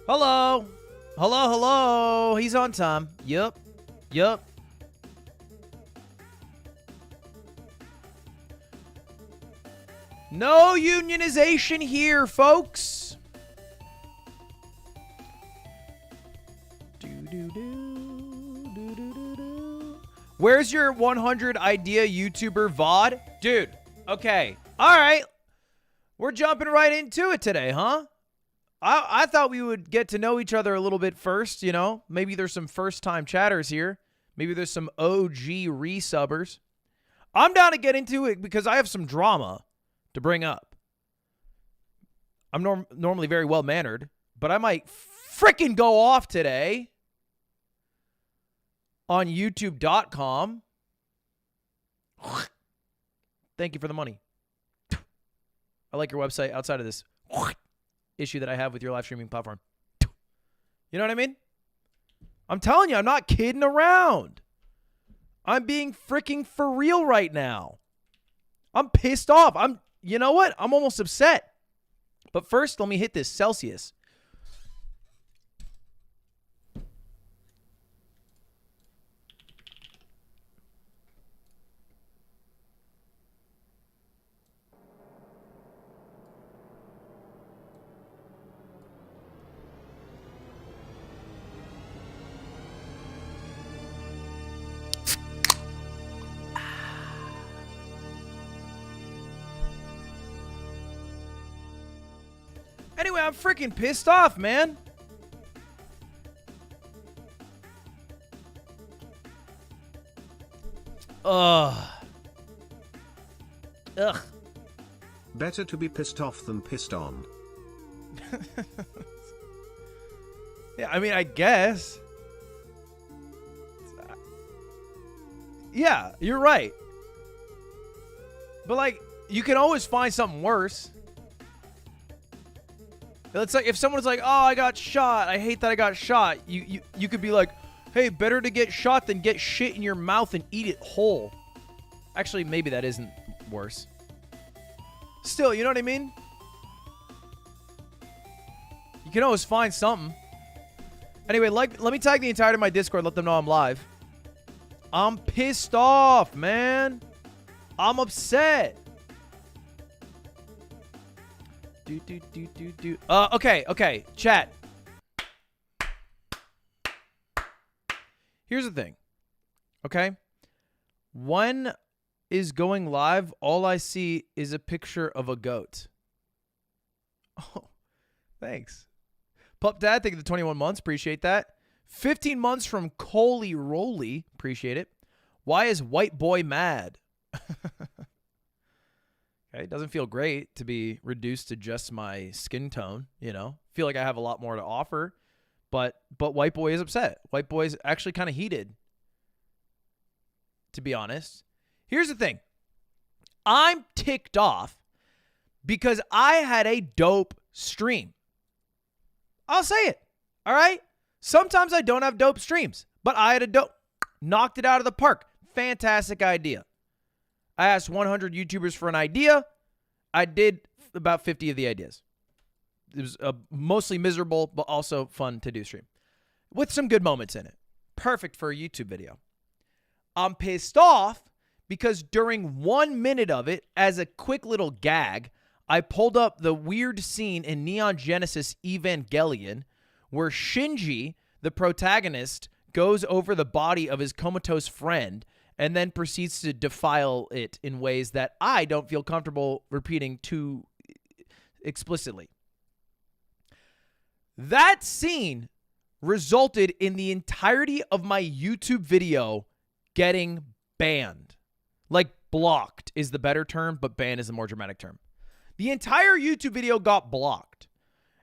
Hello. Hello, hello. He's on time. Yup. No unionization here, folks. Where's your 100 idea YouTuber VOD? Dude, okay. All right. We're jumping right into it today, huh? I thought we would get to know each other a little bit first, you know? Maybe there's some first-time chatters here. Maybe there's some OG resubbers. I'm down to get into it because I have some drama to bring up. I'm normally very well-mannered, but I might freaking go off today on YouTube.com. Thank you for the money. I like your website outside of this issue that I have with your live streaming platform. You know what I mean? I'm telling you, I'm not kidding around. I'm being freaking for real right now. I'm pissed off. You know what? I'm almost upset. But first, let me hit this Celsius. Anyway, I'm freaking pissed off, man. Ugh. Better to be pissed off than pissed on. Yeah, I mean, I guess. Yeah, you're right. But, like, you can always find something worse. It's like if someone's like, "Oh, I got shot. I hate that I got shot." You could be like, "Hey, better to get shot than get shit in your mouth and eat it whole." Actually, maybe that isn't worse. Still, you know what I mean? You can always find something. Anyway, let me tag the entirety of my Discord, let them know I'm live. I'm pissed off, man. I'm upset. Okay, chat. Here's the thing, okay? When is going live, all I see is a picture of a goat. Oh, thanks. Pup Dad, thank you for the 21 months. Appreciate that. 15 months from Coley Roly. Appreciate it. Why is white boy mad? Okay, it doesn't feel great to be reduced to just my skin tone, you know? Feel like I have a lot more to offer, but white boy is upset. White boy is actually kind of heated, to be honest. Here's the thing. I'm ticked off because I had a dope stream. I'll say it, all right? Sometimes I don't have dope streams, but I had a dope. Knocked it out of the park. Fantastic idea. I asked 100 YouTubers for an idea. I did about 50 of the ideas. It was mostly miserable, but also fun to do stream. With some good moments in it. Perfect for a YouTube video. I'm pissed off because during 1 minute of it, as a quick little gag, I pulled up the weird scene in Neon Genesis Evangelion where Shinji, the protagonist, goes over the body of his comatose friend and then proceeds to defile it in ways that I don't feel comfortable repeating too explicitly. That scene resulted in the entirety of my YouTube video getting banned. Like, blocked is the better term, but banned is the more dramatic term. The entire YouTube video got blocked.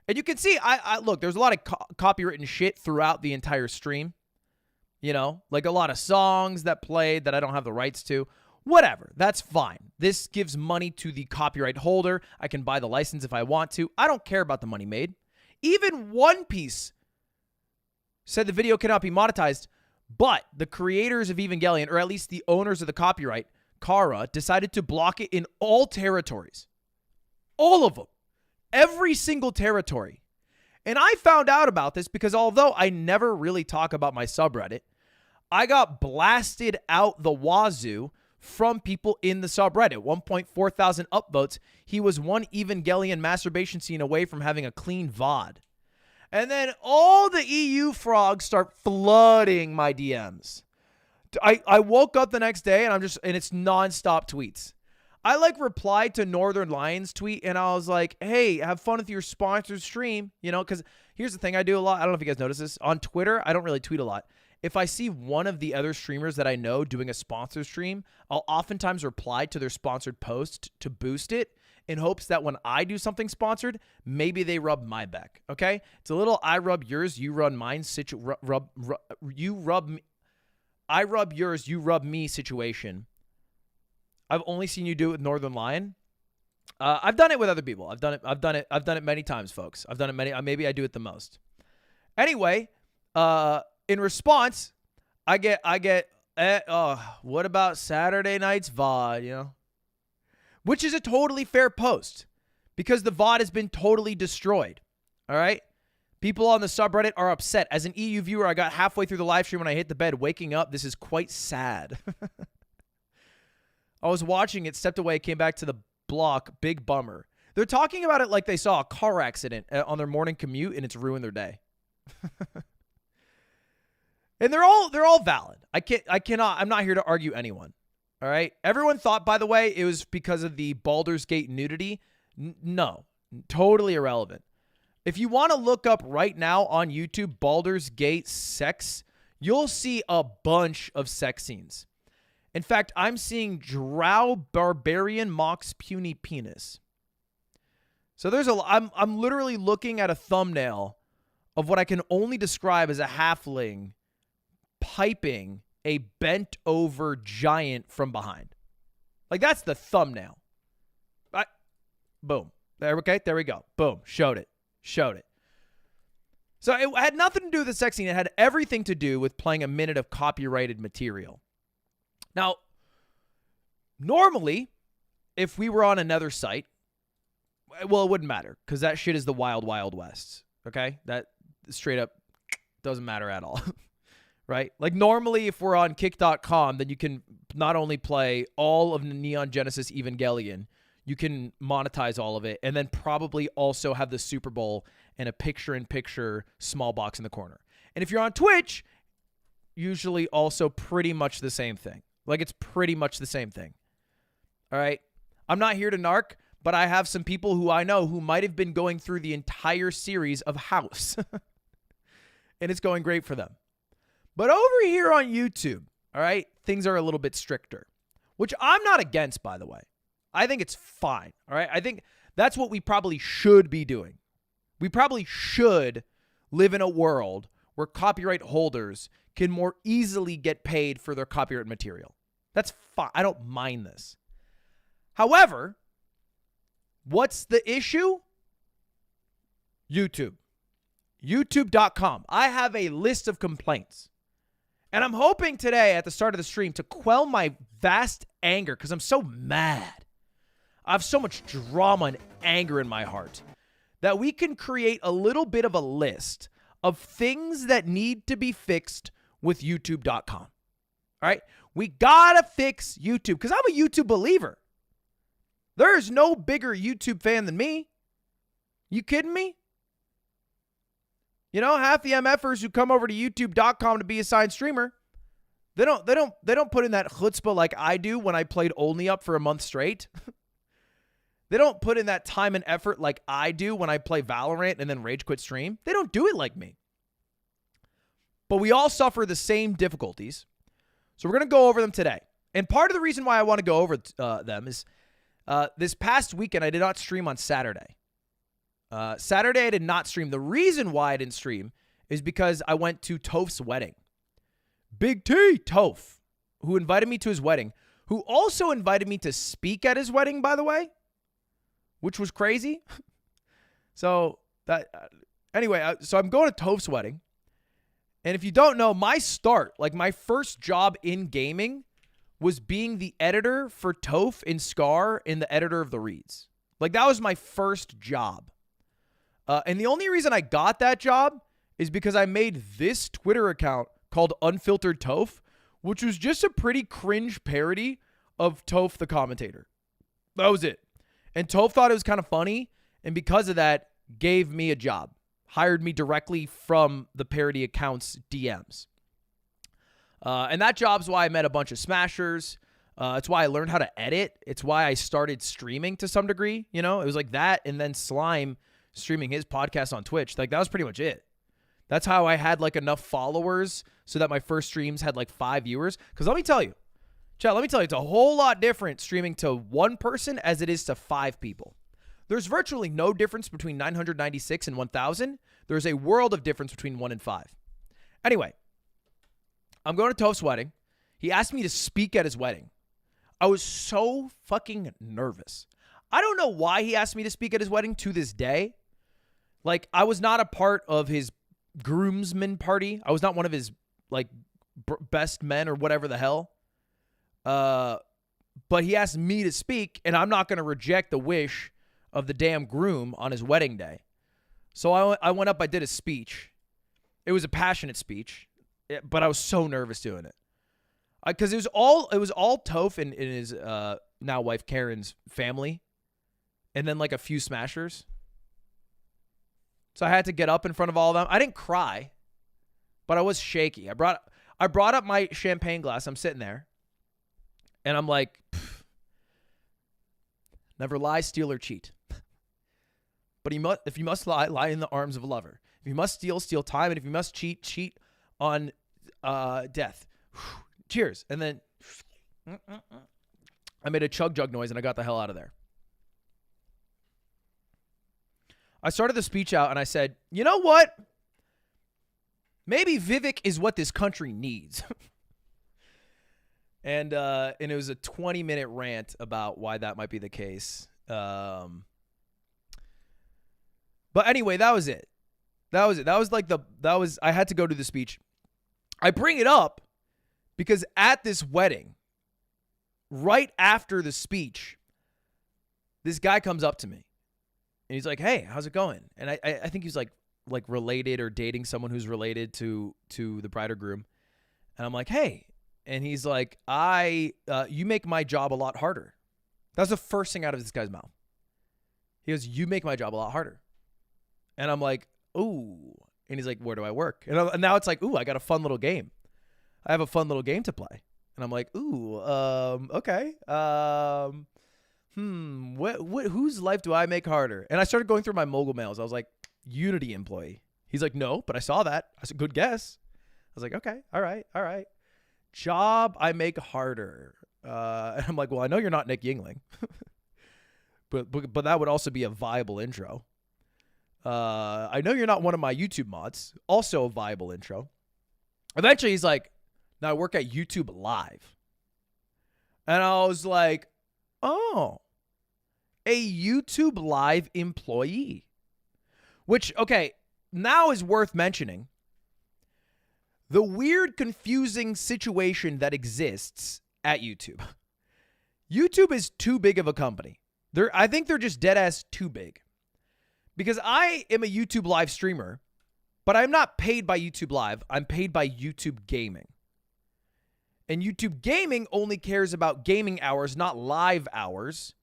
And you can see, look, there's a lot of copywritten shit throughout the entire stream. You know, like a lot of songs that played that I don't have the rights to. Whatever, that's fine. This gives money to the copyright holder. I can buy the license if I want to. I don't care about the money made. Even One Piece said the video cannot be monetized, But the creators of Evangelion, or at least the owners of the copyright, Kara, decided to block it in all territories. All of them. Every single territory. And I found out about this because although I never really talk about my subreddit, I got blasted out the wazoo from people in the subreddit. 1.4 thousand upvotes. He was one Evangelion masturbation scene away from having a clean VOD. And then all the EU frogs start flooding my DMs. I woke up the next day and it's nonstop tweets. I replied to Northern Lions tweet and I was like, hey, have fun with your sponsored stream. Because here's the thing I do a lot. I don't know if you guys notice this. On Twitter, I don't really tweet a lot. If I see one of the other streamers that I know doing a sponsored stream, I'll oftentimes reply to their sponsored post to boost it in hopes that when I do something sponsored, maybe they rub my back, okay? It's a little I rub yours, you rub mine, I rub yours, you rub me situation. I've only seen you do it with Northern Lion. I've done it with other people. I've done it many times, folks. I've done it many. Maybe I do it the most. Anyway, in response, I get. What about Saturday night's VOD? Which is a totally fair post because the VOD has been totally destroyed. All right. People on the subreddit are upset. As an EU viewer, I got halfway through the live stream when I hit the bed. Waking up, this is quite sad. I was watching it, stepped away, came back to the block. Big bummer. They're talking about it like they saw a car accident on their morning commute and it's ruined their day. And they're all valid. I'm not here to argue anyone. All right. Everyone thought, by the way, it was because of the Baldur's Gate nudity. No, totally irrelevant. If you want to look up right now on YouTube, Baldur's Gate sex, you'll see a bunch of sex scenes. In fact, I'm seeing Drow Barbarian mocks puny penis. So I'm literally looking at a thumbnail of what I can only describe as a halfling piping a bent over giant from behind. That's the thumbnail. Boom. There we go. Boom. Showed it. So it had nothing to do with the sex scene. It had everything to do with playing a minute of copyrighted material. Now, normally, if we were on another site, well, it wouldn't matter because that shit is the wild, wild west. Okay? That straight up doesn't matter at all. Right? Normally, if we're on kick.com, then you can not only play all of Neon Genesis Evangelion, you can monetize all of it, and then probably also have the Super Bowl and a picture-in-picture small box in the corner. And if you're on Twitch, usually also pretty much the same thing. It's pretty much the same thing. All right? I'm not here to narc, but I have some people who I know who might have been going through the entire series of House. And it's going great for them. But over here on YouTube, all right, things are a little bit stricter, which I'm not against, by the way. I think it's fine, all right? I think that's what we probably should be doing. We probably should live in a world where copyright holders can more easily get paid for their copyright material. That's fine. I don't mind this. However, what's the issue? YouTube. YouTube.com. I have a list of complaints. And I'm hoping today at the start of the stream to quell my vast anger because I'm so mad. I have so much drama and anger in my heart that we can create a little bit of a list of things that need to be fixed with YouTube.com. All right? We got to fix YouTube because I'm a YouTube believer. There's no bigger YouTube fan than me. You kidding me? Half the MFers who come over to YouTube.com to be a signed streamer, they don't put in that chutzpah like I do when I played Only Up for a month straight. They don't put in that time and effort like I do when I play Valorant and then rage quit stream. They don't do it like me. But we all suffer the same difficulties. So we're going to go over them today. And part of the reason why I want to go over them is this past weekend I did not stream on Saturday. Saturday, I did not stream. The reason why I didn't stream is because I went to Toph's wedding. Big T, Toph, who invited me to his wedding, who also invited me to speak at his wedding, by the way, which was crazy. So I'm going to Toph's wedding, And if you don't know, my start, like my first job in gaming was being the editor for Toph in Scar and the editor of the Reads. Like that was my first job. And the only reason I got that job is because I made this Twitter account called Unfiltered Toph, which was just a pretty cringe parody of Toph the commentator. That was it. And Toph thought it was kind of funny, and because of that, gave me a job. Hired me directly from the parody account's DMs. And that job's why I met a bunch of smashers. It's why I learned how to edit. It's why I started streaming to some degree. You know, it was like that, and then Slime streaming his podcast on Twitch. Like that was pretty much it. That's how I had like enough followers so that my first streams had like 5 viewers. Because let me tell you, chat, it's a whole lot different streaming to one person as it is to 5 people. There's virtually no difference between 996 and 1,000. There's a world of difference between 1 and 5. Anyway, I'm going to Toph's wedding. He asked me to speak at his wedding. I was so fucking nervous. I don't know why he asked me to speak at his wedding to this day. Like, I was not a part of his groomsmen party. I was not one of his, like, best men or whatever the hell. But he asked me to speak, and I'm not going to reject the wish of the damn groom on his wedding day. So I went up, I did a speech. It was a passionate speech, but I was so nervous doing it. Because it was all Toph and his now wife Karen's family, and then like a few smashers. So I had to get up in front of all of them. I didn't cry, but I was shaky. I brought up my champagne glass. I'm sitting there, and I'm like, never lie, steal, or cheat. But if you must lie, lie in the arms of a lover. If you must steal, steal time. And if you must cheat, cheat on death. Cheers. And then I made a chug jug noise and I got the hell out of there. I started the speech out and I said, you know what? Maybe Vivek is what this country needs. And it was a 20-minute rant about why that might be the case. But anyway, that was it. That was I had to go to the speech. I bring it up because at this wedding, right after the speech, this guy comes up to me and he's like, "Hey, how's it going?" And I think he's like related or dating someone who's related to the bride or groom. And I'm like, "Hey," and he's like, you make my job a lot harder." That's the first thing out of this guy's mouth. He goes, "You make my job a lot harder." And I'm like, "Ooh." And he's like, "Where do I work?" And now it's like, "Ooh, I got a fun little game. I have a fun little game to play." And I'm like, "Ooh, okay. Whose life do I make harder?" And I started going through my mogul mails. I was like, "Unity employee." He's like, "No, but I saw that." I said, "Good guess." I was like, "Okay, all right. Job I make harder." And I'm like, "Well, I know you're not Nick Yingling." but that would also be a viable intro. I know you're not one of my YouTube mods. Also a viable intro. Eventually he's like, "Now I work at YouTube Live." And I was like, "Oh, a YouTube Live employee." Which, okay, now is worth mentioning. The weird, confusing situation that exists at YouTube. YouTube is too big of a company. I think they're just dead ass too big. Because I am a YouTube Live streamer, but I'm not paid by YouTube Live. I'm paid by YouTube Gaming. And YouTube Gaming only cares about gaming hours, not live hours.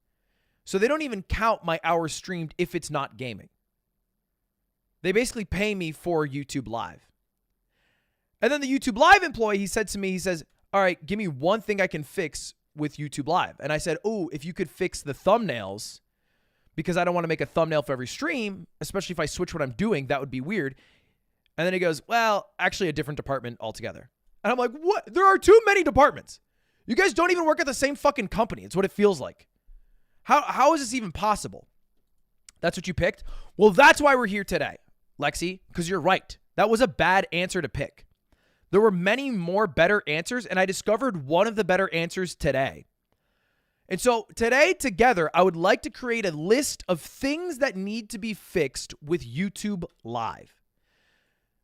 So they don't even count my hours streamed if it's not gaming. They basically pay me for YouTube Live. And then the YouTube Live employee, he said to me, he says, "All right, give me one thing I can fix with YouTube Live." And I said, "Oh, if you could fix the thumbnails, because I don't want to make a thumbnail for every stream, especially if I switch what I'm doing, that would be weird." And then he goes, "Well, actually a different department altogether." And I'm like, "What? There are too many departments. You guys don't even work at the same fucking company." It's what it feels like. How is this even possible? That's what you picked? Well, that's why we're here today, Lexi, because you're right. That was a bad answer to pick. There were many more better answers, and I discovered one of the better answers today. And so today, together, I would like to create a list of things that need to be fixed with YouTube Live.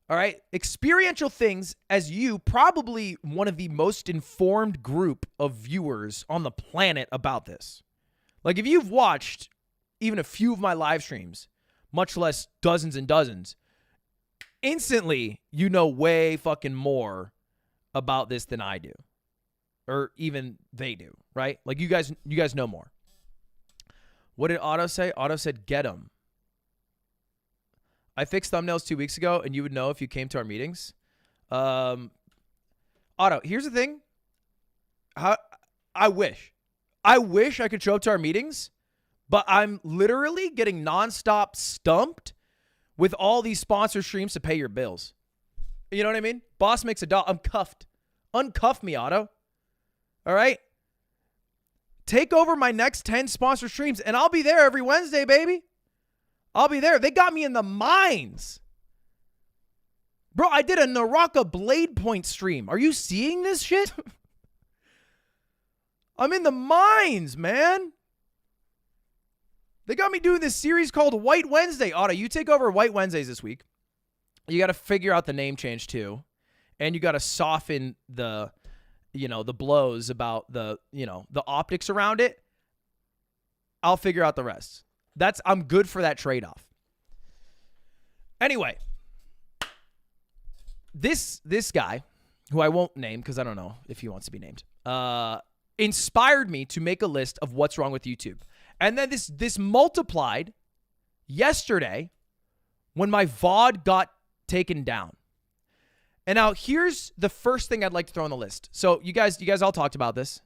All right. Experiential things, as you, probably one of the most informed group of viewers on the planet about this. Like, if you've watched even a few of my live streams, much less dozens and dozens, instantly you know way fucking more about this than I do. Or even they do, right? Like, you guys know more. What did Otto say? Otto said, get him. I fixed thumbnails 2 weeks ago, and you would know if you came to our meetings. Otto, here's the thing. I wish I could show up to our meetings, but I'm literally getting nonstop stumped with all these sponsor streams to pay your bills. You know what I mean? Boss makes $1. I'm cuffed. Uncuff me, Otto. All right? Take over my next 10 sponsor streams, and I'll be there every Wednesday, baby. I'll be there. They got me in the mines. Bro, I did a Naraka Blade Point stream. Are you seeing this shit? I'm in the mines, man. They got me doing this series called White Wednesday. Otto, you take over White Wednesdays this week. You got to figure out the name change too. And you got to soften the blows about the optics around it. I'll figure out the rest. I'm good for that trade-off. Anyway, this guy, who I won't name because I don't know if he wants to be named, inspired me to make a list of what's wrong with YouTube. And then this multiplied yesterday when my VOD got taken down. And now here's the first thing I'd like to throw on the list. So you guys all talked about this.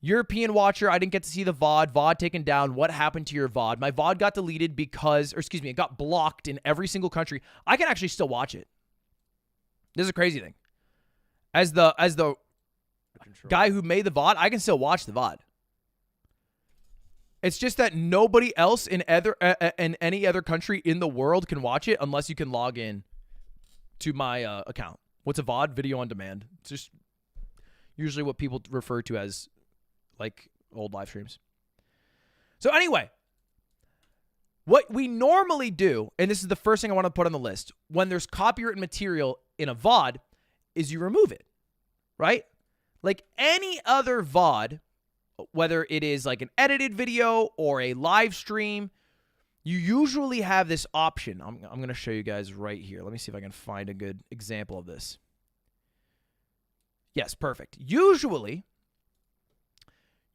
European watcher, I didn't get to see the VOD. VOD taken down. What happened to your VOD? My VOD got deleted it got blocked in every single country. I can actually still watch it. This is a crazy thing. As the guy who made the VOD, I can still watch the VOD. It's just that nobody else in any other country in the world can watch it unless you can log in to my account. What's a VOD? Video on demand. It's just usually what people refer to as like old live streams. So anyway, what we normally do, and this is the first thing I want to put on the list, when there's copyrighted material in a VOD, is you remove it, right? Like any other VOD, whether it is like an edited video or a live stream, you usually have this option. I'm going to show you guys right here. Let me see if I can find a good example of this. Yes, perfect. Usually,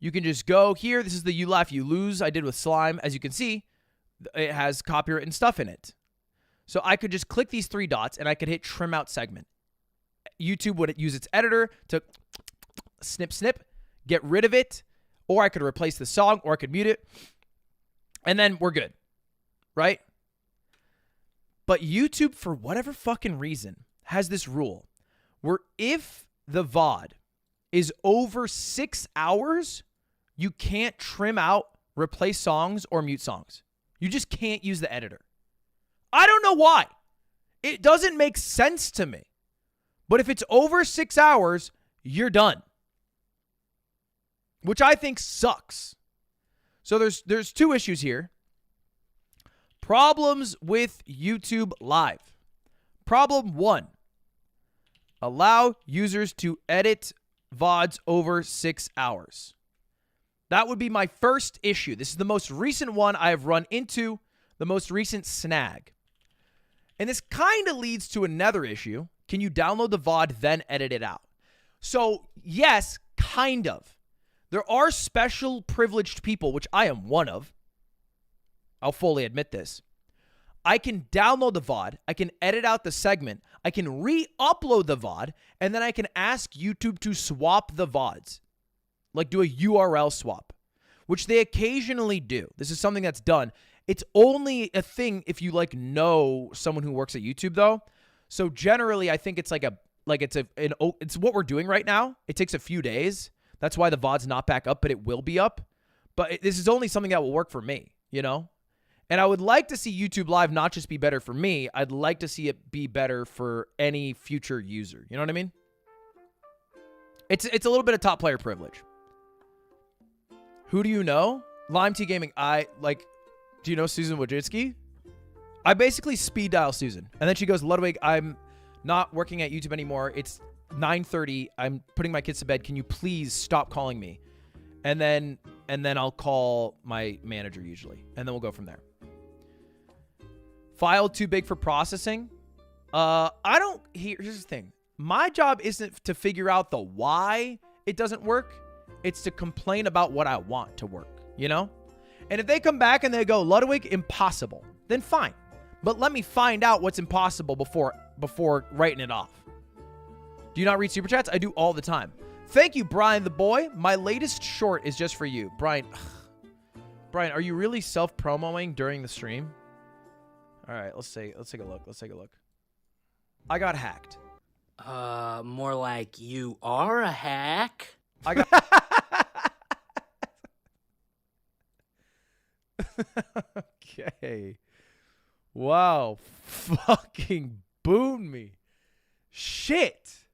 you can just go here. This is the You Laugh, You Lose I did with Slime. As you can see, it has copyright and stuff in it. So I could just click these 3 dots, and I could hit Trim Out Segment. YouTube would use its editor to snip, get rid of it, or I could replace the song, or I could mute it, and then we're good, right? But YouTube, for whatever fucking reason, has this rule where if the VOD is over 6 hours, you can't trim out, replace songs, or mute songs. You just can't use the editor. I don't know why. It doesn't make sense to me. But if it's over 6 hours, you're done. Which I think sucks. So there's 2 issues here. Problems with YouTube Live. Problem 1. Allow users to edit VODs over 6 hours. That would be my first issue. This is the most recent one I have run into, the most recent snag. And this kind of leads to another issue. Can you download the VOD, then edit it out? So, yes, kind of. There are special privileged people, which I am one of. I'll fully admit this. I can download the VOD, I can edit out the segment, I can re-upload the VOD, and then I can ask YouTube to swap the VODs. Like do a URL swap, which they occasionally do. This is something that's done. It's only a thing if you like know someone who works at YouTube though. So generally I think it's it's what we're doing right now. It takes a few days. That's why the VOD's not back up, but it will be up. But this is only something that will work for me, you know? And I would like to see YouTube Live not just be better for me. I'd like to see it be better for any future user. You know what I mean? It's a little bit of top player privilege. Who do you know? Lime Tea Gaming. Do you know Susan Wojcicki? I basically speed dial Susan. And then she goes, Ludwig, I'm not working at YouTube anymore. It's 9:30. I'm putting my kids to bed. Can you please stop calling me? And then I'll call my manager usually, and then we'll go from there. File too big for processing. Here's the thing. My job isn't to figure out the why it doesn't work. It's to complain about what I want to work, you know? And if they come back and they go, Ludwig, impossible, then fine. But let me find out what's impossible before writing it off. Do you not read Super Chats? I do all the time. Thank you, Brian the boy. My latest short is just for you. Brian, are you really self-promoing during the stream? All right, let's take a look. I got hacked. More like you are a hack. I got Okay. Wow. Fucking booed me. Shit.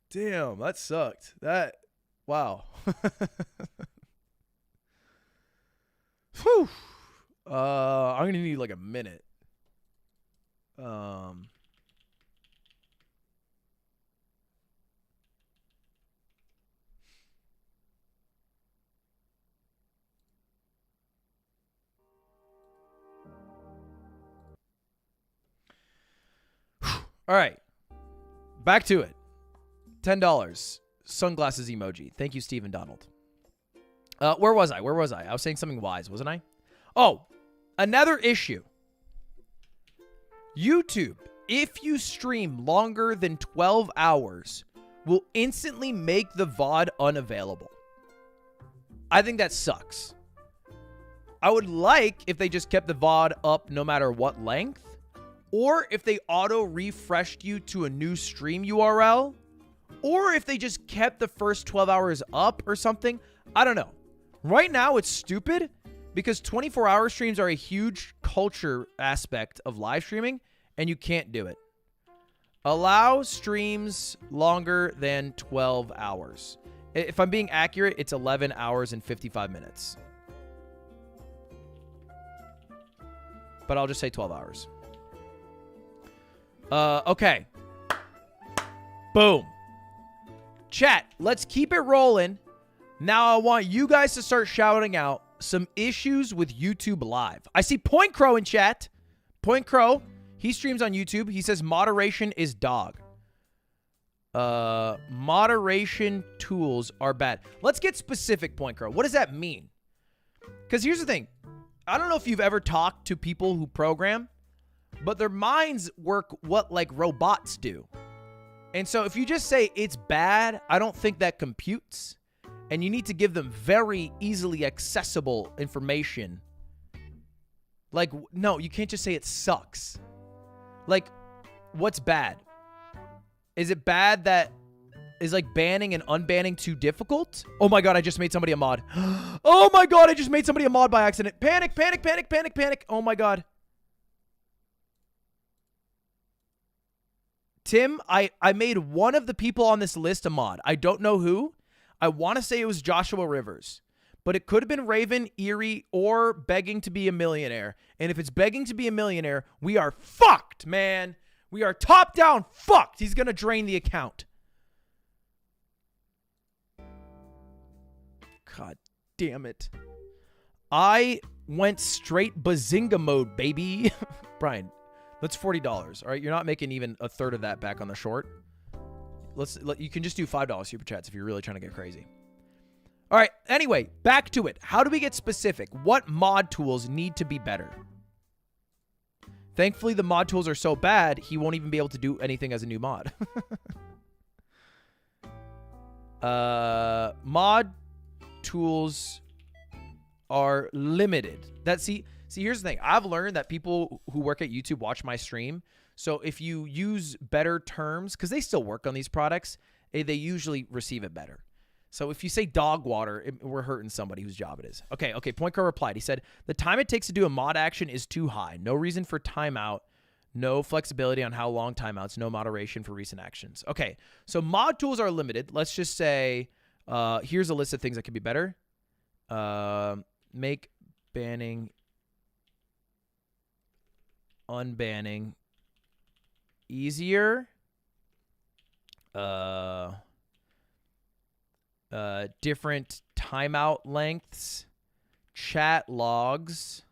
Damn, that sucked. Wow. Whew. I'm gonna need like a minute. All right, back to it. $10. Sunglasses emoji. Thank you, Stephen Donald. Where was I? I was saying something wise, wasn't I? Oh, another issue. YouTube, if you stream longer than 12 hours, will instantly make the VOD unavailable. I think that sucks. I would like if they just kept the VOD up no matter what length, or if they auto-refreshed you to a new stream URL, or if they just kept the first 12 hours up or something. I don't know. Right now, it's stupid because 24-hour streams are a huge culture aspect of live streaming, and you can't do it. Allow streams longer than 12 hours. If I'm being accurate, it's 11 hours and 55 minutes. But I'll just say 12 hours. Okay. Boom. Chat, let's keep it rolling. Now I want you guys to start shouting out some issues with YouTube Live. I see Point Crow in chat. Point Crow, he streams on YouTube. He says moderation is dog. Moderation tools are bad. Let's get specific, Point Crow. What does that mean? Because here's the thing. I don't know if you've ever talked to people who program, but their minds work what like robots do. And so if you just say it's bad, I don't think that computes. And you need to give them very easily accessible information. Like, no, you can't just say it sucks. Like, what's bad? Is it bad that is like banning and unbanning too difficult? Oh my God, I just made somebody a mod. Oh my God, I just made somebody a mod by accident. Panic, panic, panic, panic, panic. Oh my God. Tim, I made one of the people on this list a mod. I don't know who. I want to say it was Joshua Rivers. But it could have been Raven, Erie, or Begging to Be a Millionaire. And if it's Begging to Be a Millionaire, we are fucked, man. We are top down fucked. He's going to drain the account. God damn it. I went straight Bazinga mode, baby. Brian. That's $40. All right, you're not making even a third of that back on the short. You can just do $5 super chats if you're really trying to get crazy. All right, anyway, back to it. How do we get specific? What mod tools need to be better? Thankfully, the mod tools are so bad, he won't even be able to do anything as a new mod. Mod tools are limited. See, here's the thing. I've learned that people who work at YouTube watch my stream. So if you use better terms, because they still work on these products, they usually receive it better. So if you say dog water, we're hurting somebody whose job it is. Okay. Point Crow replied. He said, the time it takes to do a mod action is too high. No reason for timeout. No flexibility on how long timeouts. No moderation for recent actions. Okay. So mod tools are limited. Let's just say, here's a list of things that could be better. Make banning, unbanning easier. Different timeout lengths, chat logs,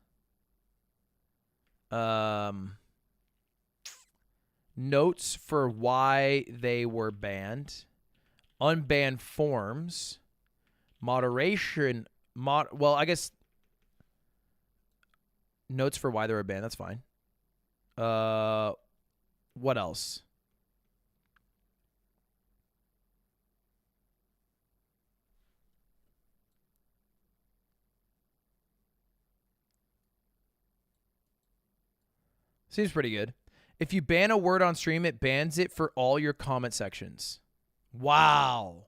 notes for why they were banned, unbanned forms, moderation, well, I guess notes for why they were banned, that's fine. What else? Seems pretty good. If you ban a word on stream, it bans it for all your comment sections. Wow.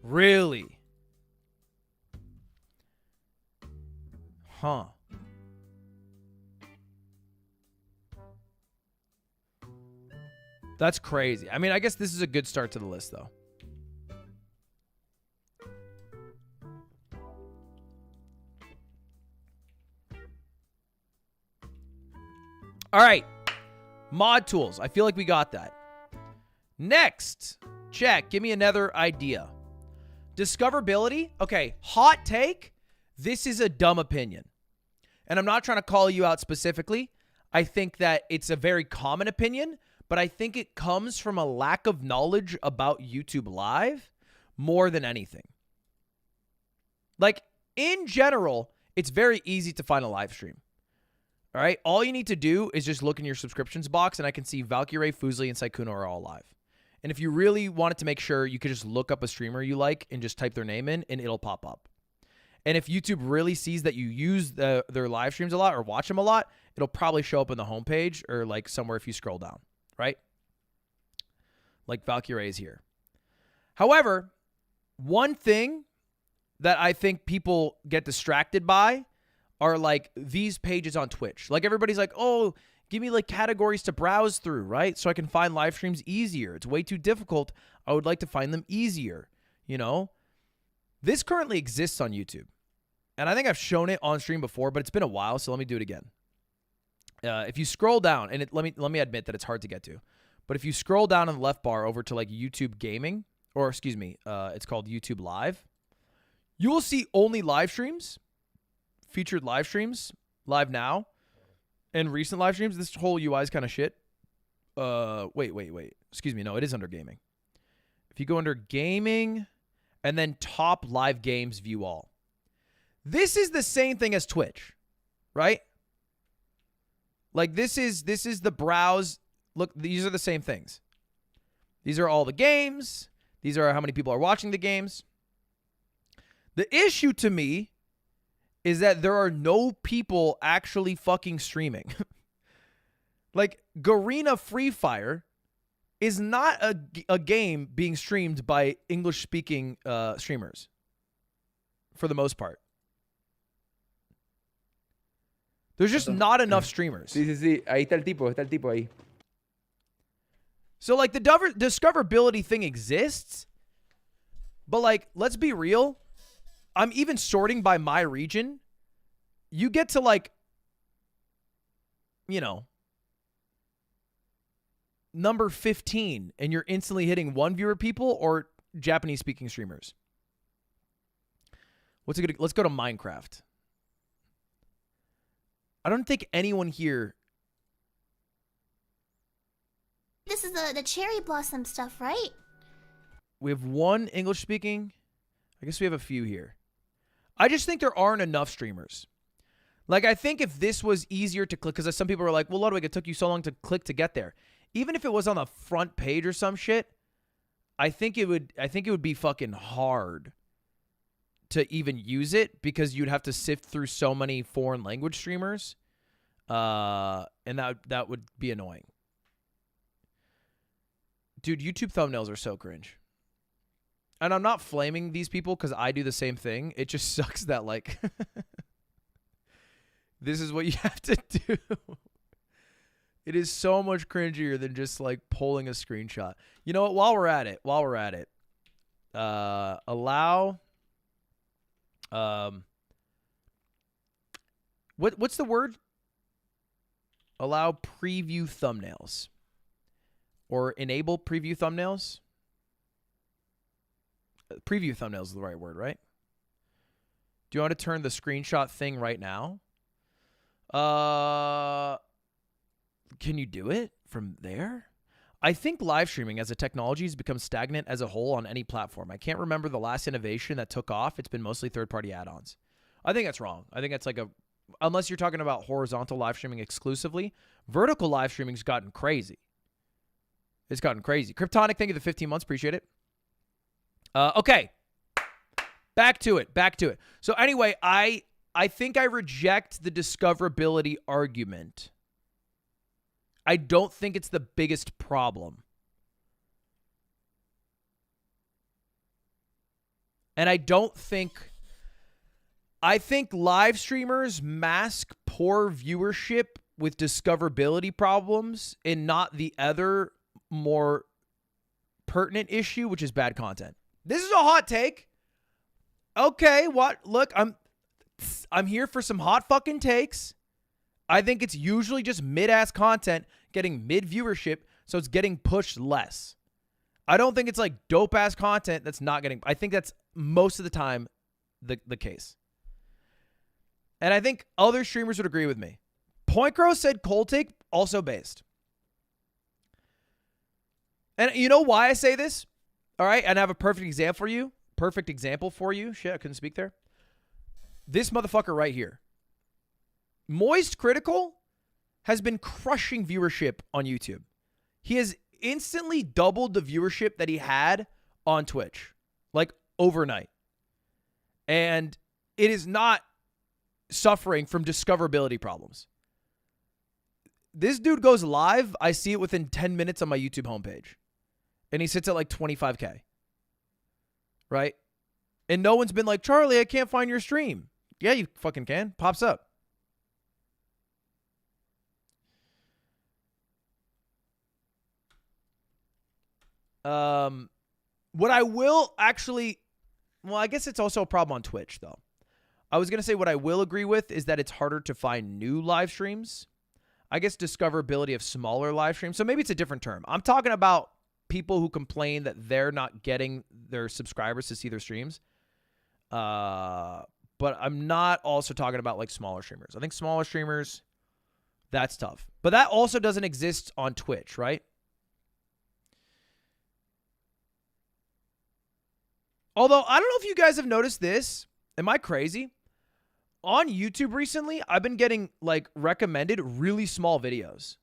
Really? Huh. That's crazy. I mean, I guess this is a good start to the list, though. All right. Mod tools. I feel like we got that. Next. Check. Give me another idea. Discoverability. Okay. Hot take. This is a dumb opinion. And I'm not trying to call you out specifically. I think that it's a very common opinion, but I think it comes from a lack of knowledge about YouTube Live more than anything. Like, in general, it's very easy to find a live stream. All right? All you need to do is just look in your subscriptions box, and I can see Valkyrie, Fuslie, and Sykkuno are all live. And if you really wanted to make sure, you could just look up a streamer you like and just type their name in, and it'll pop up. And if YouTube really sees that you use their live streams a lot or watch them a lot, it'll probably show up on the homepage or like somewhere if you scroll down, right? Like Valkyrie is here. However, one thing that I think people get distracted by are like these pages on Twitch. Like everybody's like, oh, give me like categories to browse through, right? So I can find live streams easier. It's way too difficult. I would like to find them easier, you know? This currently exists on YouTube. And I think I've shown it on stream before, but it's been a while, so let me do it again. If you scroll down, and let me admit that it's hard to get to, but if you scroll down in the left bar over to like YouTube Gaming, or excuse me, it's called YouTube Live, you will see only live streams, featured live streams, live now, and recent live streams. This whole UI is kind of shit. Wait. Excuse me, no, it is under Gaming. If you go under Gaming, and then top live games, view all. This is the same thing as Twitch, right? Like this is the browse. Look, these are the same things. These are all the games. These are how many people are watching the games. The issue to me is that there are no people actually fucking streaming. Like Garena Free Fire is not a game being streamed by English-speaking streamers for the most part. There's just not enough streamers. Sí. Ahí está el tipo ahí. So, like, the discoverability thing exists, but, like, let's be real. I'm even sorting by my region. You get to, like, you know, number 15, and you're instantly hitting one viewer people or Japanese-speaking streamers. What's it gonna? Let's go to Minecraft. I don't think anyone here. This is the cherry blossom stuff, right? We have one English speaking. I guess we have a few here. I just think there aren't enough streamers. Like, I think if this was easier to click, because some people were like, well, Ludwig, it took you so long to click to get there. Even if it was on the front page or some shit, I think it would be fucking hard to even use it because you'd have to sift through so many foreign language streamers. And that would be annoying. Dude, YouTube thumbnails are so cringe. And I'm not flaming these people because I do the same thing. It just sucks that, like, this is what you have to do. It is so much cringier than just, like, pulling a screenshot. You know what? While we're at it, allow... what's the word? Allow preview thumbnails. Or enable preview thumbnails. Preview thumbnails is the right word, right? Do you want to turn the screenshot thing right now? Can you do it from there? I think live streaming as a technology has become stagnant as a whole on any platform. I can't remember the last innovation that took off. It's been mostly third-party add-ons. I think that's wrong. I think that's like unless you're talking about horizontal live streaming exclusively, vertical live streaming's gotten crazy. It's gotten crazy. Kryptonic, thank you for the 15 months. Appreciate it. Okay. Back to it. So anyway, I think I reject the discoverability argument. I don't think it's the biggest problem. And I think live streamers mask poor viewership with discoverability problems and not the other more pertinent issue, which is bad content. This is a hot take. Okay, what? Look, I'm here for some hot fucking takes. I think it's usually just mid-ass content getting mid-viewership, so it's getting pushed less. I don't think it's like dope-ass content that's not getting... I think that's most of the time the case. And I think other streamers would agree with me. Point Crow said cold take, also based. And you know why I say this? All right, and I have a perfect example for you. Shit, I couldn't speak there. This motherfucker right here. Moist Critical has been crushing viewership on YouTube. He has instantly doubled the viewership that he had on Twitch, like overnight. And it is not suffering from discoverability problems. This dude goes live. I see it within 10 minutes on my YouTube homepage. And he sits at like 25K. Right? And no one's been like, Charlie, I can't find your stream. Yeah, you fucking can. Pops up. What I will actually... Well, I guess it's also a problem on Twitch, though. I was going to say what I will agree with is that it's harder to find new live streams. I guess discoverability of smaller live streams. So maybe it's a different term. I'm talking about people who complain that they're not getting their subscribers to see their streams. But I'm not also talking about like smaller streamers. I think smaller streamers, that's tough. But that also doesn't exist on Twitch, right? Although, I don't know if you guys have noticed this. Am I crazy? On YouTube recently, I've been getting, like, recommended really small videos.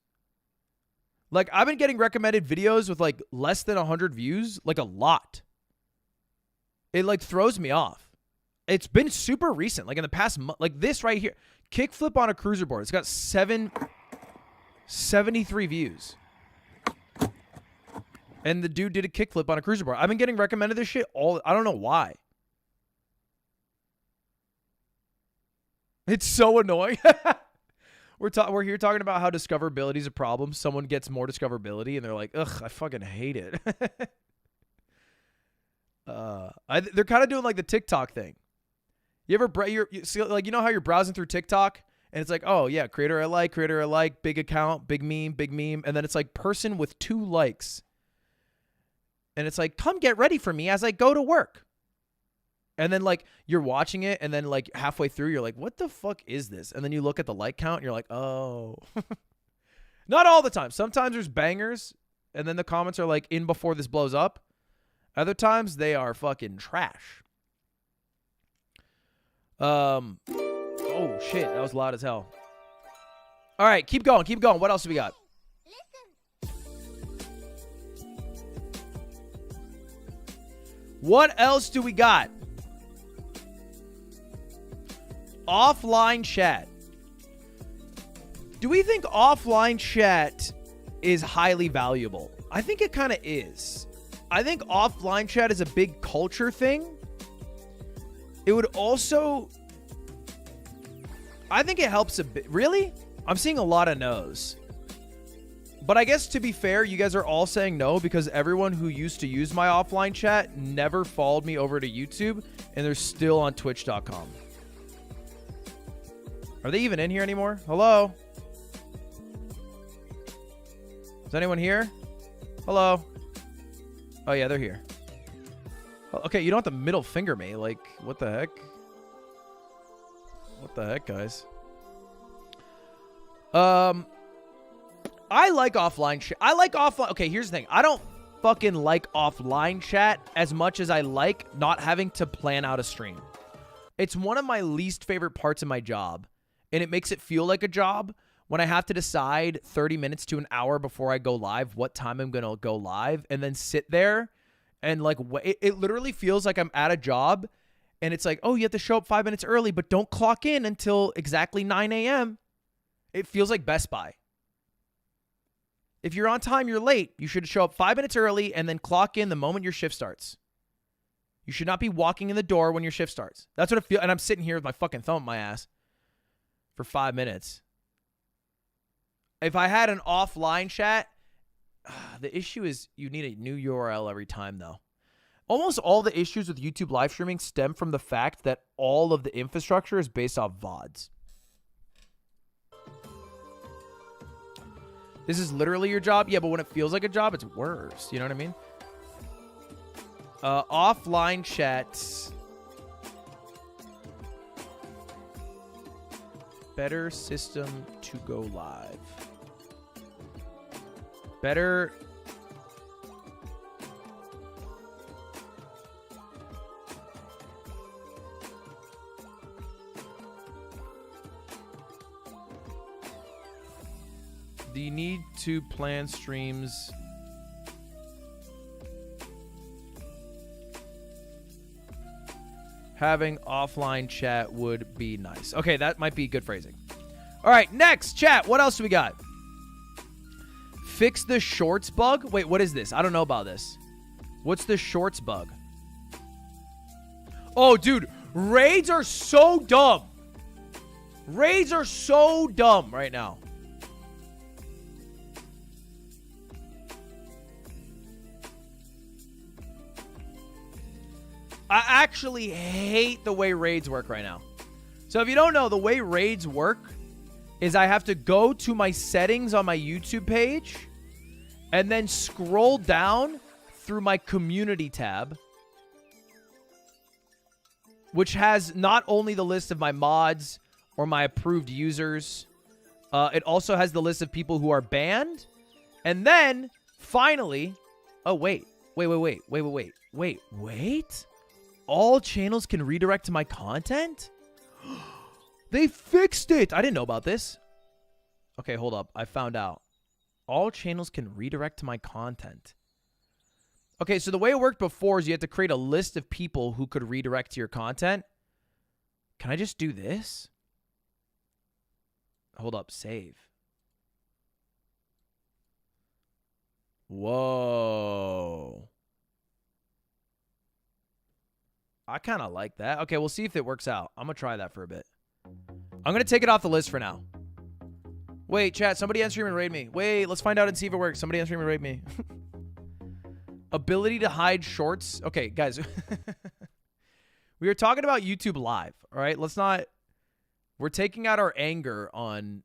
Like, I've been getting recommended videos with, like, less than 100 views. Like, a lot. It, like, throws me off. It's been super recent. Like, in the past month. Like, this right here. Kickflip on a cruiser board. It's got 73 views. And the dude did a kickflip on a cruiser board. I've been getting recommended this shit I don't know why. It's so annoying. We're here talking about how discoverability is a problem. Someone gets more discoverability and they're like, ugh, I fucking hate it. They're kind of doing like the TikTok thing. You ever you see, like, you know how you're browsing through TikTok and it's like, oh yeah, creator I like, big account, big meme, and then it's like person with 2 likes. And it's like, come get ready for me as I go to work. And then, like, you're watching it, and then, like, halfway through, you're like, what the fuck is this? And then you look at the like count, and you're like, oh. Not all the time. Sometimes there's bangers, and then the comments are, like, in before this blows up. Other times, they are fucking trash. Oh, shit. That was loud as hell. All right, keep going. What else do we got? What else do we got? Offline chat. Do we think offline chat is highly valuable? I think it kind of is. I think offline chat is a big culture thing. It would also... I think it helps a bit. Really? I'm seeing a lot of no's. But I guess, to be fair, you guys are all saying no because everyone who used to use my offline chat never followed me over to YouTube, and they're still on twitch.com. Are they even in here anymore? Hello? Is anyone here? Hello? Oh, yeah, they're here. Okay, you don't have to middle finger me. Like, what the heck? What the heck, guys? I like offline chat. I like offline. Okay, here's the thing. I don't fucking like offline chat as much as I like not having to plan out a stream. It's one of my least favorite parts of my job, and it makes it feel like a job when I have to decide 30 minutes to an hour before I go live what time I'm going to go live, and then sit there and like it literally feels like I'm at a job, and it's like, oh, you have to show up 5 minutes early, but don't clock in until exactly 9 a.m. It feels like Best Buy. If you're on time, you're late. You should show up 5 minutes early and then clock in the moment your shift starts. You should not be walking in the door when your shift starts. That's what it feels. And I'm sitting here with my fucking thumb up my ass for 5 minutes. If I had an offline chat, the issue is you need a new URL every time, though. Almost all the issues with YouTube live streaming stem from the fact that all of the infrastructure is based off VODs. This is literally your job? Yeah, but when it feels like a job, it's worse. You know what I mean? Offline chats. Better system to go live. Better... Do you need to plan streams? Having offline chat would be nice. Okay, that might be good phrasing. All right, next chat. What else do we got? Fix the shorts bug? Wait, what is this? I don't know about this. What's the shorts bug? Oh, dude, raids are so dumb. Raids are so dumb right now. I actually hate the way raids work right now. So if you don't know, the way raids work is I have to go to my settings on my YouTube page and then scroll down through my community tab, which has not only the list of my mods or my approved users, it also has the list of people who are banned. And then finally, oh, wait. All channels can redirect to my content? They fixed it. I didn't know about this. Okay, hold up. I found out. All channels can redirect to my content. Okay, so the way it worked before is you had to create a list of people who could redirect to your content. Can I just do this? Hold up. Save. Whoa. I kind of like that. Okay, we'll see if it works out. I'm going to try that for a bit. I'm going to take it off the list for now. Wait, chat. Somebody end stream and raid me. Wait, let's find out and see if it works. Somebody end stream and raid me. Ability to hide shorts. Okay, guys. We are talking about YouTube Live. All right, let's not... We're taking out our anger on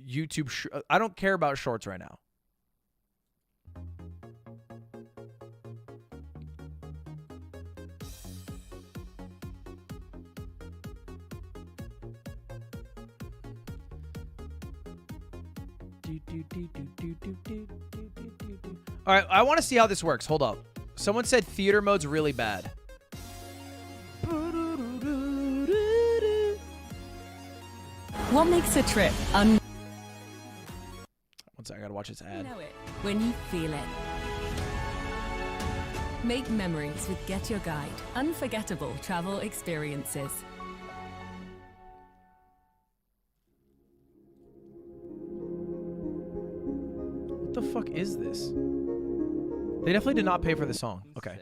YouTube. I don't care about shorts right now. All right, I want to see how this works. Hold up. Someone said theater mode's really bad. What makes a trip One second, I gotta watch this ad. know it when you feel it. Make memories with Get Your Guide. Unforgettable travel experiences. What the fuck is this? They definitely did not pay for the song. Okay.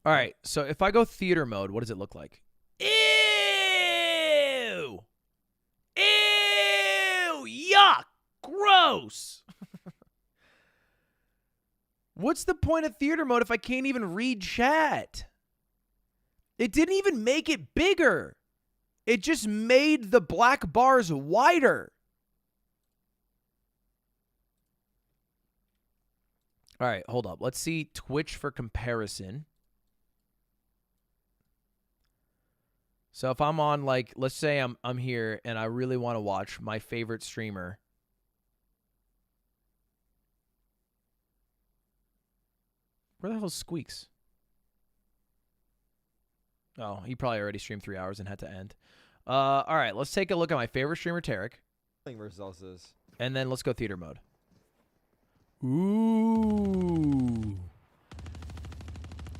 All right, so if I go theater mode, what does it look like? Ew! Ew! Yuck! Gross! What's the point of theater mode if I can't even read chat? It didn't even make it bigger. It just made the black bars wider. All right, hold up. Let's see Twitch for comparison. So if I'm on, like, let's say I'm here and I really want to watch my favorite streamer. Where the hell is Squeaks? Oh, he probably already streamed 3 hours and had to end. All right, let's take a look at my favorite streamer, Tarek. Versus Elsa's. And then let's go theater mode. Ooh.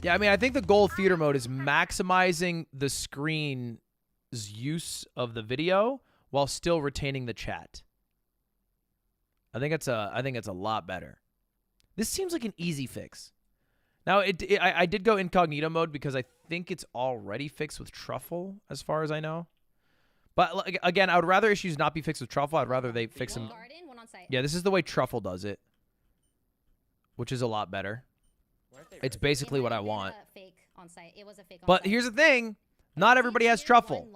Yeah, I mean, I think the goal of theater mode is maximizing the screen's use of the video while still retaining the chat. I think it's a lot better. This seems like an easy fix. Now, I did go incognito mode because I think it's already fixed with Truffle, as far as I know. But like, again, I would rather issues not be fixed with Truffle. I'd rather they fix them. Yeah, this is the way Truffle does it, which is a lot better. It's basically what I want. But here's the thing. Not everybody has Truffle.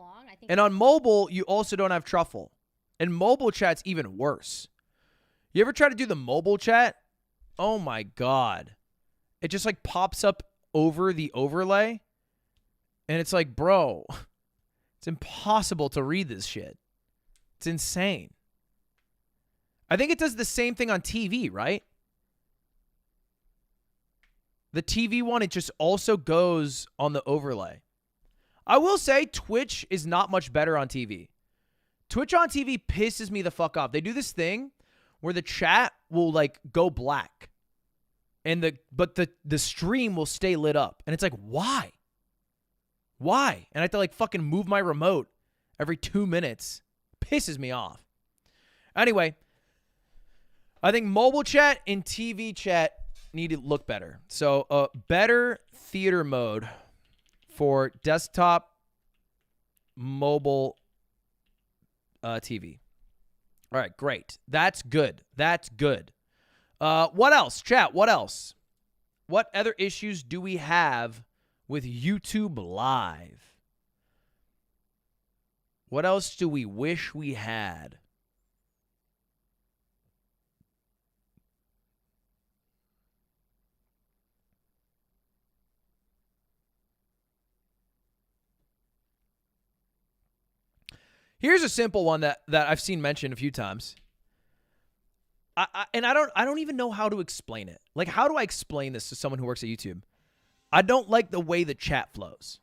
And on mobile, you also don't have Truffle. And mobile chat's even worse. You ever try to do the mobile chat? Oh my God. It just like pops up over the overlay. And it's like, bro, it's impossible to read this shit. It's insane. I think it does the same thing on TV, right? The TV one, it just also goes on the overlay. I will say Twitch is not much better on TV. Twitch on TV pisses me the fuck off. They do this thing where the chat will like go black. And but the stream will stay lit up. And it's like, why? Why? And I have to like fucking move my remote every 2 minutes. Pisses me off. Anyway, I think mobile chat and TV chat need to look better. So better theater mode for desktop, mobile, TV. All right, great. That's good. That's good. What else? Chat, what else? What other issues do we have with YouTube Live? What else do we wish we had? Here's a simple one that I've seen mentioned a few times. I don't even know how to explain it. Like, how do I explain this to someone who works at YouTube? I don't like the way the chat flows.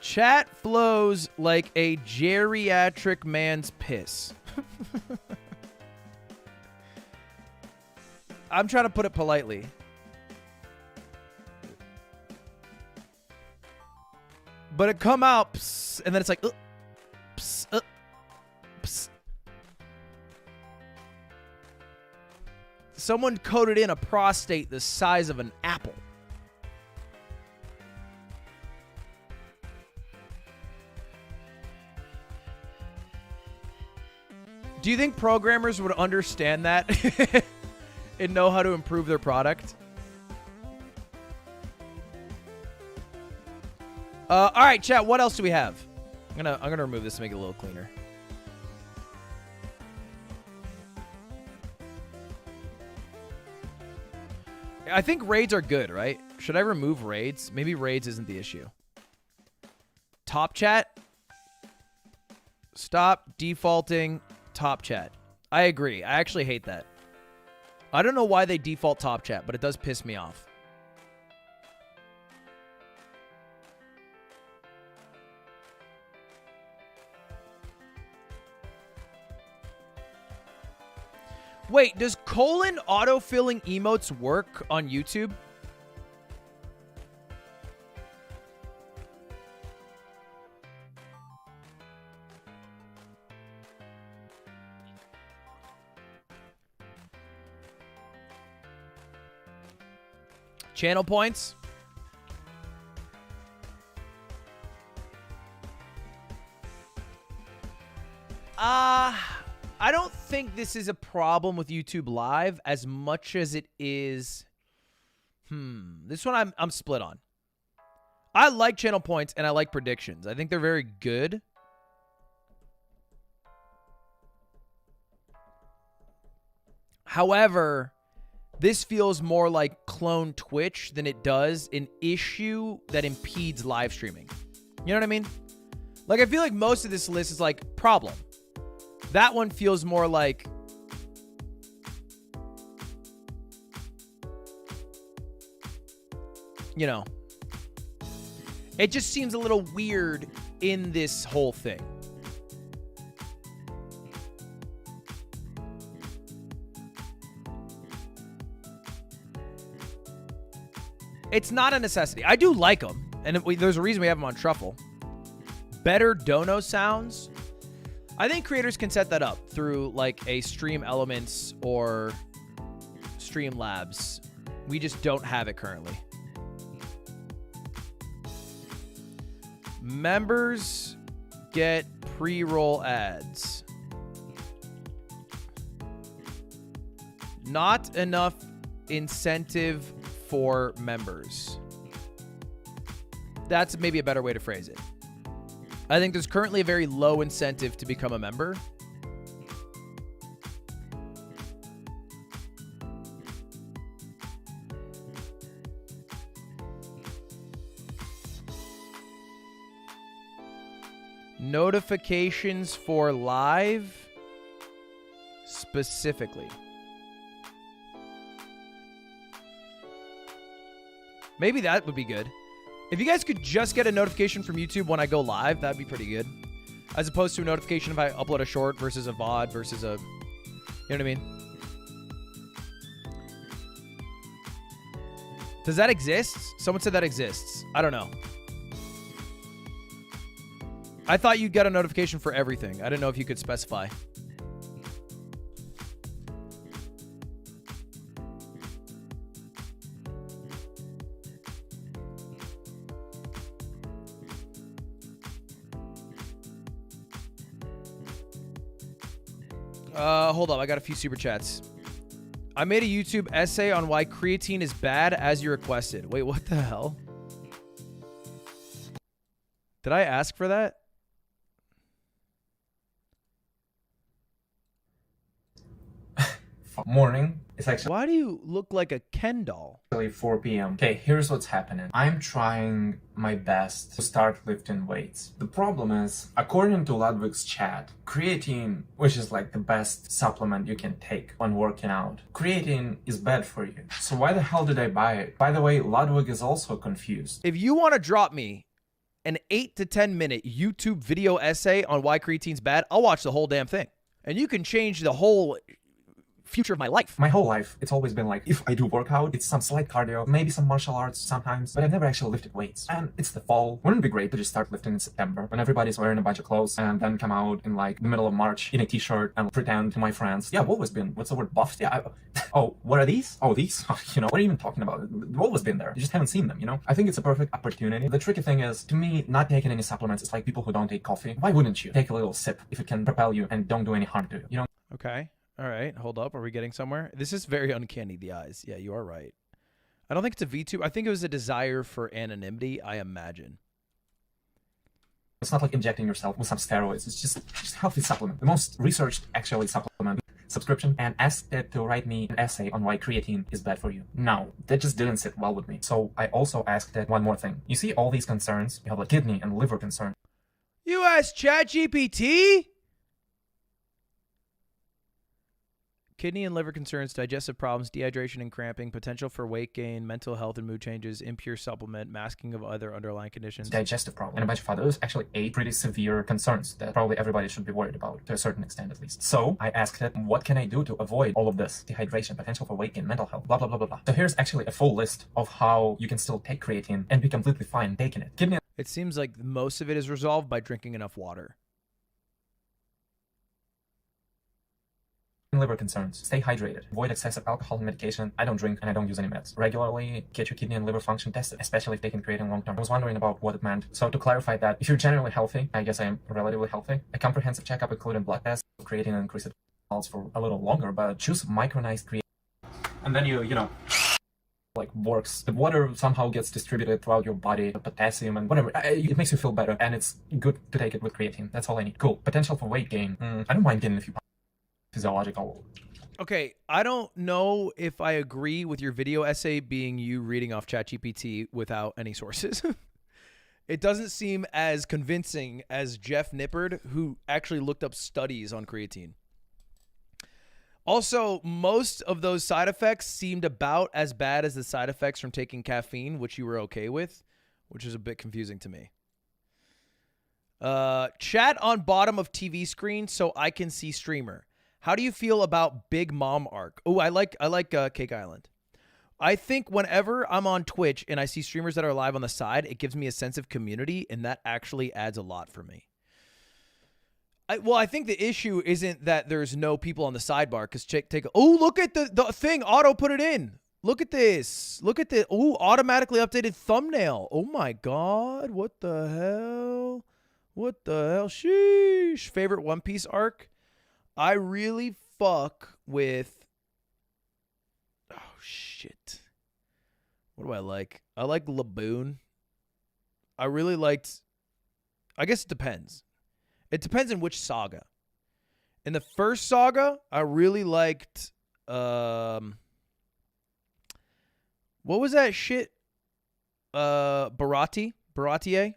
Chat flows like a geriatric man's piss. I'm trying to put it politely. But it come out, pss, and then it's like, pss, pss. Someone coded in a prostate the size of an apple. Do you think programmers would understand that and know how to improve their product? All right, chat. What else do we have? I'm gonna remove this to make it a little cleaner. I think raids are good, right? Should I remove raids? Maybe raids isn't the issue. Top chat. Stop defaulting top chat. I agree. I actually hate that. I don't know why they default top chat, but it does piss me off. Wait, does colon autofilling emotes work on YouTube? Channel points. I don't think this is a problem with YouTube Live as much as it is. This one I'm split on. I like channel points and I like predictions. I think they're very good. However, this feels more like clone Twitch than it does an issue that impedes live streaming. You know what I mean? Like, I feel like most of this list is like problem. That one feels more like you know, it just seems a little weird in this whole thing. It's not a necessity. I do like them, and there's a reason we have them on Truffle. Better dono sounds. I think creators can set that up through like a Stream Elements or Streamlabs. We just don't have it currently. Members get pre-roll ads. Not enough incentive for members. That's maybe a better way to phrase it. I think there's currently a very low incentive to become a member. Notifications for live specifically. Maybe that would be good. If you guys could just get a notification from YouTube when I go live, that'd be pretty good. As opposed to a notification if I upload a short versus a VOD versus a... You know what I mean? Does that exist? Someone said that exists. I don't know. I thought you'd get a notification for everything. I didn't know if you could specify. Hold up. I got a few super chats. I made a YouTube essay on why creatine is bad as you requested. Wait, what the hell? Did I ask for that? Morning. It's actually Why do you look like a Ken doll? 4 p.m. Okay, here's what's happening. I'm trying my best to start lifting weights. The problem is, according to Ludwig's chat, creatine, which is like the best supplement you can take when working out, creatine is bad for you. So why the hell did I buy it? By the way, Ludwig is also confused. If you want to drop me an 8 to 10 minute YouTube video essay on why creatine's bad, I'll watch the whole damn thing. And you can change the whole future of my life. My whole life, it's always been like, if I do workout, it's some slight cardio, maybe some martial arts sometimes, but I've never actually lifted weights. And it's the fall. Wouldn't it be great to just start lifting in September when everybody's wearing a bunch of clothes and then come out in like the middle of March in a t-shirt and pretend to my friends, yeah, I've always been, what's the word, buffed? Yeah, oh, what are these? Oh, these? You know, what are you even talking about? They've always been there. You just haven't seen them, you know? I think it's a perfect opportunity. The tricky thing is, to me, not taking any supplements is like people who don't take coffee. Why wouldn't you take a little sip if it can propel you and don't do any harm to you? You know? Okay. All right. Hold up. Are we getting somewhere? This is very uncanny, the eyes. Yeah, you are right. I don't think it's a VTube. I think it was a desire for anonymity, I imagine. It's not like injecting yourself with some steroids. It's just healthy supplement. The most researched, actually, supplement subscription, and asked it to write me an essay on why creatine is bad for you. No, that just didn't sit well with me. So I also asked it one more thing. You see all these concerns? You have like kidney and liver concern. You asked ChatGPT? Kidney and liver concerns, digestive problems, dehydration and cramping, potential for weight gain, mental health and mood changes, impure supplement, masking of other underlying conditions. Digestive problem and a bunch of others, actually 8 pretty severe concerns that probably everybody should be worried about, to a certain extent at least. So I asked it, what can I do to avoid all of this? Dehydration, potential for weight gain, mental health, blah, blah, blah, blah, blah. So here's actually a full list of how you can still take creatine and be completely fine taking it. Kidney It seems like most of it is resolved by drinking enough water. and liver concerns. Stay hydrated. Avoid excessive alcohol and medication. I don't drink and I don't use any meds. Regularly get your kidney and liver function tested, especially if taking creatine long term. I was wondering about what it meant. So to clarify that, if you're generally healthy, I guess I am relatively healthy, a comprehensive checkup including blood tests, creatine and increased for a little longer, but choose micronized create. And then you know, like works. The water somehow gets distributed throughout your body, the potassium and whatever. It makes you feel better, and it's good to take it with creatine. That's all I need. Cool. Potential for weight gain. I don't mind gaining a few pounds. Physiological. Okay, I don't know if I agree with your video essay being you reading off ChatGPT without any sources. It doesn't seem as convincing as Jeff Nippard, who actually looked up studies on creatine. Also, most of those side effects seemed about as bad as the side effects from taking caffeine, which you were okay with, which is a bit confusing to me. Chat on bottom of TV screen so I can see streamer. How do you feel about Big Mom arc? Oh, I like Cake Island. I think whenever I'm on Twitch and I see streamers that are live on the side, it gives me a sense of community, and that actually adds a lot for me. I think the issue isn't that there's no people on the sidebar, because look at the thing. Auto put it in. Look at this. Look at the automatically updated thumbnail. Oh my God. What the hell? What the hell? Sheesh. Favorite One Piece arc? I really fuck with... Oh, shit. What do I like? I like Laboon. I really liked... I guess it depends. It depends on which saga. In the first saga, I really liked... what was that shit? Baratier?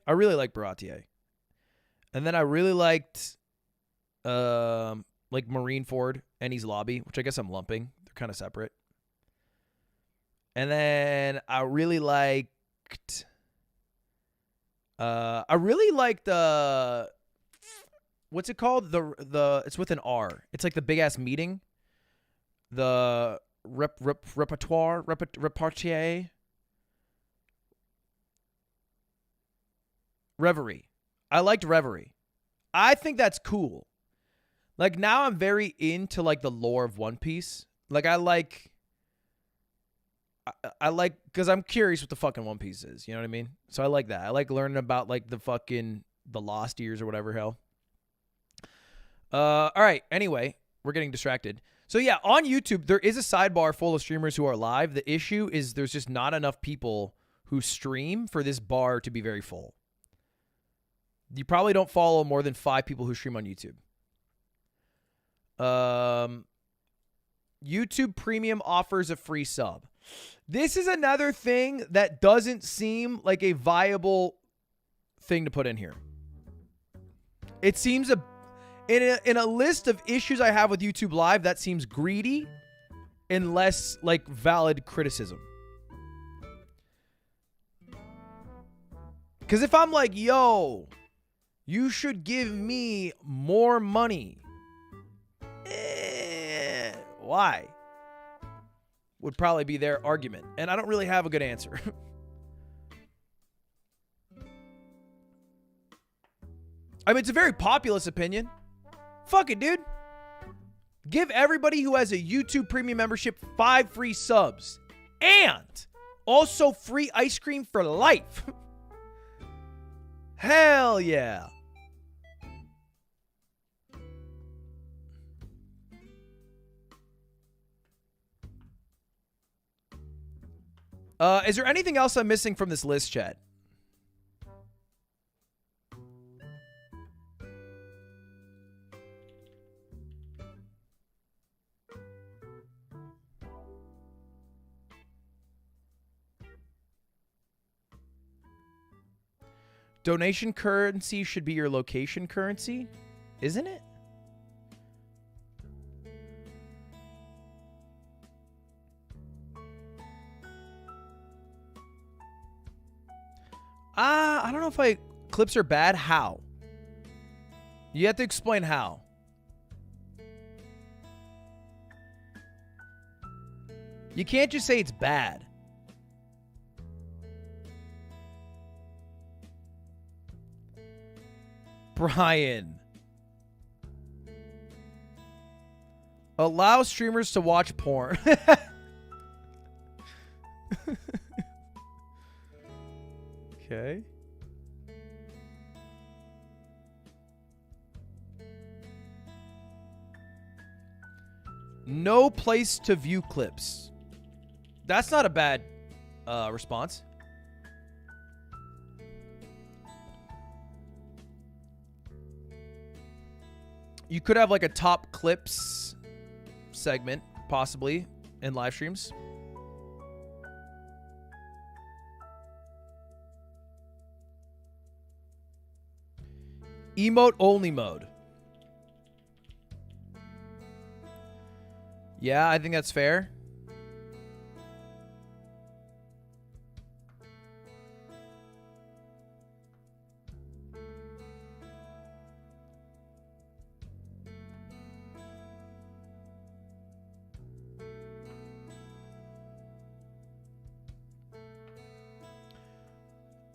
I really like Baratier. And then I really liked... like Marineford and Enies Lobby, which I guess I'm lumping. They're kind of separate. And then I really liked what's it called? The it's with an R. It's like the big ass meeting. The repartier. Reverie. I liked Reverie. I think that's cool. Like, now I'm very into, like, the lore of One Piece. Like, I like, because I'm curious what the fucking One Piece is. You know what I mean? So I like that. I like learning about, like, the Lost Years or whatever hell. All right. Anyway, we're getting distracted. So, yeah, on YouTube, there is a sidebar full of streamers who are live. The issue is there's just not enough people who stream for this bar to be very full. You probably don't follow more than 5 people who stream on YouTube. YouTube Premium offers a free sub. This is another thing that doesn't seem like a viable thing to put in here. It seems in a list of issues I have with YouTube Live, that seems greedy and less like valid criticism. Because if I'm like, yo, you should give me more money. Why? Would probably be their argument. And I don't really have a good answer. I mean, it's a very populist opinion. Fuck it, dude. Give everybody who has a YouTube Premium membership 5 free subs. And also free ice cream for life. Hell yeah. Is there anything else I'm missing from this list, chat? Donation currency should be your location currency, isn't it? I don't know if clips are bad. How? You have to explain how. You can't just say it's bad. Brian. Allow streamers to watch porn. Okay. No place to view clips. That's not a bad response. You could have like a top clips segment, possibly, in live streams. Emote only mode. Yeah, I think that's fair.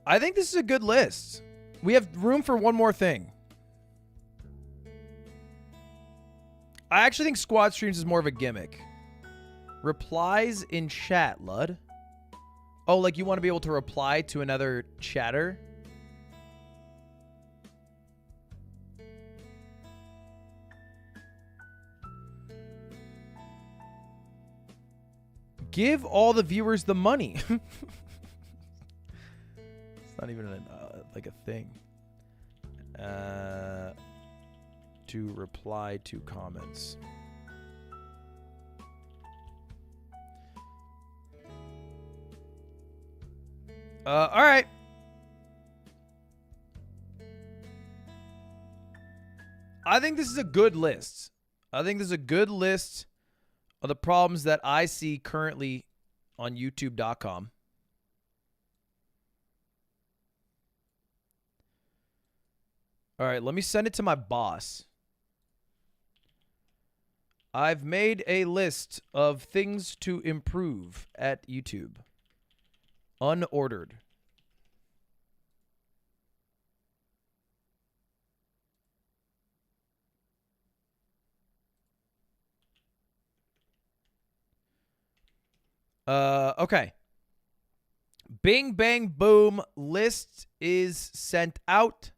I think this is a good list. We have room for one more thing. I actually think squad streams is more of a gimmick. Replies in chat, Lud. Oh, like you want to be able to reply to another chatter? Give all the viewers the money. It's not even like a thing. To reply to comments. All right. I think this is a good list. I think this is a good list of the problems that I see currently on YouTube.com. All right, let me send it to my boss. I've made a list of things to improve at YouTube. Unordered. Okay. Bing, bang, boom. List is sent out.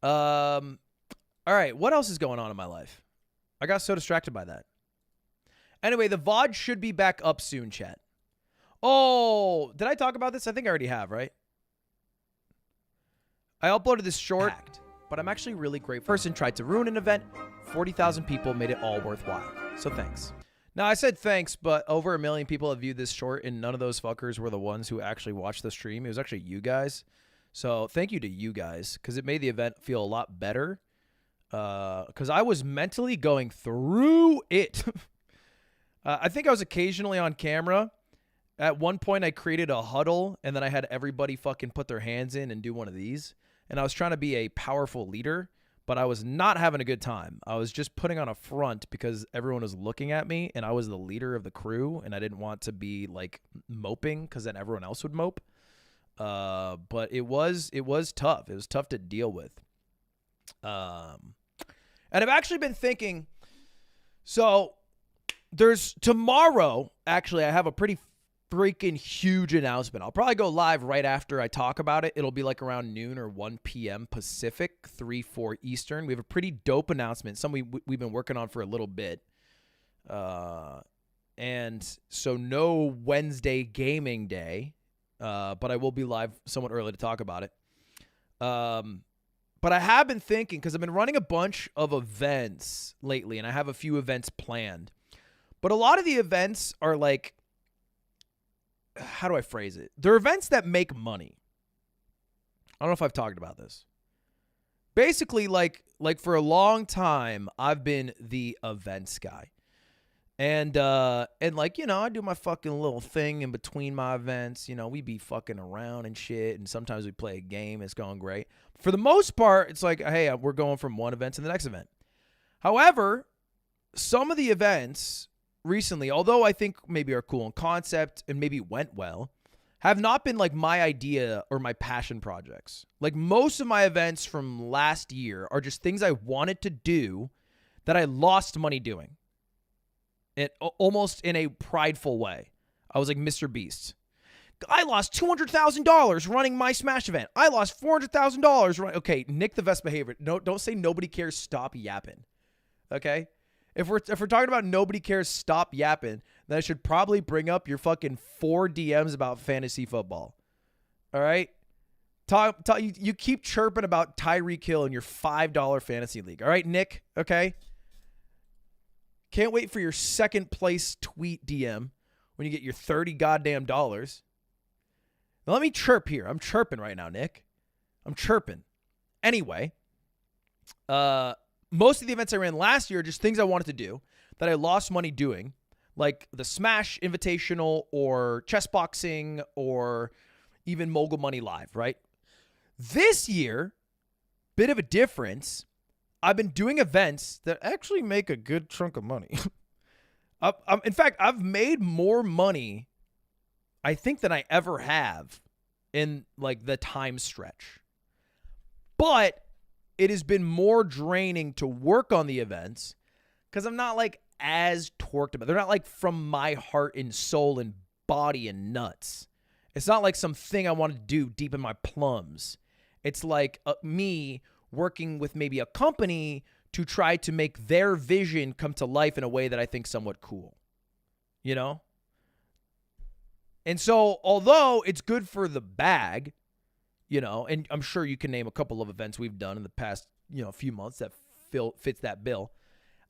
All right. What else is going on in my life? I got so distracted by that. Anyway, the VOD should be back up soon, chat. Oh, did I talk about this? I think I already have, right? I uploaded this short, but I'm actually really grateful. Person tried to ruin an event. 40,000 people made it all worthwhile. So thanks. Now, I said thanks, but over 1 million people have viewed this short, and none of those fuckers were the ones who actually watched the stream. It was actually you guys. So thank you to you guys, because it made the event feel a lot better. Because I was mentally going through it. I think I was occasionally on camera. At one point, I created a huddle, and then I had everybody fucking put their hands in and do one of these. And I was trying to be a powerful leader, but I was not having a good time. I was just putting on a front because everyone was looking at me, and I was the leader of the crew, and I didn't want to be, like, moping because then everyone else would mope. But it was tough. It was tough to deal with. And I've actually been thinking, so there's tomorrow, actually, I have a pretty freaking huge announcement. I'll probably go live right after I talk about it. It'll be like around noon or 1 p.m. Pacific, 3, 4 Eastern. We have a pretty dope announcement, something we've been working on for a little bit. And so no Wednesday gaming day, but I will be live somewhat early to talk about it. But I have been thinking, because I've been running a bunch of events lately, and I have a few events planned. But a lot of the events are like, how do I phrase it? They're events that make money. I don't know if I've talked about this. Basically, like for a long time, I've been the events guy. And like, you know, I do my fucking little thing in between my events. You know, we be fucking around and shit, and sometimes we play a game. It's going great. For the most part, it's like, hey, we're going from one event to the next event. However, some of the events recently, although I think maybe are cool in concept and maybe went well, have not been like my idea or my passion projects. Like most of my events from last year are just things I wanted to do that I lost money doing. It almost in a prideful way. I was like Mr. Beast. I lost $200,000 running my Smash event. I lost $400,000 running. Okay, Nick the Best Behavior. No, don't say nobody cares. Stop yapping. Okay? If we're talking about nobody cares, stop yapping, then I should probably bring up your fucking 4 DMs about fantasy football. All right? You keep chirping about Tyreek Hill in your $5 fantasy league. All right, Nick? Okay? Can't wait for your second place tweet DM when you get your 30 goddamn dollars. Now let me chirp here. I'm chirping right now, Nick. I'm chirping. Anyway, most of the events I ran last year are just things I wanted to do that I lost money doing, like the Smash Invitational or chess boxing or even Mogul Money Live, right? This year, bit of a difference. I've been doing events that actually make a good chunk of money. In fact, I've made more money, I think, than I ever have in like the time stretch. But it has been more draining to work on the events because I'm not like as torqued about. They're not like from my heart and soul and body and nuts. It's not like something I want to do deep in my plums. It's like me working with maybe a company to try to make their vision come to life in a way that I think somewhat cool, you know? And so, although it's good for the bag, you know, and I'm sure you can name a couple of events we've done in the past, you know, few months that fits that bill,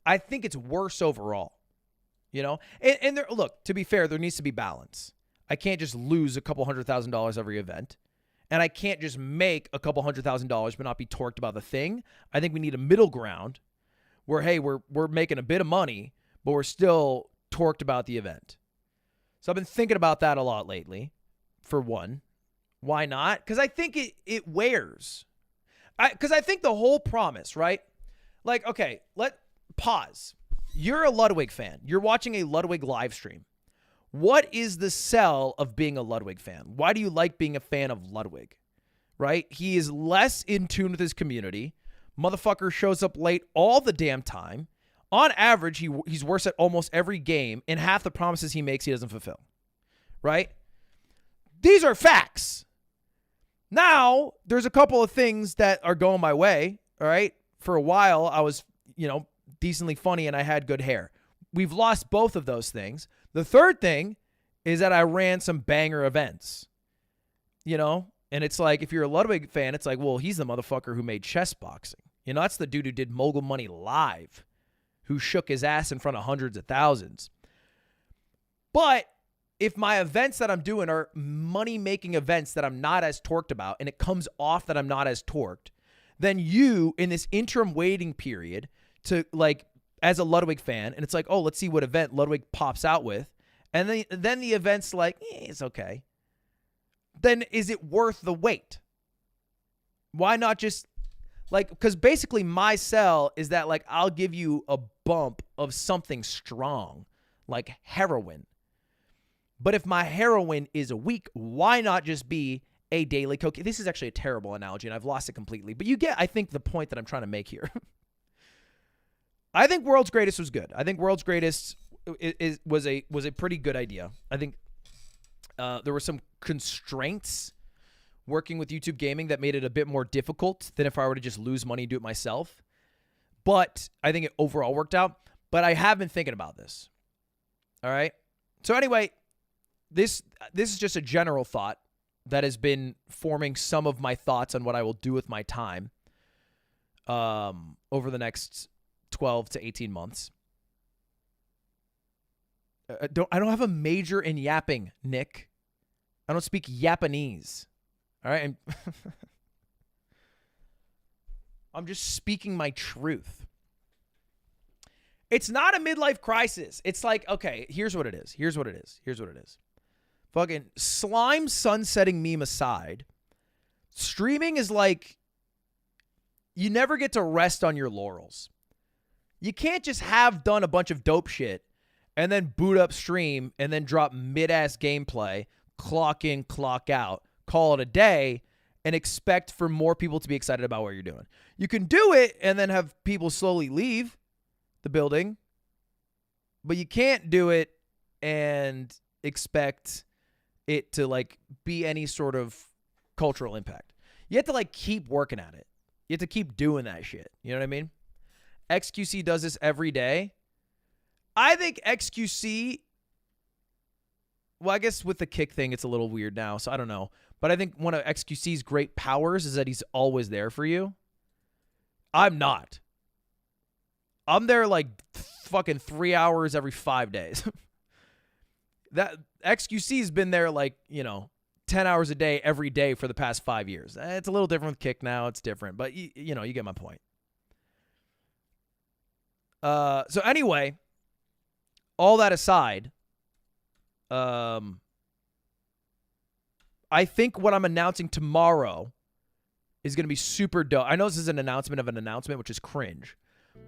I think it's worse overall, you know? And there, look, to be fair, there needs to be balance. I can't just lose a couple $100,000 every event. And I can't just make a couple $100,000 but not be torqued about the thing. I think we need a middle ground where, hey, we're making a bit of money, but we're still torqued about the event. So I've been thinking about that a lot lately, for one. Why not? Because I think it wears. Because I think the whole promise, right? Like, okay, pause. You're a Ludwig fan. You're watching a Ludwig live stream. What is the sell of being a Ludwig fan? Why do you like being a fan of Ludwig? Right? He is less in tune with his community. Motherfucker shows up late all the damn time. On average, he's worse at almost every game, and half the promises he makes he doesn't fulfill. Right? These are facts. Now, there's a couple of things that are going my way. All right? For a while, I was, you know, decently funny and I had good hair. We've lost both of those things. The third thing is that I ran some banger events, you know, and it's like, if you're a Ludwig fan, it's like, well, he's the motherfucker who made chess boxing. You know, that's the dude who did Mogul Money Live, who shook his ass in front of hundreds of thousands. But if my events that I'm doing are money-making events that I'm not as torqued about, and it comes off that I'm not as torqued, then you, in this interim waiting period to, like, as a Ludwig fan, and it's like, oh, let's see what event Ludwig pops out with, and then the event's like, it's okay. Then is it worth the wait? Why not just, like, because basically my sell is that, like, I'll give you a bump of something strong, like heroin. But if my heroin is weak, why not just be a daily cocaine? This is actually a terrible analogy, and I've lost it completely. But you get, I think, the point that I'm trying to make here. I think World's Greatest was good. I think World's Greatest was a pretty good idea. I think there were some constraints working with YouTube Gaming that made it a bit more difficult than if I were to just lose money and do it myself. But I think it overall worked out. But I have been thinking about this. All right? So anyway, this is just a general thought that has been forming some of my thoughts on what I will do with my time over the next 12 to 18 months. I don't have a major in yapping, Nick. I don't speak Japanese. All right? I'm just speaking my truth. It's not a midlife crisis. It's like, okay, here's what it is. Fucking slime sunsetting meme aside, streaming is like, you never get to rest on your laurels. You can't just have done a bunch of dope shit and then boot up stream and then drop mid-ass gameplay, clock in, clock out, call it a day, and expect for more people to be excited about what you're doing. You can do it and then have people slowly leave the building, but you can't do it and expect it to, like, be any sort of cultural impact. You have to, like, keep working at it. You have to keep doing that shit. You know what I mean? XQC does this every day. I think XQC, well, I guess with the kick thing, it's a little weird now, so I don't know. But I think one of XQC's great powers is that he's always there for you. I'm not. I'm there like fucking 3 hours every 5 days. That XQC's been there like, 10 hours a day every day for the past 5 years. It's a little different with kick now. It's different, but you get my point. So anyway, all that aside, I think what I'm announcing tomorrow is going to be super dope. I know this is an announcement of an announcement, which is cringe.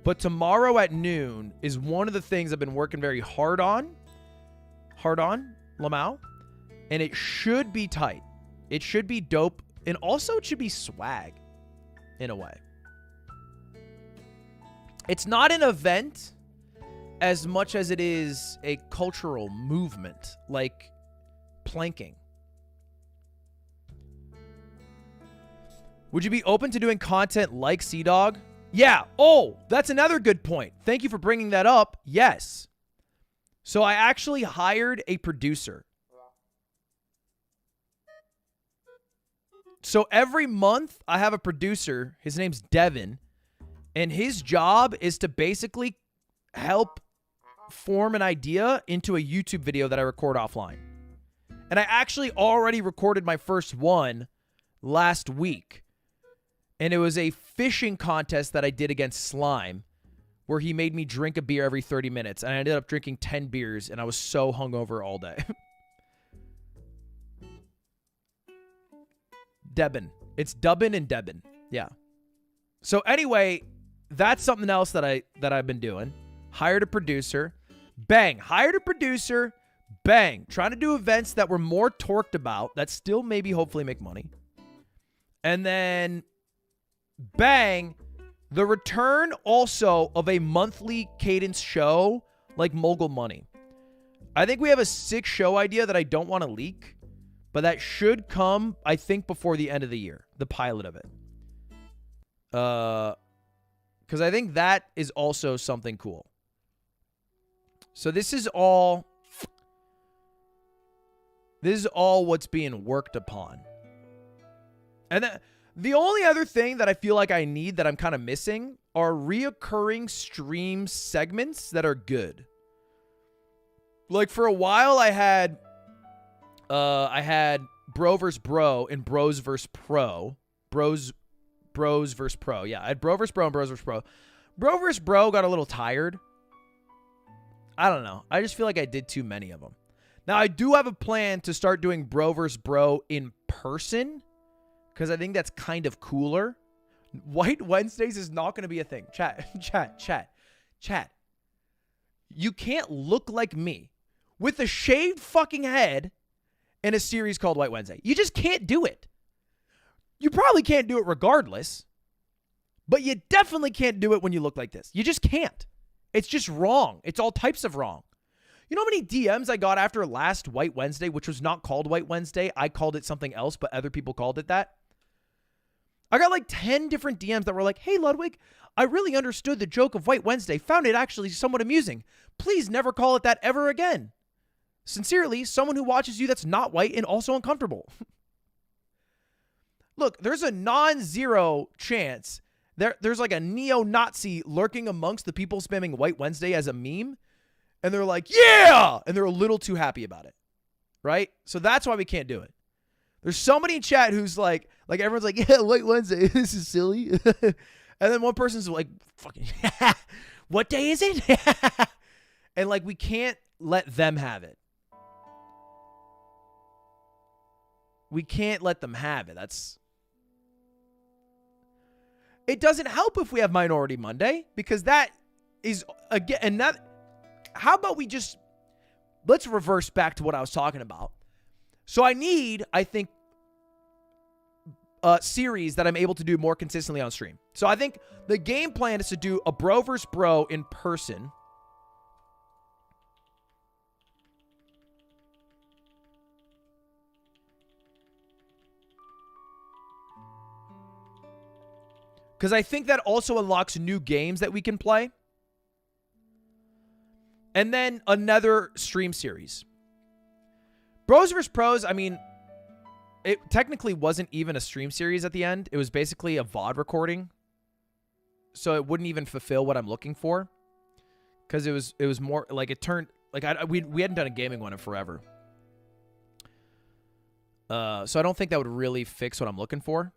But tomorrow at noon is one of the things I've been working very hard on. Lamau. And it should be tight. It should be dope. And also it should be swag in a way. It's not an event as much as it is a cultural movement, like planking. Would you be open to doing content like Sea-Dog? Yeah. Oh, that's another good point. Thank you for bringing that up. Yes. So I actually hired a producer. So every month I have a producer. His name's Devin. And his job is to basically help form an idea into a YouTube video that I record offline. And I actually already recorded my first one last week. And it was a fishing contest that I did against Slime, where he made me drink a beer every 30 minutes. And I ended up drinking 10 beers, and I was so hungover all day. Debin. It's Dubbin and Debin. Yeah. So anyway, that's something else that I've been doing. Hired a producer. Bang. Hired a producer. Bang. Trying to do events that we're more torqued about, that still maybe hopefully make money. And then bang, the return also of a monthly cadence show like Mogul Money. I think we have a sick show idea that I don't want to leak, but that should come, I think, before the end of the year, the pilot of it. Because I think that is also something cool. So this is all what's being worked upon. And then the only other thing that I feel like I need that I'm kind of missing are reoccurring stream segments that are good. Like for a while I had Bro vs. Bro and Bros vs. Pro. Bros vs. Pro. Yeah, I had Bro vs. Bro and Bros vs. Pro. Bro vs. Bro got a little tired. I don't know. I just feel like I did too many of them. Now, I do have a plan to start doing Bro vs. Bro in person, because I think that's kind of cooler. White Wednesdays is not going to be a thing. Chat. You can't look like me with a shaved fucking head in a series called White Wednesday. You just can't do it. You probably can't do it regardless, but you definitely can't do it when you look like this. You just can't. It's just wrong. It's all types of wrong. You know how many DMs I got after last White Wednesday, which was not called White Wednesday? I called it something else, but other people called it that. I got like 10 different DMs that were like, hey, Ludwig, I really understood the joke of White Wednesday, found it actually somewhat amusing. Please never call it that ever again. Sincerely, someone who watches you that's not white and also uncomfortable. Look, there's a non-zero chance there's like a neo-Nazi lurking amongst the people spamming White Wednesday as a meme, and they're like, yeah! And they're a little too happy about it, right? So that's why we can't do it. There's somebody in chat who's like everyone's like, yeah, White Wednesday, this is silly. And then one person's like, fucking, what day is it? And like, we can't let them have it. We can't let them have it. It doesn't help if we have Minority Monday, because that is, again, and that, how about we just, let's reverse back to what I was talking about. So I think, a series that I'm able to do more consistently on stream. So I think the game plan is to do a Bro vs. Bro in person. Because I think that also unlocks new games that we can play. And then another stream series. Bros vs. Pros, I mean, it technically wasn't even a stream series at the end. It was basically a VOD recording. So it wouldn't even fulfill what I'm looking for. Because it was more like it turned like we hadn't done a gaming one in forever. So I don't think that would really fix what I'm looking for.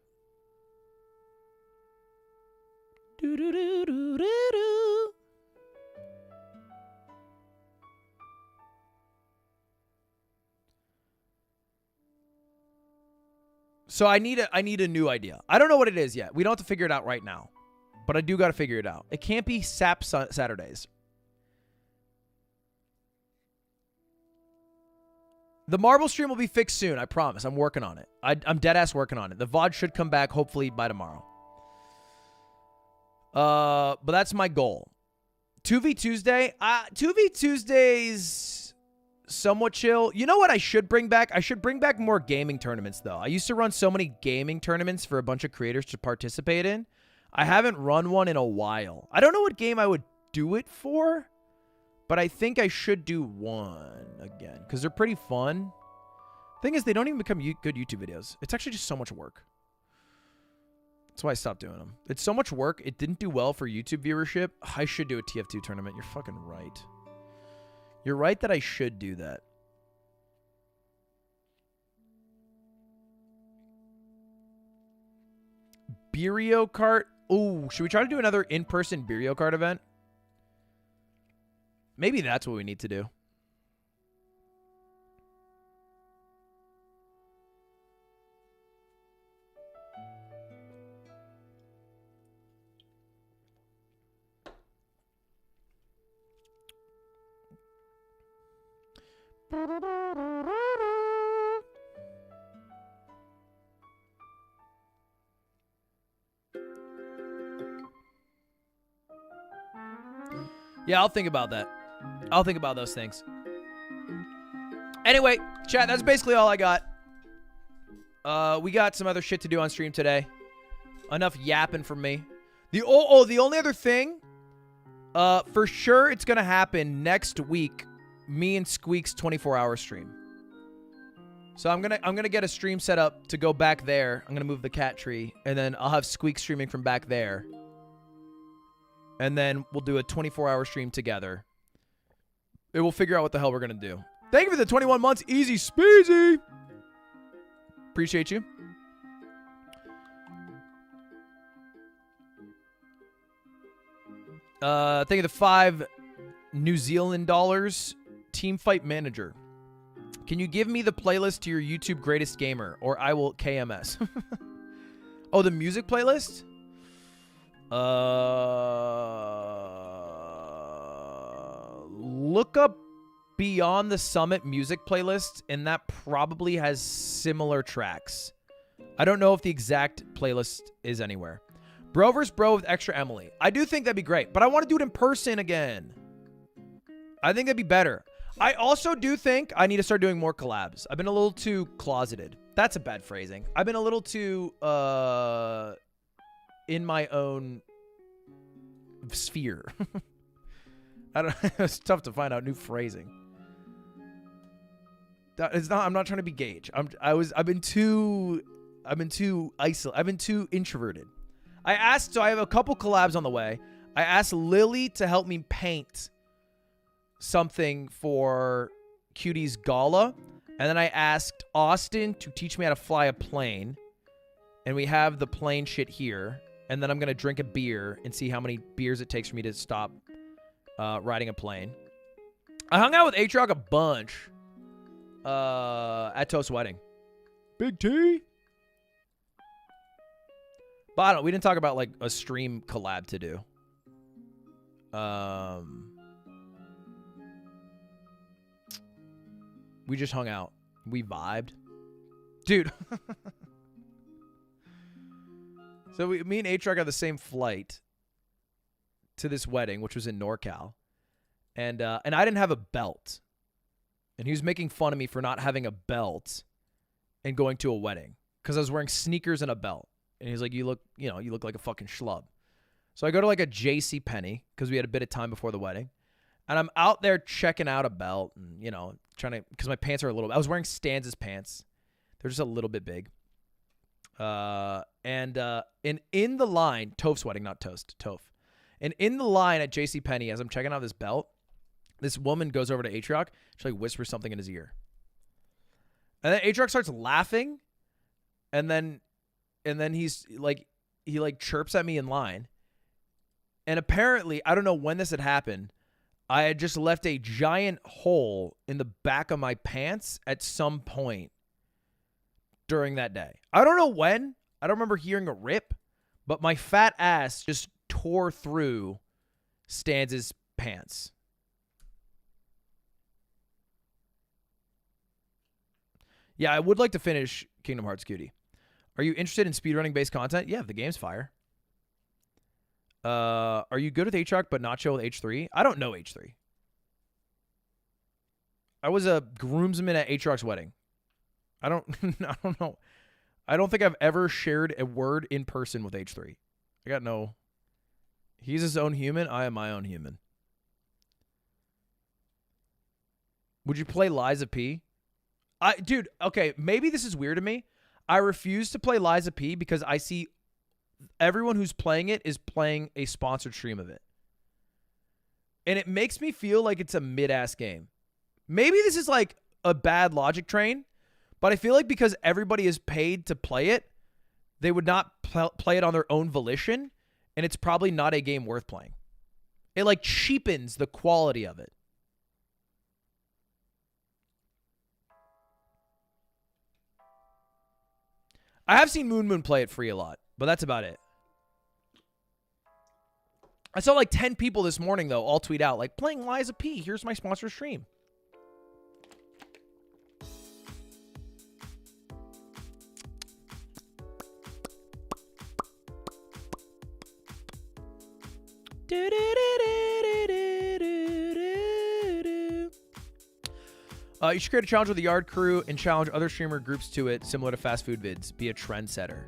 So I need a new idea. I don't know what it is yet. We don't have to figure it out right now. But I do got to figure it out. It can't be SAP Saturdays. The Marble stream will be fixed soon. I promise. I'm working on it. I'm dead-ass working on it. The VOD should come back hopefully by tomorrow. But that's my goal. 2v Tuesday. 2v Tuesdays somewhat chill. You know what I should bring back? I should bring back more gaming tournaments, though. I used to run so many gaming tournaments for a bunch of creators to participate in. I haven't run one in a while. I don't know what game I would do it for, but I think I should do one again because they're pretty fun. Thing is, they don't even become good YouTube videos. It's actually just so much work. That's why I stopped doing them. It's so much work. It didn't do well for YouTube viewership. I should do a TF2 tournament. You're fucking right. You're right that I should do that. Beerio Kart. Ooh, should we try to do another in-person Beerio Kart event? Maybe that's what we need to do. Yeah, I'll think about that. I'll think about those things. Anyway, chat, that's basically all I got. We got some other shit to do on stream today. Enough yapping from me. The only other thing, for sure it's gonna happen next week. Me and Squeak's 24-hour stream. So I'm gonna get a stream set up to go back there. I'm gonna move the cat tree, and then I'll have Squeak streaming from back there. And then we'll do a 24-hour stream together. And we'll figure out what the hell we're going to do. Thank you for the 21 months. Easy speezy. Appreciate you. Thank you for the 5 New Zealand dollars. Team Fight Manager. Can you give me the playlist to your YouTube Greatest Gamer? Or I will KMS. Oh, the music playlist? Look up Beyond the Summit music playlist, and that probably has similar tracks. I don't know if the exact playlist is anywhere. Bro vs. Bro with extra Emily. I do think that'd be great, but I want to do it in person again. I think that'd be better. I also do think I need to start doing more collabs. I've been a little too closeted. That's a bad phrasing. I've been a little too, in my own sphere. I don't. It's tough to find out new phrasing. It's not. I'm not trying to be Gage. I've been too isolated. I've been too introverted. I asked. So I have a couple collabs on the way. I asked Lily to help me paint something for Cutie's gala, and then I asked Austin to teach me how to fly a plane. And we have the plane shit here. And then I'm going to drink a beer and see how many beers it takes for me to stop riding a plane. I hung out with Atrioc a bunch at Toast's wedding. Big T. But I don't, we didn't talk about like a stream collab to do. We just hung out. We vibed. Dude. So me and Atrioc got the same flight to this wedding, which was in NorCal. And I didn't have a belt. And he was making fun of me for not having a belt and going to a wedding. Because I was wearing sneakers and a belt. And he's like, you look like a fucking schlub. So I go to like a J.C. Penney because we had a bit of time before the wedding. And I'm out there checking out a belt and, trying to, because my pants are a little, I was wearing Stanzas pants. They're just a little bit big. And in the line, Toph's wedding, not Toast, Toph. And in the line at J.C. Penney, as I'm checking out this belt, this woman goes over to Atrioc. She like whispers something in his ear. And then Atrioc starts laughing. And then he's like, he like chirps at me in line. And apparently, I don't know when this had happened, I had just left a giant hole in the back of my pants at some point during that day. I don't know when. I don't remember hearing a rip, but my fat ass just tore through Stanz's pants. Yeah, I would like to finish Kingdom Hearts Cutie. Are you interested in speedrunning based content? Yeah, if the game's fire. Are you good with H-Rock but not chill with H3? I don't know H3. I was a groomsman at H-Rock's wedding. I don't know. I don't think I've ever shared a word in person with H3. I got no. He's his own human. I am my own human. Would you play Liza P? Dude, okay, maybe this is weird to me. I refuse to play Liza P because I see everyone who's playing it is playing a sponsored stream of it. And it makes me feel like it's a mid-ass game. Maybe this is like a bad logic train, but I feel like because everybody is paid to play it, they would not play it on their own volition, and it's probably not a game worth playing. It like cheapens the quality of it. I have seen Moon play it free a lot, but that's about it. I saw like 10 people this morning, though, all tweet out, like, playing Liza P. Here's my sponsor stream. You should create a challenge with the Yard Crew and challenge other streamer groups to it, similar to fast food vids. Be a trendsetter.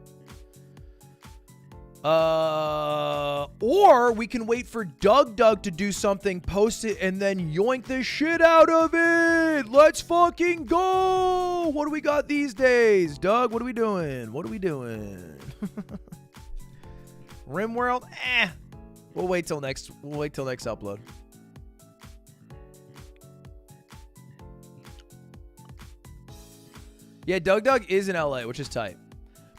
Or we can wait for Doug to do something, post it, and then yoink the shit out of it. Let's fucking go. What do we got these days? Doug, what are we doing? What are we doing? RimWorld? We'll wait till next upload. Yeah, Doug is in LA, which is tight.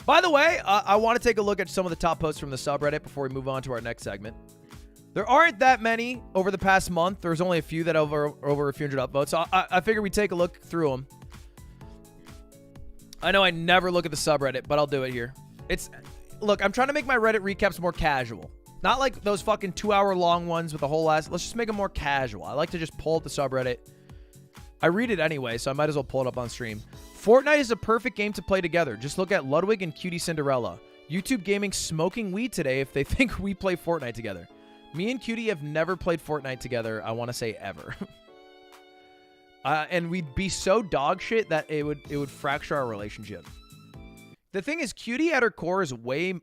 By the way, I want to take a look at some of the top posts from the subreddit before we move on to our next segment. There aren't that many over the past month. There's only a few that over a few hundred upvotes. So I figured we'd take a look through them. I know I never look at the subreddit, but I'll do it here. Look, I'm trying to make my Reddit recaps more casual. Not like those fucking 2-hour long ones with the whole ass. Let's just make them more casual. I like to just pull up the subreddit. I read it anyway, so I might as well pull it up on stream. Fortnite is a perfect game to play together. Just look at Ludwig and Cutie Cinderella. YouTube Gaming smoking weed today if they think we play Fortnite together. Me and Cutie have never played Fortnite together, I want to say ever. And we'd be so dog shit that it would fracture our relationship. The thing is, Cutie at her core is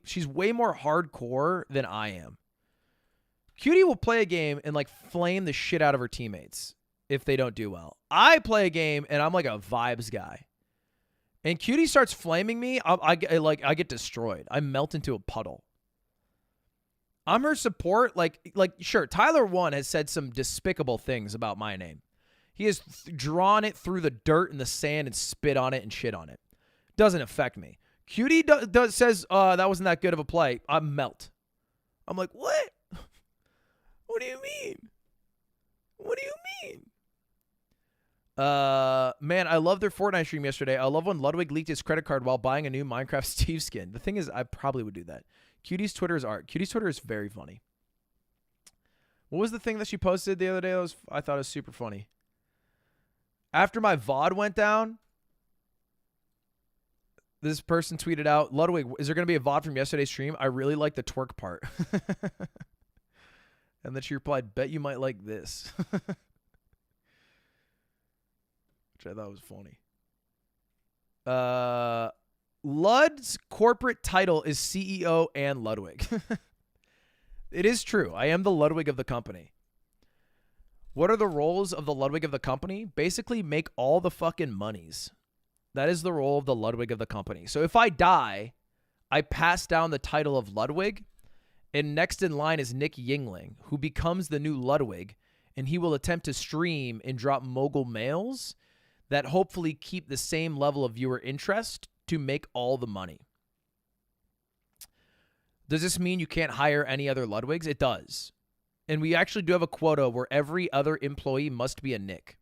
she's way more hardcore than I am. Cutie will play a game and like flame the shit out of her teammates if they don't do well. I play a game and I'm like a vibes guy. And Cutie starts flaming me, I get destroyed. I melt into a puddle. I'm her support. Like sure, Tyler 1 has said some despicable things about my name. He has drawn it through the dirt and the sand and spit on it and shit on it. Doesn't affect me. Cutie says that wasn't that good of a play. I melt. I'm like, what? What do you mean? What do you mean? Man, I love their Fortnite stream yesterday. I love when Ludwig leaked his credit card while buying a new Minecraft Steve skin. The thing is, I probably would do that. Cutie's Twitter is art. Cutie's Twitter is very funny. What was the thing that she posted the other day that I thought was super funny? After my VOD went down, this person tweeted out, Ludwig, is there going to be a VOD from yesterday's stream? I really like the twerk part. And then she replied, bet you might like this. Which I thought was funny. Lud's corporate title is CEO and Ludwig. It is true. I am the Ludwig of the company. What are the roles of the Ludwig of the company? Basically, make all the fucking monies. That is the role of the Ludwig of the company. So if I die, I pass down the title of Ludwig, and next in line is Nick Yingling, who becomes the new Ludwig, and he will attempt to stream and drop mogul mails that hopefully keep the same level of viewer interest to make all the money. Does this mean you can't hire any other Ludwigs? It does. And we actually do have a quota where every other employee must be a Nick.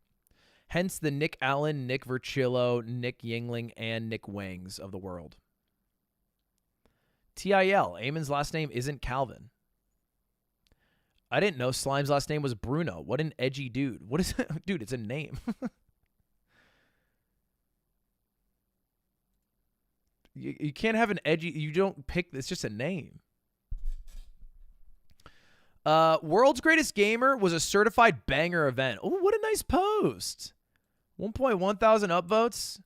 Hence the Nick Allen, Nick Vercillo, Nick Yingling, and Nick Wangs of the world. TIL, Eamon's last name isn't Calvin. I didn't know Slime's last name was Bruno. What an edgy dude. What is it? Dude, it's a name. You can't have an edgy, you don't pick, it's just a name. World's Greatest Gamer was a certified banger event. Oh, what a nice post. 1.1 thousand upvotes.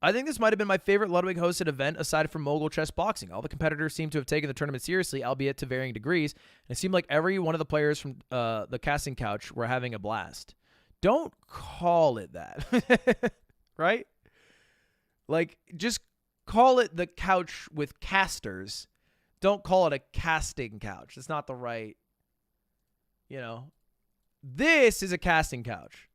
I think this might have been my favorite Ludwig hosted event aside from Mogul Chess Boxing. All the competitors seem to have taken the tournament seriously, albeit to varying degrees. And it seemed like every one of the players from the casting couch were having a blast. Don't call it that. Right? Like, just call it the couch with casters. Don't call it a casting couch. It's not the right, you know. This is a casting couch.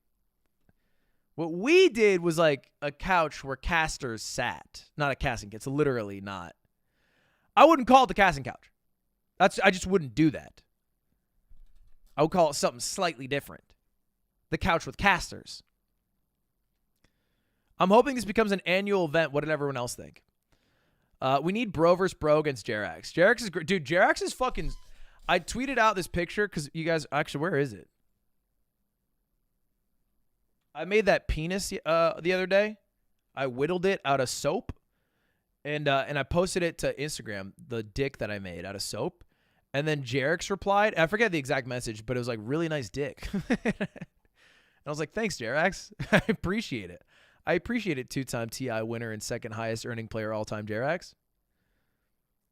What we did was like a couch where casters sat. Not a casting couch. It's literally not. I wouldn't call it the casting couch. I just wouldn't do that. I would call it something slightly different. The couch with casters. I'm hoping this becomes an annual event. What did everyone else think? We need bro versus bro against Jerax. Jerax is great. Dude, Jerax is fucking... I tweeted out this picture because you guys... Actually, where is it? I made that penis the other day. I whittled it out of soap. And I posted it to Instagram, the dick that I made out of soap. And then Jerax replied. I forget the exact message, but it was like, really nice dick. And I was like, thanks, Jerax. I appreciate it. I appreciate it. Two-time TI winner and second highest earning player all-time, Jerax.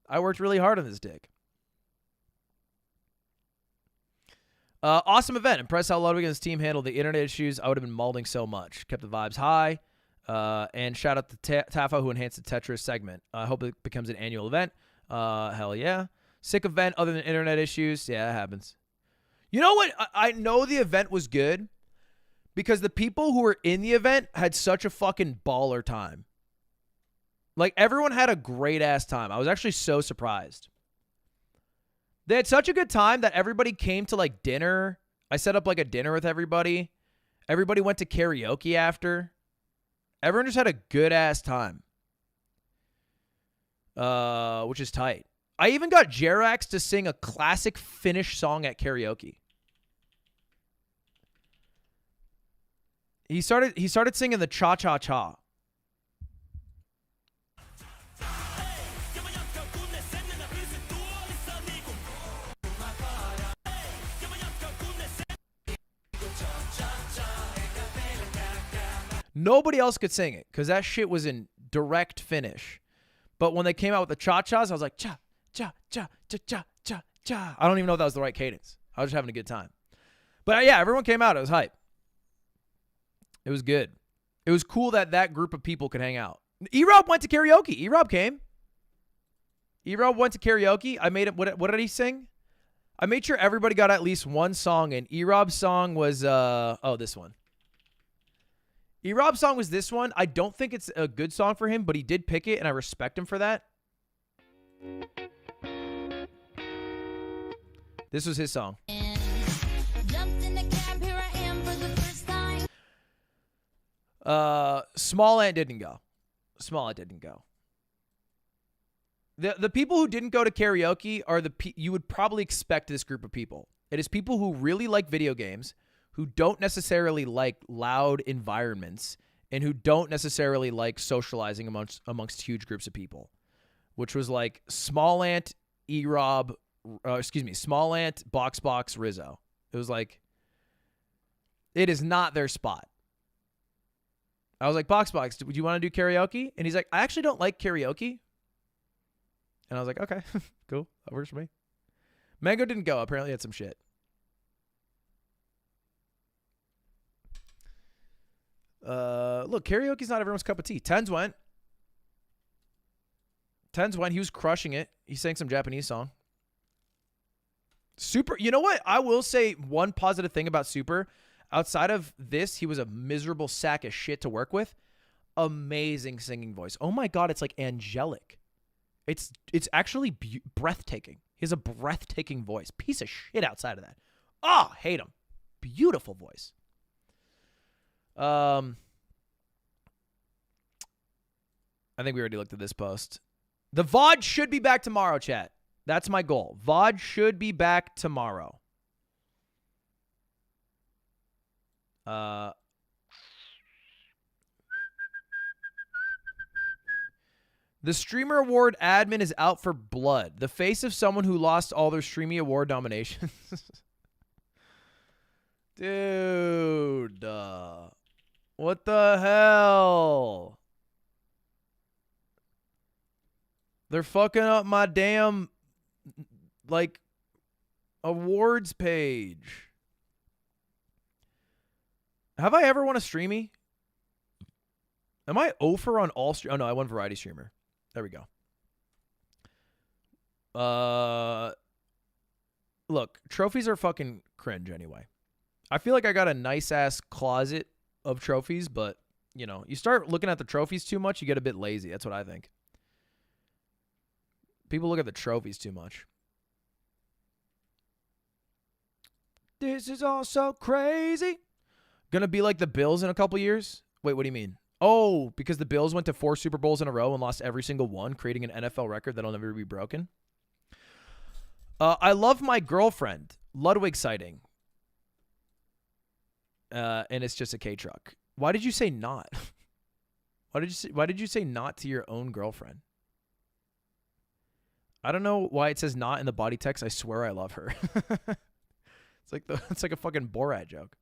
I worked really hard on this dick. Awesome event. Impressed how Ludwig and his team handled the internet issues. I would have been malding so much. Kept the vibes high. And shout out to Tafa who enhanced the Tetris segment. I hope it becomes an annual event. Hell yeah. Sick event other than internet issues. Yeah, that happens. You know what? I know the event was good because the people who were in the event had such a fucking baller time. Like, everyone had a great-ass time. I was actually so surprised. They had such a good time that everybody came to, like, dinner. I set up, like, a dinner with everybody. Everybody went to karaoke after. Everyone just had a good-ass time. Which is tight. I even got Jerax to sing a classic Finnish song at karaoke. He started singing the Cha-Cha-Cha. Nobody else could sing it because that shit was in direct Finnish. But when they came out with the cha-chas, I was like, cha, cha, cha, cha, cha, cha, cha. I don't even know if that was the right cadence. I was just having a good time. But yeah, everyone came out. It was hype. It was good. It was cool that that group of people could hang out. E-Rob went to karaoke. E-Rob came. E-Rob went to karaoke. I made it. What did he sing? I made sure everybody got at least one song, and E-Rob's song was, this one. E-Rob's song was this one. I don't think it's a good song for him, but he did pick it, and I respect him for that. This was his song. Small Ant didn't go. Small Ant didn't go. The people who didn't go to karaoke are you would probably expect this group of people. It is people who really like video games, who don't necessarily like loud environments, and who don't necessarily like socializing amongst huge groups of people, which was like Small Ant, E-Rob, Small Ant, Box, Rizzo. It was like, it is not their spot. I was like, Box, do you want to do karaoke? And he's like, I actually don't like karaoke. And I was like, okay, cool. That works for me. Mango didn't go. Apparently he had some shit. Look, karaoke's not everyone's cup of tea. Tens went. He was crushing it. He sang some Japanese song. Super. You know what? I will say one positive thing about Super. Outside of this, he was a miserable sack of shit to work with. Amazing singing voice. Oh my God, it's like angelic. It's actually breathtaking. He has a breathtaking voice. Piece of shit outside of that. Oh, hate him. Beautiful voice. I think we already looked at this post. The VOD should be back tomorrow, chat. That's my goal. VOD should be back tomorrow. The Streamer Award admin is out for blood. The face of someone who lost all their Streamy Award nominations. Dude. What the hell? They're fucking up my damn, like, awards page. Have I ever won a Streamy? Am I 0 for on all stream? Oh, no, I won Variety Streamer. There we go. Look, trophies are fucking cringe anyway. I feel like I got a nice-ass closet of trophies, but, you know, you start looking at the trophies too much, you get a bit lazy. That's what I think. People look at the trophies too much. This is all so crazy. Gonna be like the Bills in a couple years? Wait, what do you mean? Oh, because the Bills went to 4 Super Bowls in a row and lost every single one, creating an NFL record that'll never be broken. I love my girlfriend. Ludwig sighting. And it's just a K truck. Why did you say not? Why did you say not to your own girlfriend? I don't know why it says not in the body text. I swear I love her. It's like a fucking Borat joke.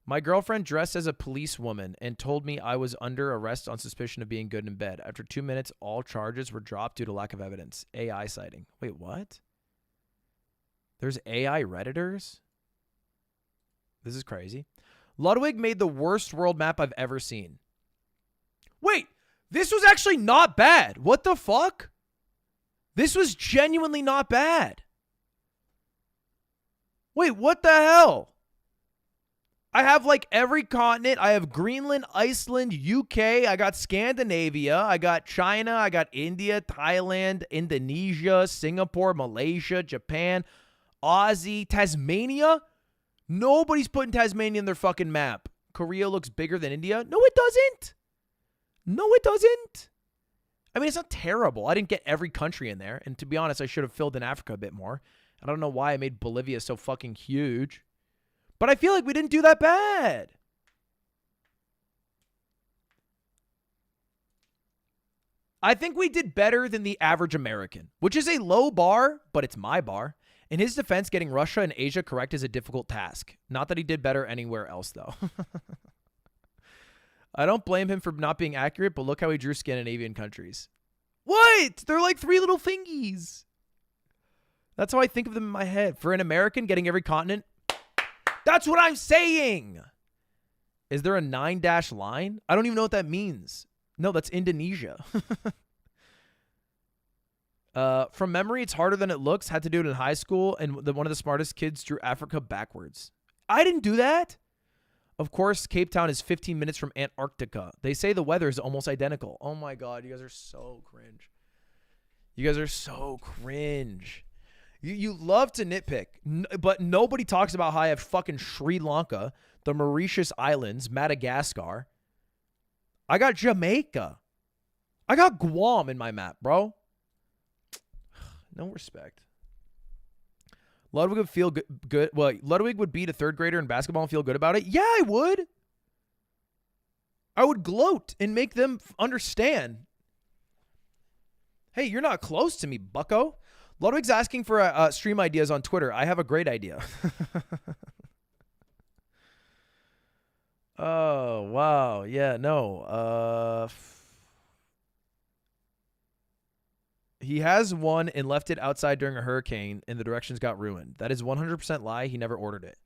My girlfriend dressed as a policewoman and told me I was under arrest on suspicion of being good in bed. After 2 minutes, all charges were dropped due to lack of evidence. AI sighting. Wait, what? There's AI Redditors? This is crazy. Ludwig made the worst world map I've ever seen. Wait, this was actually not bad. What the fuck? This was genuinely not bad. Wait, what the hell? I have like every continent. I have Greenland, Iceland, UK. I got Scandinavia. I got China. I got India, Thailand, Indonesia, Singapore, Malaysia, Japan, Aussie, Tasmania. Nobody's putting Tasmania in their fucking map. Korea looks bigger than India. No, it doesn't. No, it doesn't. I mean, it's not terrible. I didn't get every country in there. And to be honest, I should have filled in Africa a bit more. I don't know why I made Bolivia so fucking huge. But I feel like we didn't do that bad. I think we did better than the average American, which is a low bar, but it's my bar. In his defense, getting Russia and Asia correct is a difficult task. Not that he did better anywhere else, though. I don't blame him for not being accurate, but look how he drew Scandinavian countries. What? They're like 3 little thingies. That's how I think of them in my head. For an American, getting every continent, that's what I'm saying. Is there a 9- line? I don't even know what that means. No, that's Indonesia. From memory, it's harder than it looks. Had to do it in high school, and one of the smartest kids drew Africa backwards. I didn't do that. Of course, Cape Town is 15 minutes from Antarctica. They say the weather is almost identical. Oh my God, you guys are so cringe. You guys are so cringe. You love to nitpick, but nobody talks about how I have fucking Sri Lanka, the Mauritius Islands, Madagascar. I got Jamaica. I got Guam in my map, bro. No respect. Ludwig would feel good. Well, Ludwig would beat a 3rd grader in basketball and feel good about it. Yeah, I would. I would gloat and make them understand. Hey, you're not close to me, bucko. Ludwig's asking for stream ideas on Twitter. I have a great idea. Oh, wow. Yeah, no. He has one and left it outside during a hurricane, and the directions got ruined. That is 100% lie. He never ordered it.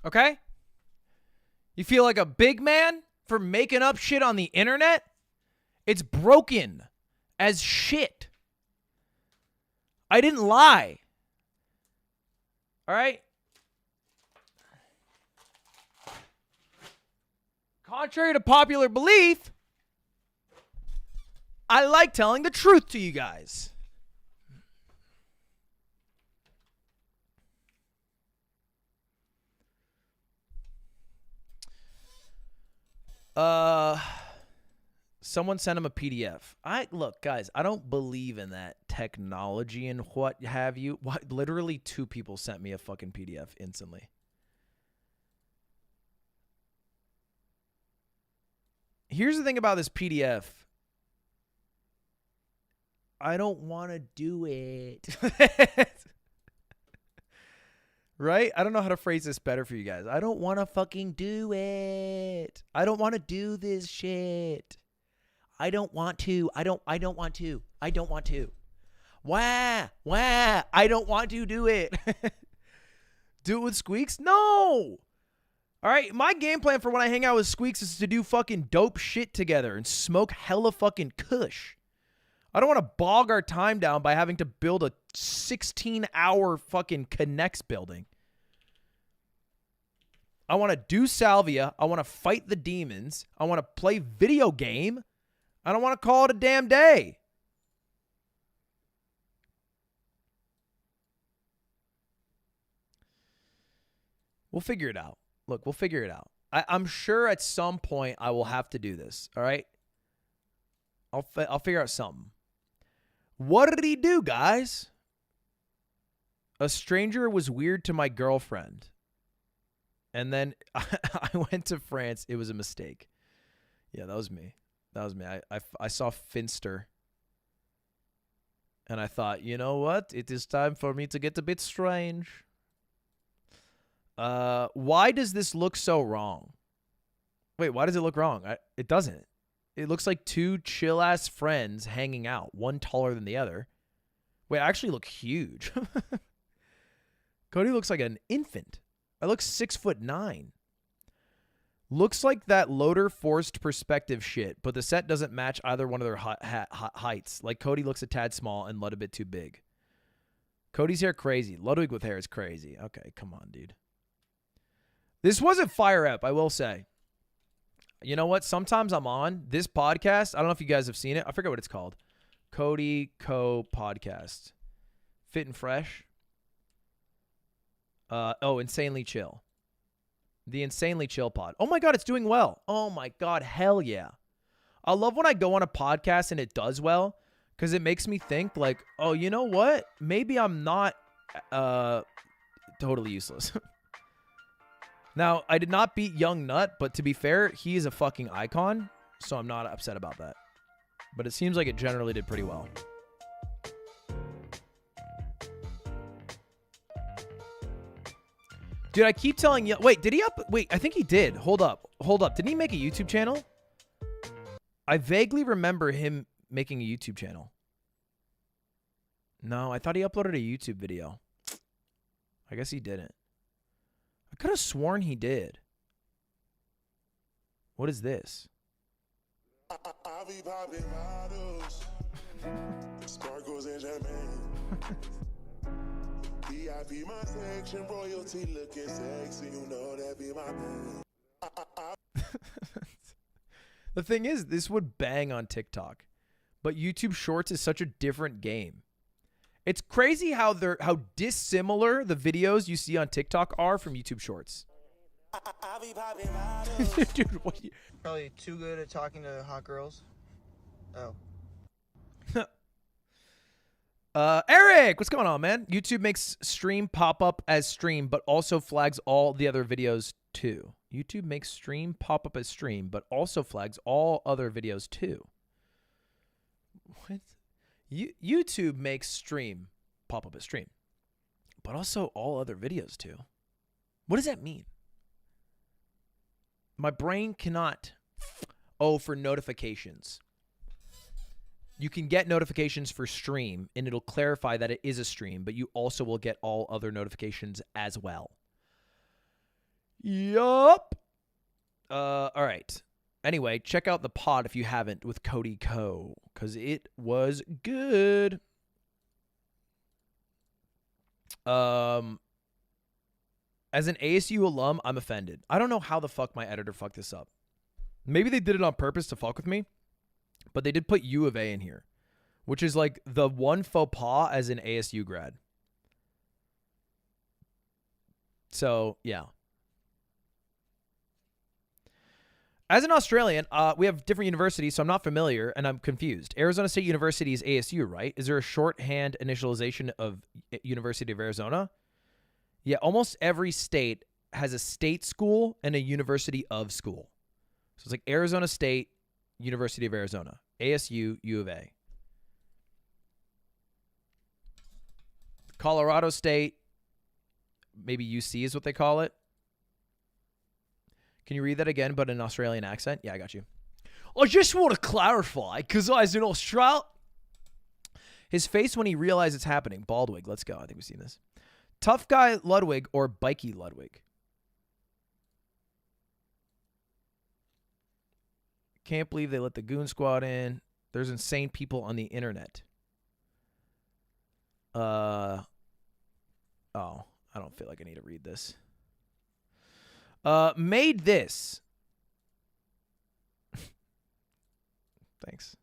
Okay? You feel like a big man for making up shit on the internet? It's broken as shit. I didn't lie. All right? Contrary to popular belief, I like telling the truth to you guys. Someone sent him a PDF. Look, guys, I don't believe in that technology and what have you. Literally 2 people sent me a fucking PDF instantly. Here's the thing about this PDF. I don't want to do it. Right? I don't know how to phrase this better for you guys. I don't want to fucking do it. I don't want to do this shit. I don't want to. I don't want to. I don't want to. Wah. I don't want to do it. Do it with Squeaks? No. All right. My game plan for when I hang out with Squeaks is to do fucking dope shit together and smoke hella fucking kush. I don't want to bog our time down by having to build a 16-hour fucking connects building. I want to do salvia. I want to fight the demons. I want to play video game. I don't want to call it a damn day. We'll figure it out. Look, we'll figure it out. I'm sure at some point I will have to do this. All right? I'll figure out something. What did he do, guys? A stranger was weird to my girlfriend. And then I went to France. It was a mistake. Yeah, that was me. That was me. I saw Finster. And I thought, you know what? It is time for me to get a bit strange. Why does this look so wrong? Wait, why does it look wrong? It doesn't. It looks like 2 chill-ass friends hanging out, one taller than the other. Wait, I actually look huge. Cody looks like an infant. I look 6'9". Looks like that loader forced perspective shit, but the set doesn't match either one of their heights. Like Cody looks a tad small and Lud a bit too big. Cody's hair crazy. Ludwig with hair is crazy. Okay, come on, dude. This wasn't fire up, I will say. You know what? Sometimes I'm on this podcast. I don't know if you guys have seen it. I forget what it's called. Cody Co Podcast. Fit and Fresh. Insanely Chill. The Insanely Chill Pod. Oh my God, it's doing well. Oh my God, hell yeah. I love when I go on a podcast and it does well because it makes me think like, oh, you know what? Maybe I'm not totally useless. Now, I did not beat Young Nut, but to be fair, he is a fucking icon, so I'm not upset about that. But it seems like it generally did pretty well. Dude, I keep telling you. Wait, did he up? Wait, I think he did. Hold up. Didn't he make a YouTube channel? I vaguely remember him making a YouTube channel. No, I thought he uploaded a YouTube video. I guess he didn't. I could have sworn he did. What is this? VIP my section, royalty looking sexy, you know that be my man. The thing is, this would bang on TikTok, but YouTube Shorts is such a different game. It's crazy how dissimilar the videos you see on TikTok are from YouTube Shorts. Dude, what you... Probably too good at talking to hot girls. Oh. Eric, what's going on, man? YouTube makes stream pop up as stream, but also flags all the other videos too. YouTube makes stream pop up as stream, but also flags all other videos too. What? YouTube makes stream pop up as stream, but also all other videos too. What does that mean? My brain cannot. Oh, for notifications. You can get notifications for stream, and it'll clarify that it is a stream, but you also will get all other notifications as well. Yup. All right. Anyway, check out the pod if you haven't with Cody Co, because it was good. As an ASU alum, I'm offended. I don't know how the fuck my editor fucked this up. Maybe they did it on purpose to fuck with me, but they did put U of A in here, which is like the one faux pas as an ASU grad. So, yeah. As an Australian, we have different universities, so I'm not familiar, and I'm confused. Arizona State University is ASU, right? Is there a shorthand initialization of University of Arizona? Yeah, almost every state has a state school and a university of school. So it's like Arizona State, University of Arizona, ASU, U of A. Colorado State, maybe UC is what they call it. Can you read that again, but in an Australian accent? Yeah, I got you. I just want to clarify, because I was in Australia. His face when he realized it's happening. Baldwig, let's go. I think we've seen this. Tough guy Ludwig or bikey Ludwig? Can't believe they let the Goon Squad in. There's insane people on the internet. Oh, I don't feel like I need to read this. Made this. Thanks.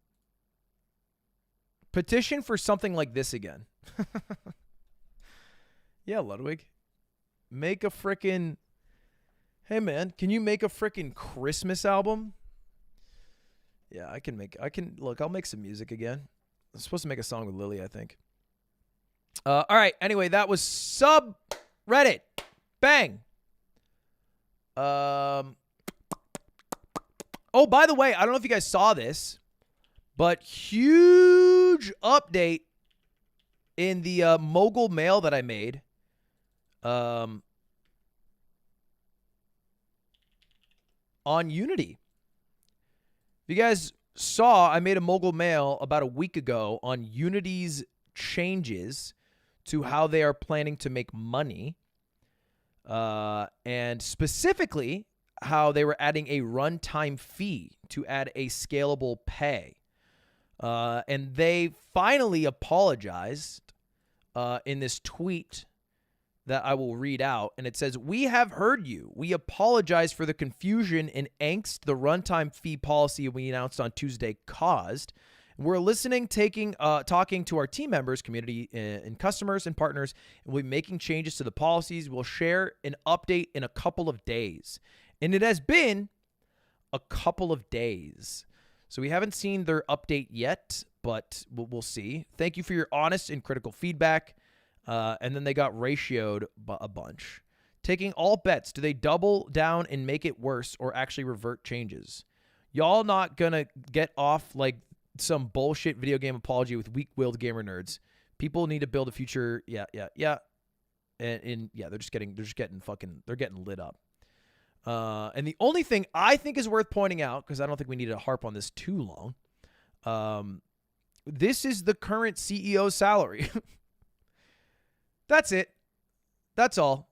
Petition for something like this again. Yeah, Ludwig. Make a frickin'... Hey, man, can you make a frickin' Christmas album? Yeah, I can make... Look, I'll make some music again. I'm supposed to make a song with Lily, I think. All right, anyway, that was subreddit. Bang. Oh, by the way, I don't know if you guys saw this, but huge update in the mogul mail that I made. On Unity. If you guys saw, I made a mogul mail about a week ago on Unity's changes to how they are planning to make money. And specifically how they were adding a runtime fee to add a scalable pay. And they finally apologized in this tweet that I will read out. And it says, "We have heard you. We apologize for the confusion and angst the runtime fee policy we announced on Tuesday caused. We're listening, talking to our team members, community, and customers and partners, and we'll be making changes to the policies. We'll share an update in a couple of days." And it has been a couple of days. So we haven't seen their update yet, but we'll see. Thank you for your honest and critical feedback. And then they got ratioed a bunch. Taking all bets, do they double down and make it worse or actually revert changes? Y'all not going to get off like some bullshit video game apology with weak-willed gamer nerds. People need to build a future. Yeah. And yeah, they're getting lit up. And the only thing I think is worth pointing out, because I don't think we need to harp on this too long, this is the current CEO's salary. That's it. That's all.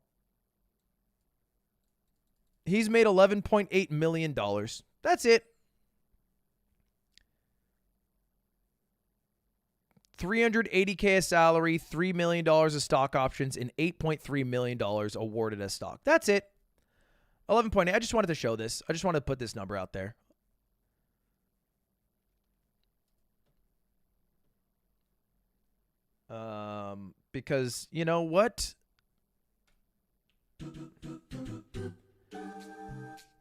He's made $11.8 million. That's it. $380K a salary, $3 million of stock options, and $8.3 million awarded as stock. That's it. 11.8. I just wanted to show this. I just wanted to put this number out there. Because you know what?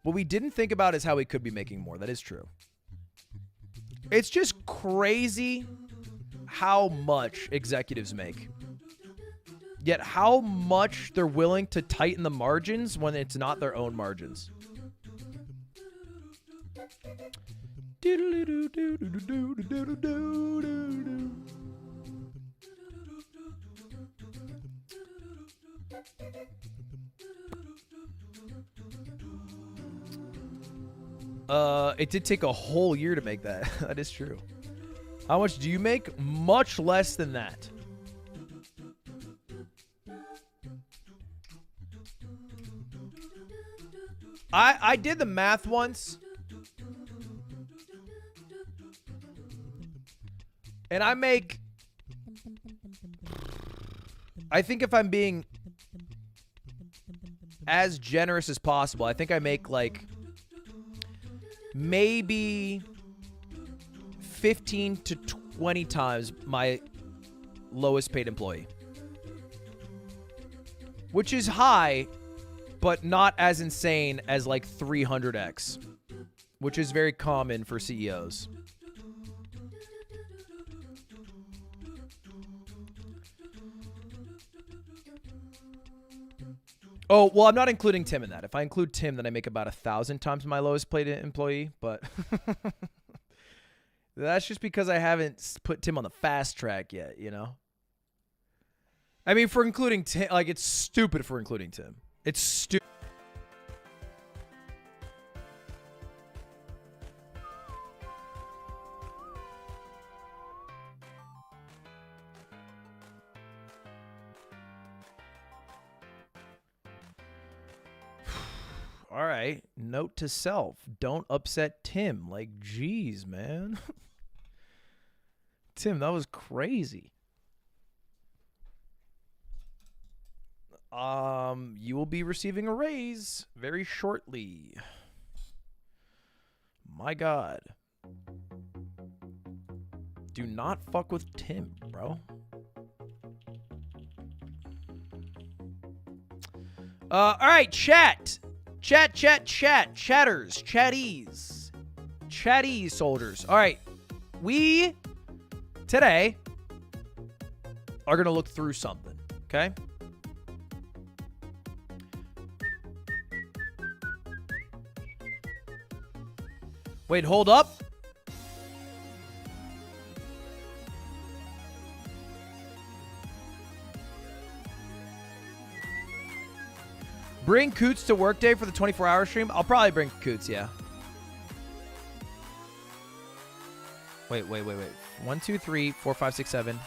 What we didn't think about is how we could be making more. That is true. It's just crazy how much executives make. Yet how much they're willing to tighten the margins when it's not their own margins. It did take a whole year to make that. That is true. How much do you make? Much less than that. I did the math once. And I make... I think if I'm being as generous as possible, I think I make like maybe 15 to 20 times my lowest paid employee. Which is high, but not as insane as like 300x, which is very common for CEOs. Oh, well, I'm not including Tim in that. If I include Tim, then I make about 1,000 times my lowest paid employee, but that's just because I haven't put Tim on the fast track yet, you know? I mean, for including Tim, like, it's stupid for including Tim. It's stupid. All right. Note to self. Don't upset Tim. Like, geez, man. Tim, that was crazy. You will be receiving a raise very shortly. My God. Do not fuck with Tim, bro. All right, chat. Chatters, chatties soldiers. All right, we today are gonna look through something, okay? Wait, hold up. Bring Coots to work day for the 24-hour stream? I'll probably bring Coots, yeah. Wait. 1, 2, 3, 4, 5, 6, 7.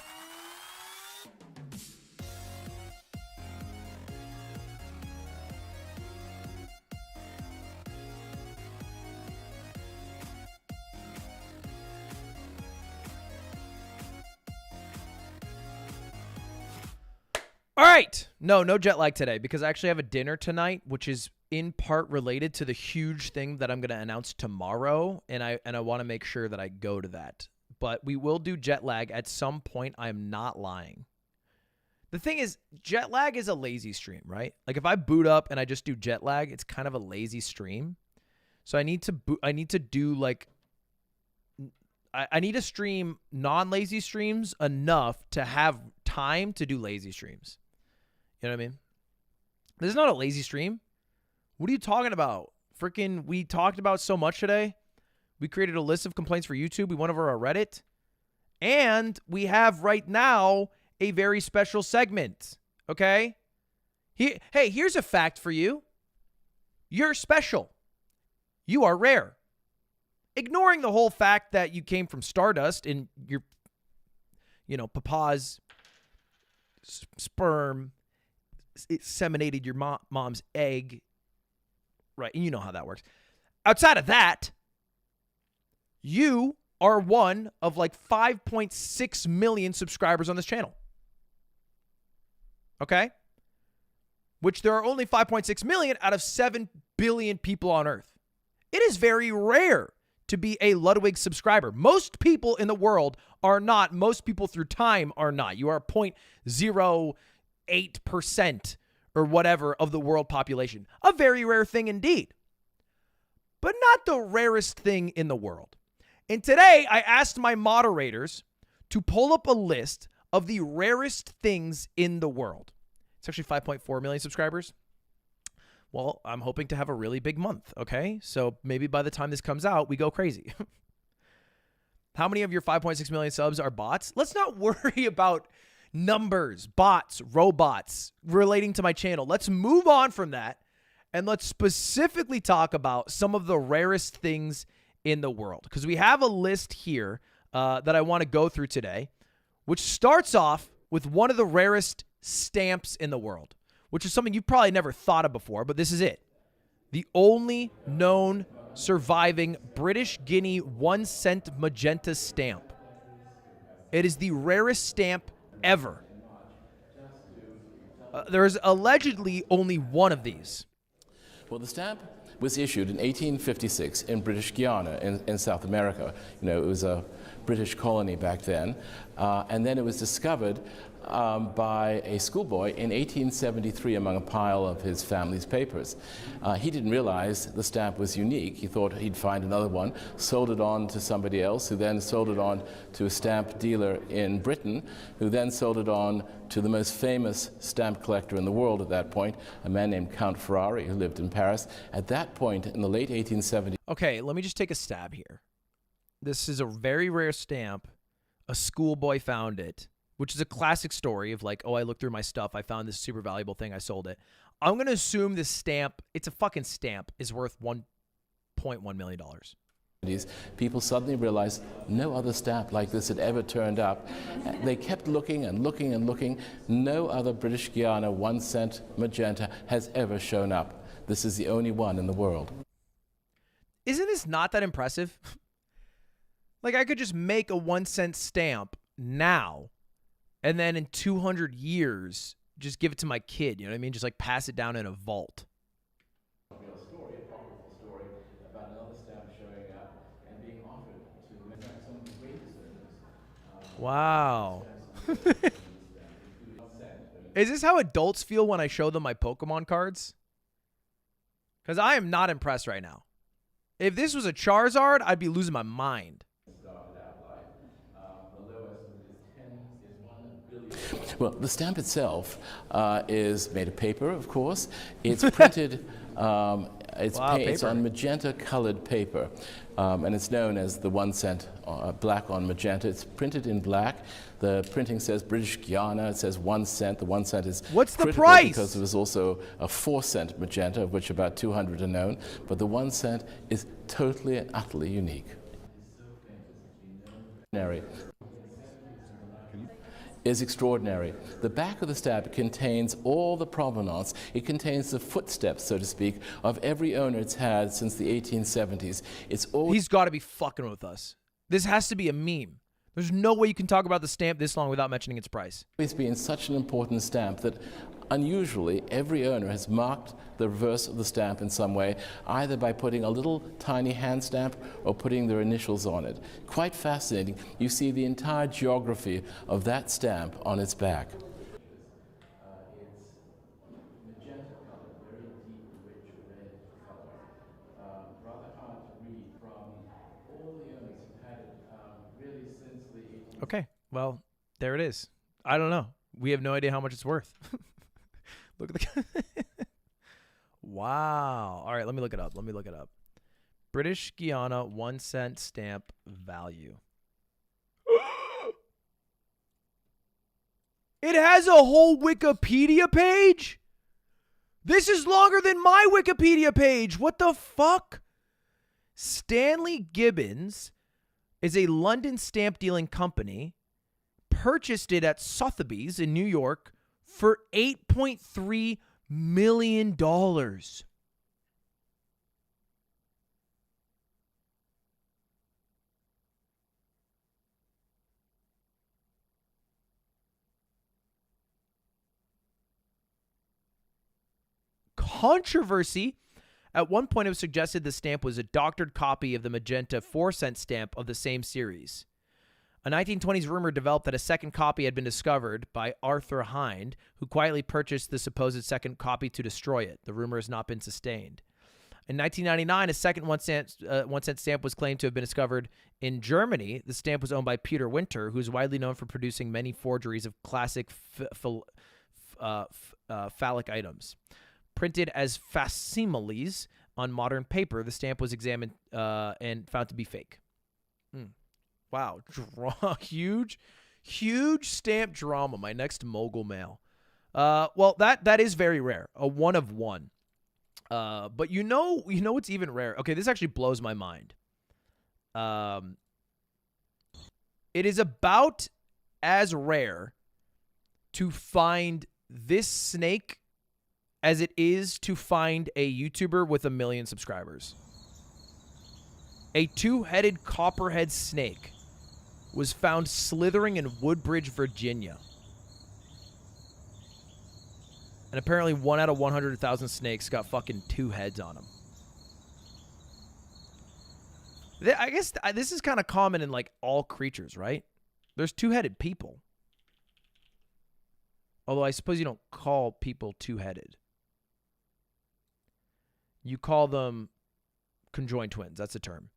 All right. No jet lag today because I actually have a dinner tonight, which is in part related to the huge thing that I'm going to announce tomorrow, and I want to make sure that I go to that. But we will do jet lag at some point. I'm not lying. The thing is, jet lag is a lazy stream, right? Like if I boot up and I just do jet lag, it's kind of a lazy stream. So I need to do like I need to stream non-lazy streams enough to have time to do lazy streams. You know what I mean? This is not a lazy stream. What are you talking about? Freaking, we talked about so much today. We created a list of complaints for YouTube. We went over our Reddit. And we have right now a very special segment. Okay? Hey, here's a fact for you. You're special. You are rare. Ignoring the whole fact that you came from Stardust and your, papa's sperm seminated your mom's egg. Right, and you know how that works. Outside of that, you are one of like 5.6 million subscribers on this channel. Okay? Which there are only 5.6 million out of 7 billion people on Earth. It is very rare to be a Ludwig subscriber. Most people in the world are not. Most people through time are not. You are 0.08% or whatever of the world population. A very rare thing indeed. But not the rarest thing in the world. And today I asked my moderators to pull up a list of the rarest things in the world. It's actually 5.4 million subscribers. Well, I'm hoping to have a really big month, okay? So maybe by the time this comes out, we go crazy. How many of your 5.6 million subs are bots? Let's not worry about numbers, bots, robots relating to my channel. Let's move on from that, and let's specifically talk about some of the rarest things in the world, because we have a list here that I want to go through today, which starts off with one of the rarest stamps in the world, which is something you've probably never thought of before, but this is it. The only known surviving British Guinea 1 cent magenta stamp. It is the rarest stamp ever. There's allegedly only one of these. Well, the stamp was issued in 1856 in British Guiana in South America. You know, it was a British colony back then. And then it was discovered by a schoolboy in 1873 among a pile of his family's papers. He didn't realize the stamp was unique. He thought he'd find another one, sold it on to somebody else, who then sold it on to a stamp dealer in Britain, who then sold it on to the most famous stamp collector in the world at that point, a man named Count Ferrari, who lived in Paris. At that point, in the late 1870s... Okay, let me just take a stab here. This is a very rare stamp. A schoolboy found it, which is a classic story of like, oh, I looked through my stuff. I found this super valuable thing. I sold it. I'm going to assume this stamp, it's a fucking stamp, is worth $1.1 million. People suddenly realized no other stamp like this had ever turned up. They kept looking and looking and looking. No other British Guiana 1 cent magenta has ever shown up. This is the only one in the world. Isn't this not that impressive? Like, I could just make a 1 cent stamp now, and then in 200 years, just give it to my kid. You know what I mean? Just like pass it down in a vault. A real story, a powerful story about another stamp showing up and being offered to some of the greatest owners. Wow. Is this how adults feel when I show them my Pokemon cards? Because I am not impressed right now. If this was a Charizard, I'd be losing my mind. Well, the stamp itself is made of paper, of course. It's printed, it's on magenta-colored paper, and it's known as the 1 cent black on magenta. It's printed in black. The printing says British Guiana. It says 1 cent. The 1 cent is what's the price? Because there is also a 4 cent magenta, of which about 200 are known. But the 1 cent is totally and utterly unique. Is extraordinary. The back of the stamp contains all the provenance. It contains the footsteps, so to speak, of every owner it's had since the 1870s. It's all. He's got to be fucking with us. This has to be a meme. There's no way you can talk about the stamp this long without mentioning its price. It's been such an important stamp that unusually every owner has marked the reverse of the stamp in some way, either by putting a little tiny hand stamp or putting their initials on it. Quite fascinating. You see the entire geography of that stamp on its back. It's magenta color, very deep, rich red color. Rather hard to read from all the owners who've had it really since the 18th. Okay, well, there it is. I don't know. We have no idea how much it's worth. Look at the... Wow. All right, let me look it up. British Guiana 1 cent stamp value. It has a whole Wikipedia page? This is longer than my Wikipedia page. What the fuck? Stanley Gibbons is a London stamp dealing company. Purchased it at Sotheby's in New York for $8.3 million. controversy. At one point, it was suggested the stamp was a doctored copy of the magenta 4-cent stamp of the same series. A 1920s rumor developed that a second copy had been discovered by Arthur Hind, who quietly purchased the supposed second copy to destroy it. The rumor has not been sustained. In 1999, a second 1-cent stamp was claimed to have been discovered in Germany. The stamp was owned by Peter Winter, who is widely known for producing many forgeries of classic phallic items. Printed as facsimiles on modern paper, the stamp was examined and found to be fake. Wow. Huge stamp drama. My next mogul mail. Well, that is very rare. A 1 of 1. But you know what's even rare? Okay, this actually blows my mind. It is about as rare to find this snake as it is to find a YouTuber with 1 million subscribers. A 2-headed copperhead snake was found slithering in Woodbridge, Virginia. And apparently 1 out of 100,000 snakes got fucking 2 heads on them. I guess this is kind of common in like all creatures, right? There's 2-headed people. Although I suppose you don't call people 2-headed. You call them conjoined twins. That's a term.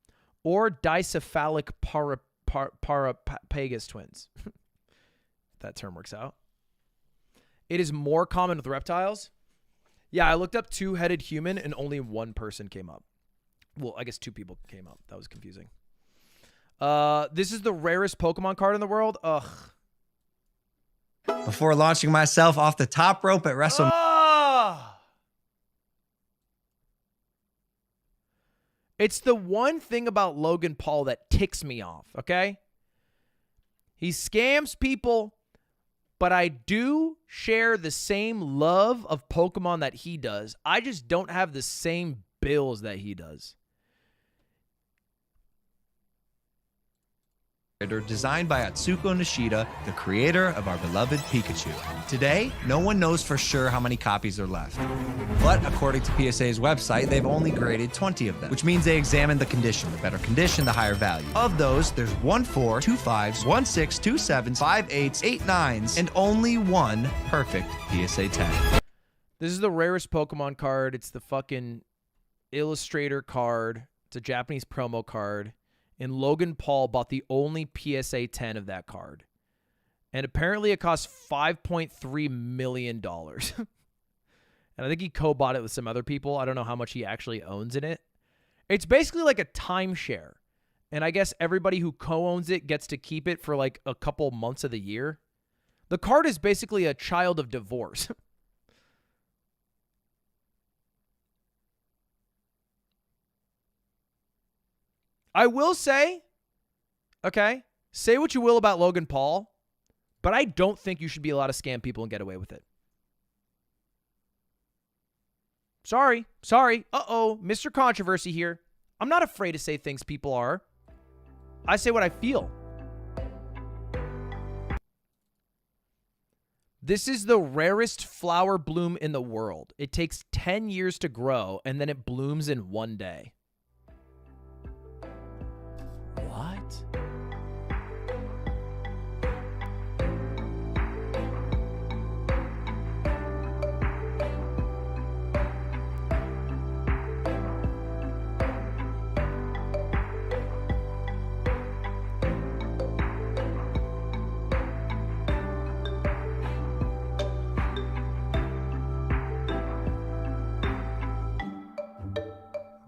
Or dicephalic parapagus twins. That term works out. It is more common with reptiles. Yeah, I looked up 2-headed human and only 1 person came up. Well, I guess 2 people came up. That was confusing. This is the rarest Pokemon card in the world. Ugh. Before launching myself off the top rope at WrestleMania. It's the one thing about Logan Paul that ticks me off, okay? He scams people, but I do share the same love of Pokemon that he does. I just don't have the same bills that he does. Designed by Atsuko Nishida, the creator of our beloved Pikachu. Today, no one knows for sure how many copies are left. But according to PSA's website, they've only graded 20 of them, which means they examined the condition. The better condition, the higher value. Of those, there's 1 4, 2 5s, 1 6, 2 7s, 5 8s, 8 9s, and only 1 perfect PSA 10. This is the rarest Pokemon card. It's the fucking Illustrator card. It's a Japanese promo card. And Logan Paul bought the only PSA 10 of that card. And apparently it cost $5.3 million. And I think he co-bought it with some other people. I don't know how much he actually owns in it. It's basically like a timeshare. And I guess everybody who co-owns it gets to keep it for like a couple months of the year. The card is basically a child of divorce. I will say, okay, say what you will about Logan Paul, but I don't think you should be allowed to scam people and get away with it. Sorry. Uh-oh, Mr. Controversy here. I'm not afraid to say things people are. I say what I feel. This is the rarest flower bloom in the world. It takes 10 years to grow, and then it blooms in 1 day. What?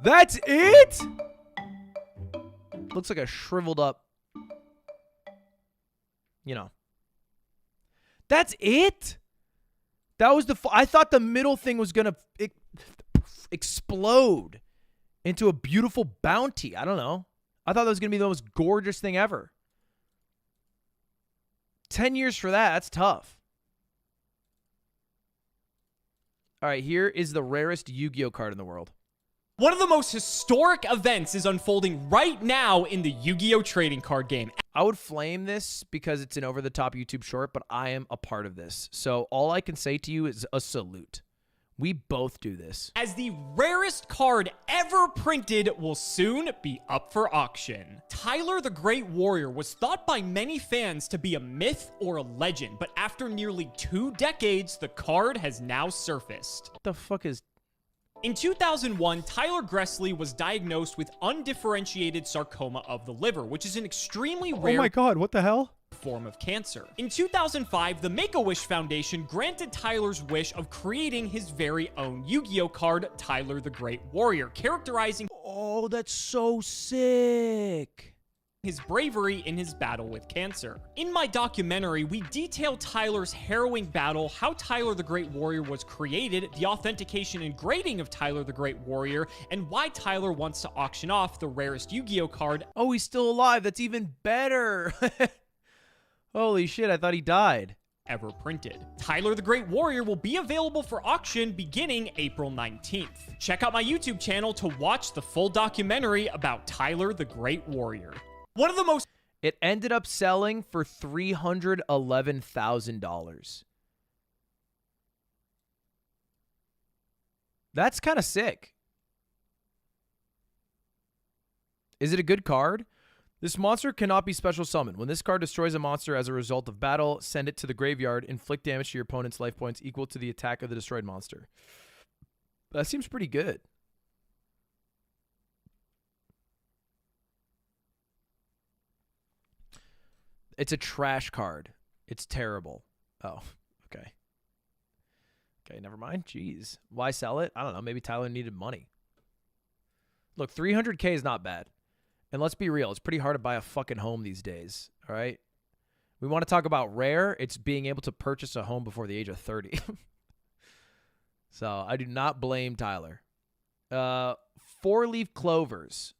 That's it? Looks like a shriveled up, you know. That's it? That was I thought the middle thing was going to explode into a beautiful bounty. I don't know. I thought that was going to be the most gorgeous thing ever. 10 years for that. That's tough. All right, here is the rarest Yu-Gi-Oh card in the world. One of the most historic events is unfolding right now in the Yu-Gi-Oh! Trading card game. I would flame this because it's an over-the-top YouTube short, but I am a part of this. So all I can say to you is a salute. We both do this. As the rarest card ever printed will soon be up for auction. Tyler the Great Warrior was thought by many fans to be a myth or a legend, but after nearly 2 decades, the card has now surfaced. What the fuck is... In 2001, Tyler Gressley was diagnosed with undifferentiated sarcoma of the liver, which is an extremely rare... Oh my god, what the hell? Form of cancer. In 2005, the Make-A-Wish Foundation granted Tyler's wish of creating his very own Yu-Gi-Oh card, Tyler the Great Warrior, characterizing Oh, that's so sick. his bravery in his battle with cancer. In my documentary, we detail Tyler's harrowing battle, how Tyler the Great Warrior was created, the authentication and grading of Tyler the Great Warrior, and why Tyler wants to auction off the rarest Yu-Gi-Oh card Oh, he's still alive. That's even better. Holy shit, I thought he died. ever printed. Tyler the Great Warrior will be available for auction beginning April 19th. Check out my YouTube channel to watch the full documentary about Tyler the Great Warrior. One of the most... It ended up selling for $311,000. That's kind of sick. Is it a good card? This monster cannot be special summoned. When this card destroys a monster as a result of battle, send it to the graveyard. Inflict damage to your opponent's life points equal to the attack of the destroyed monster. That seems pretty good. It's a trash card. It's terrible. Oh, okay. Okay, never mind. Jeez. Why sell it? I don't know. Maybe Tyler needed money. Look, 300K is not bad. And let's be real. It's pretty hard to buy a fucking home these days. All right? We want to talk about rare. It's being able to purchase a home before the age of 30. So I do not blame Tyler. 4-leaf clovers.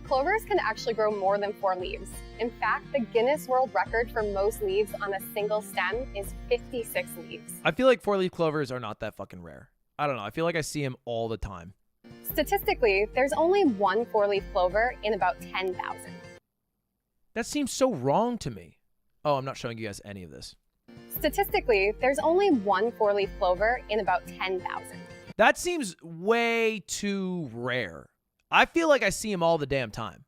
Clovers can actually grow more than 4 leaves. In fact, the Guinness World Record for most leaves on a single stem is 56 leaves. I feel like 4-leaf clovers are not that fucking rare. I don't know. I feel like I see them all the time. Statistically, there's only one 4-leaf clover in about 10,000. That seems so wrong to me. Oh, I'm not showing you guys any of this. Statistically, there's only one 4-leaf clover in about 10,000. That seems way too rare. I feel like I see them all the damn time.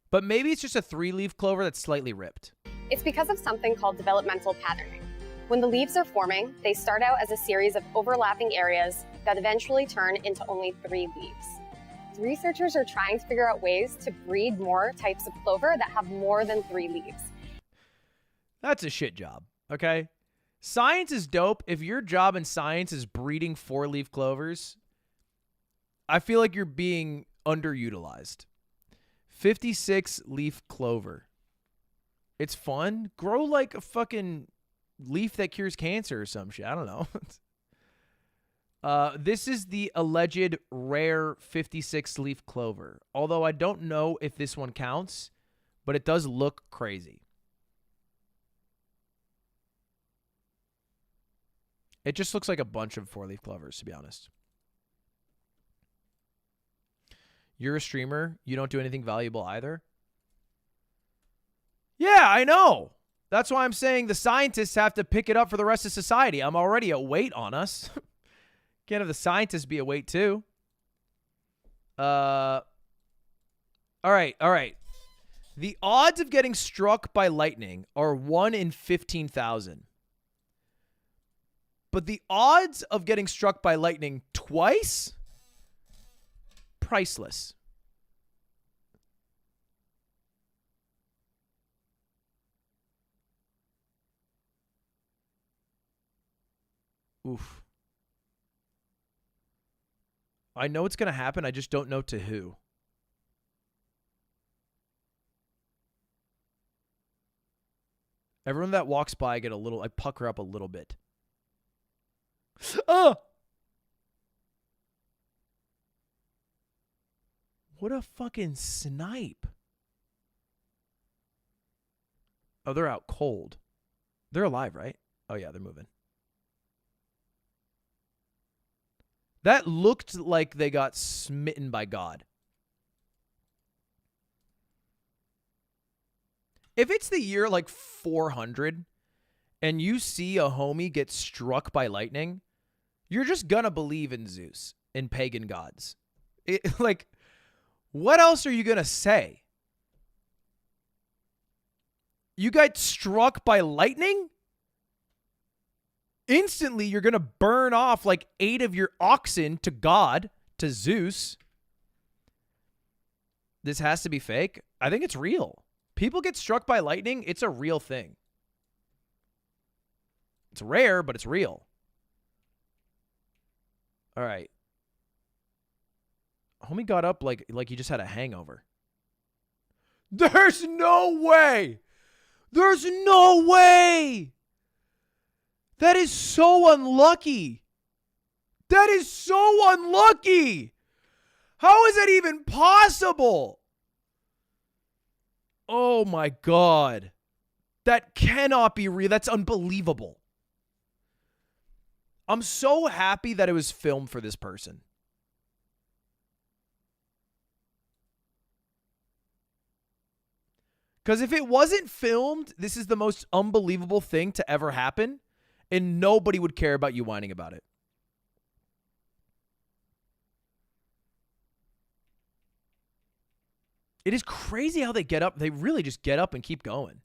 But maybe it's just a 3-leaf clover that's slightly ripped. It's because of something called developmental patterning. When the leaves are forming, they start out as a series of overlapping areas that eventually turn into only 3 leaves. Researchers are trying to figure out ways to breed more types of clover that have more than 3 leaves. That's a shit job, okay? Science is dope. If your job in science is breeding 4-leaf clovers, I feel like you're being underutilized. 56-leaf clover. It's fun. Grow like a fucking leaf that cures cancer or some shit. I don't know. This is the alleged rare 56-leaf clover. Although I don't know if this one counts, but it does look crazy. It just looks like a bunch of 4-leaf clovers, to be honest. You're a streamer. You don't do anything valuable either. Yeah, I know. That's why I'm saying the scientists have to pick it up for the rest of society. I'm already a weight on us. Can't have the scientists be a weight too. All right. The odds of getting struck by lightning are 1 in 15,000. But the odds of getting struck by lightning twice? Priceless. Oof. I know it's going to happen. I just don't know to who. Everyone that walks by, I pucker up a little bit. Oh! What a fucking snipe. Oh, they're out cold. They're alive, right? Oh, yeah, they're moving. That looked like they got smitten by God. If it's the year like 400 and you see a homie get struck by lightning, You're just gonna believe in Zeus, in pagan gods. Like, what else are you gonna say? You got struck by lightning? Instantly, you're gonna burn off like 8 of your oxen to God, to Zeus. This has to be fake. I think it's real. People get struck by lightning. It's a real thing. It's rare, but it's real. All right. Homie got up like he just had a hangover. There's no way. There's no way. That is so unlucky. That is so unlucky. How is that even possible? Oh my God. That cannot be real. That's unbelievable. I'm so happy that it was filmed for this person. Because if it wasn't filmed, this is the most unbelievable thing to ever happen, and nobody would care about you whining about it. It is crazy how they get up. They really just get up and keep going.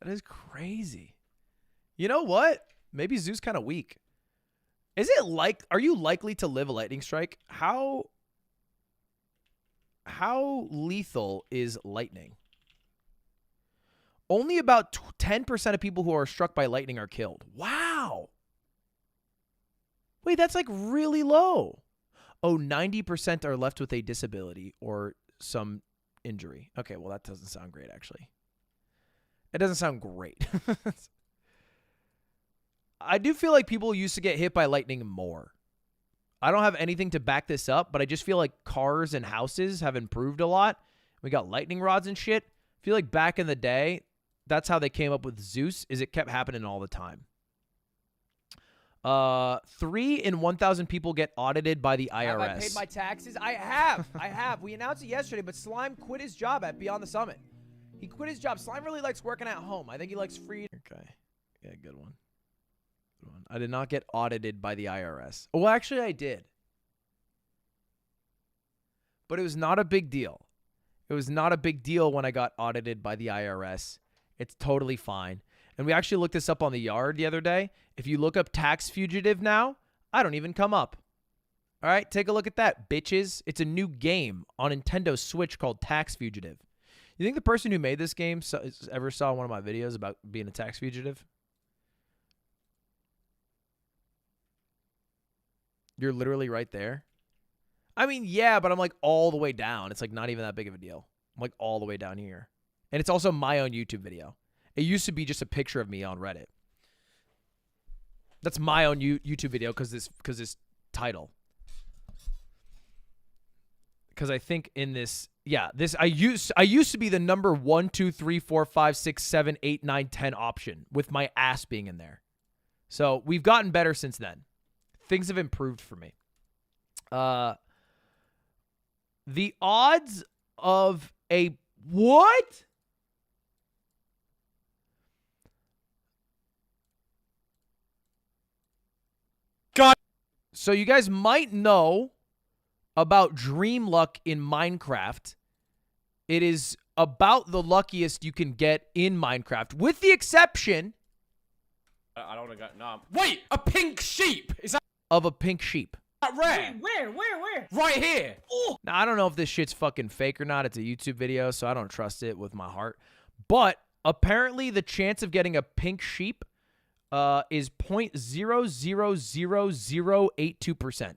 That is crazy. You know what? Maybe Zeus kind of weak. Is it like, are you likely to live a lightning strike? How lethal is lightning? Only about 10% of people who are struck by lightning are killed. Wow. Wait, that's like really low. Oh, 90% are left with a disability or some injury. Okay, well, that doesn't sound great, actually. It doesn't sound great. I do feel like people used to get hit by lightning more. I don't have anything to back this up, but I just feel like cars and houses have improved a lot. We got lightning rods and shit. I feel like back in the day, that's how they came up with Zeus, is it kept happening all the time. 3 in 1,000 people get audited by the IRS. Have I paid my taxes? I have. I have. We announced it yesterday, but Slime quit his job at Beyond the Summit. He quit his job. Slime really likes working at home. I think he likes free. Okay. Yeah, good one. Good one. I did not get audited by the IRS. Well, actually, I did. But it was not a big deal. It was not a big deal when I got audited by the IRS. It's totally fine. And we actually looked this up on the Yard the other day. If you look up tax fugitive now, I don't even come up. All right, take a look at that, bitches. It's a new game on Nintendo Switch called Tax Fugitive. You think the person who made this game ever saw one of my videos about being a tax fugitive? You're literally right there. I mean, yeah, but I'm like all the way down. It's like not even that big of a deal. I'm like all the way down here. And it's also my own YouTube video. It used to be just a picture of me on Reddit. That's my own YouTube video because this title. Because I think in this, yeah, this I used to be the number 1, 2, 3, 4, 5, 6, 7, 8, 9, 10 option with my ass being in there. So we've gotten better since then. Things have improved for me. The odds of a what? God. So you guys might know about Dream Luck in Minecraft. It is about the luckiest you can get in Minecraft, with the exception. I don't want to go. No. Wait, a pink sheep. Is that of a pink sheep? rare? Where? Right here. Oh. Now, I don't know if this shit's fucking fake or not. It's a YouTube video, so I don't trust it with my heart. But apparently the chance of getting a pink sheep is 0.00082%.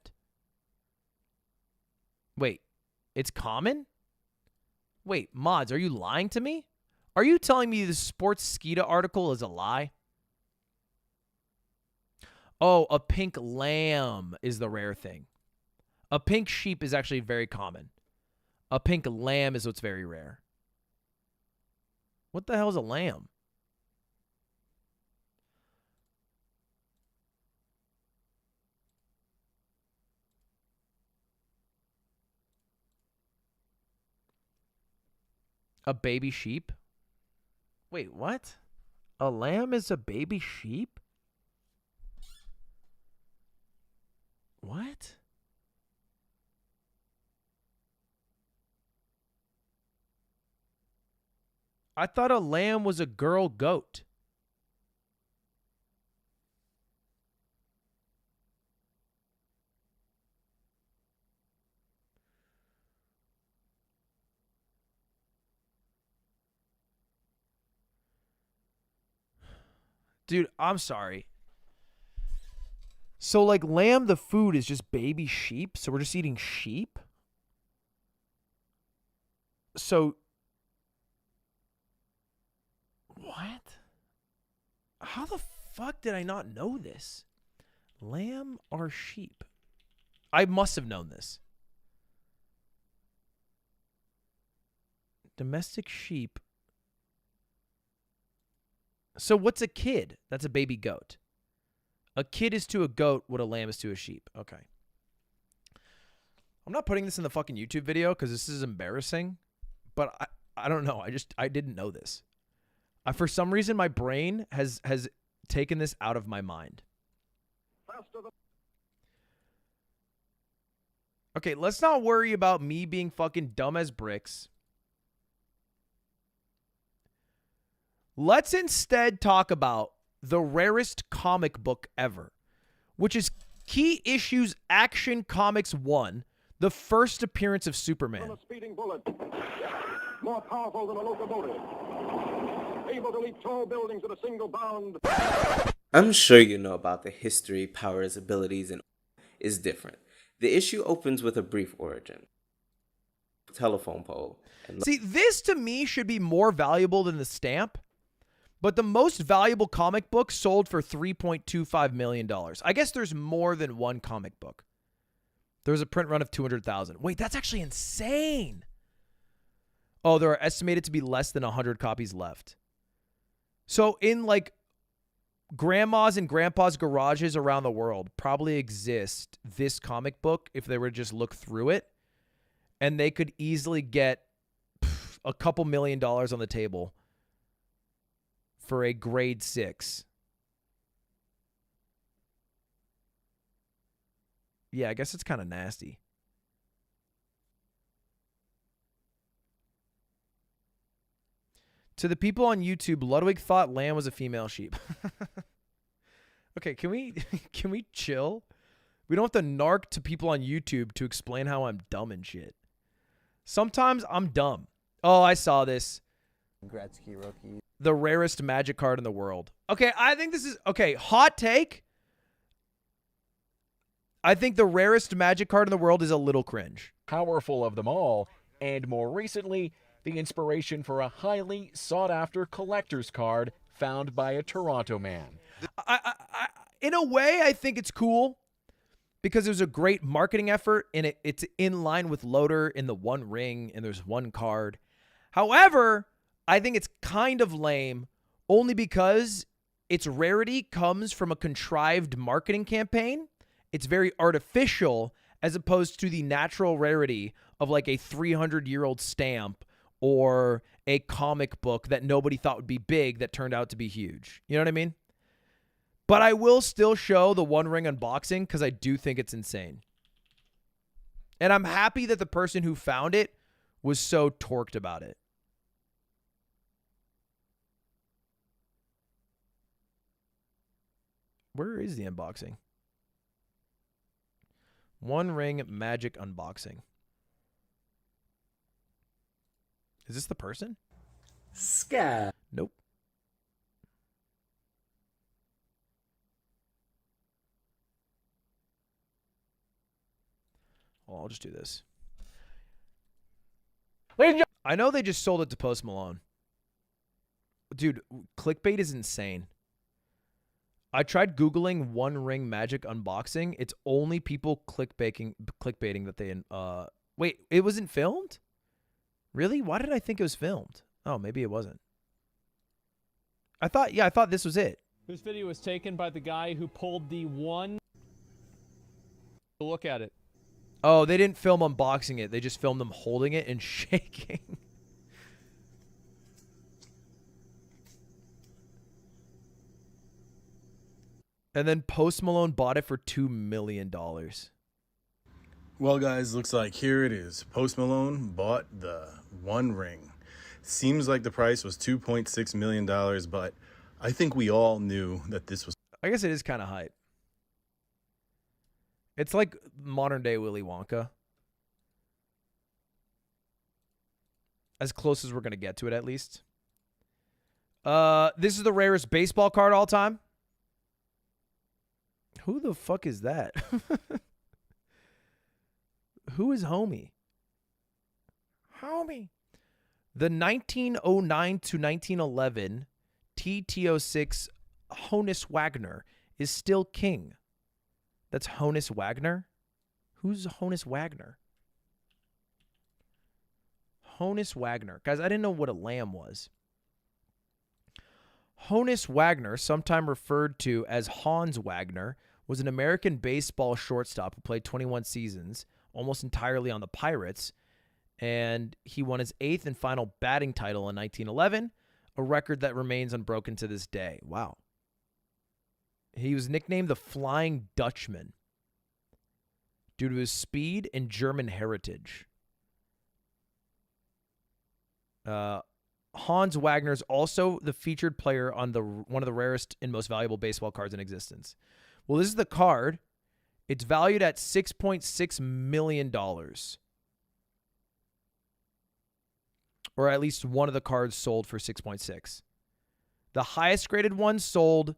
Wait, it's common? Wait, mods, are you lying to me? Are you telling me this Sports Skeeta article is a lie? Oh, a pink lamb is the rare thing. A pink sheep is actually very common. A pink lamb is what's very rare. What the hell is a lamb? A baby sheep? Wait, what? A lamb is a baby sheep? What? I thought a lamb was a girl goat. Dude, I'm sorry. So, like, lamb, the food is just baby sheep? So we're just eating sheep? So... What? How the fuck did I not know this? Lamb or sheep? I must have known this. Domestic sheep. So what's a kid? That's a baby goat. A kid is to a goat what a lamb is to a sheep. Okay. I'm not putting this in the fucking YouTube video because this is embarrassing. But I don't know. I didn't know this. For some reason, my brain has taken this out of my mind. Okay, let's not worry about me being fucking dumb as bricks. Let's instead talk about the rarest comic book ever, which is Key Issues Action Comics 1, the first appearance of Superman. A speeding bullet, more powerful than a locomotive, able to leap tall buildings at a single bound. I'm sure you know about the history, powers, abilities, and is different. The issue opens with a brief origin. Telephone pole. See, this to me should be more valuable than the stamp. But the most valuable comic book sold for $3.25 million. I guess there's more than one comic book. There's a print run of 200,000. Wait, that's actually insane. Oh, there are estimated to be less than 100 copies left. So in like grandma's and grandpa's garages around the world probably exist this comic book if they were to just look through it. And they could easily get a couple $1 million on the table for a grade 6. Yeah, I guess it's kind of nasty. To the people on YouTube, Ludwig thought lamb was a female sheep. Okay, can we chill? We don't have to narc to people on YouTube to explain how I'm dumb and shit. Sometimes I'm dumb. Oh, I saw this. Gretzky rookie. The rarest magic card in the world. Okay, I think this is... Okay, hot take. I think the rarest magic card in the world is a little cringe. Powerful of them all, and more recently, the inspiration for a highly sought-after collector's card found by a Toronto man. In a way, I think it's cool because there's a great marketing effort, and it's in line with Loader in the One Ring, and there's one card. However... I think it's kind of lame only because its rarity comes from a contrived marketing campaign. It's very artificial as opposed to the natural rarity of like a 300-year-old stamp or a comic book that nobody thought would be big that turned out to be huge. You know what I mean? But I will still show the One Ring unboxing because I do think it's insane. And I'm happy that the person who found it was so torqued about it. Where is the unboxing? One Ring Magic unboxing. Is this the person? Scat. Nope. Well, I'll just do this. I know they just sold it to Post Malone. Dude, clickbait is insane. I tried Googling One Ring Magic unboxing. It's only people clickbaiting that they... Wait, it wasn't filmed? Really? Why did I think it was filmed? Oh, maybe it wasn't. I thought this was it. This video was taken by the guy who pulled the one... Look at it. Oh, they didn't film unboxing it. They just filmed them holding it and shaking. And then Post Malone bought it for $2 million. Well, guys, looks like here it is. Post Malone bought the One Ring. Seems like the price was $2.6 million, but I think we all knew that this was... I guess it is kind of hype. It's like modern day Willy Wonka. As close as we're going to get to it, at least. This is the rarest baseball card all time. Who the fuck is that? Who is Homie? Homie. The 1909 to 1911 TTO6 Honus Wagner is still king. That's Honus Wagner? Who's Honus Wagner? Honus Wagner. Guys, I didn't know what a lamb was. Honus Wagner, sometime referred to as Hans Wagner, was an American baseball shortstop who played 21 seasons, almost entirely on the Pirates, and he won his 8th and final batting title in 1911, a record that remains unbroken to this day. Wow. He was nicknamed the Flying Dutchman due to his speed and German heritage. Hans Wagner is also the featured player on one of the rarest and most valuable baseball cards in existence. Well, this is the card. It's valued at $6.6 million. Or at least one of the cards sold for 6.6. The highest graded one sold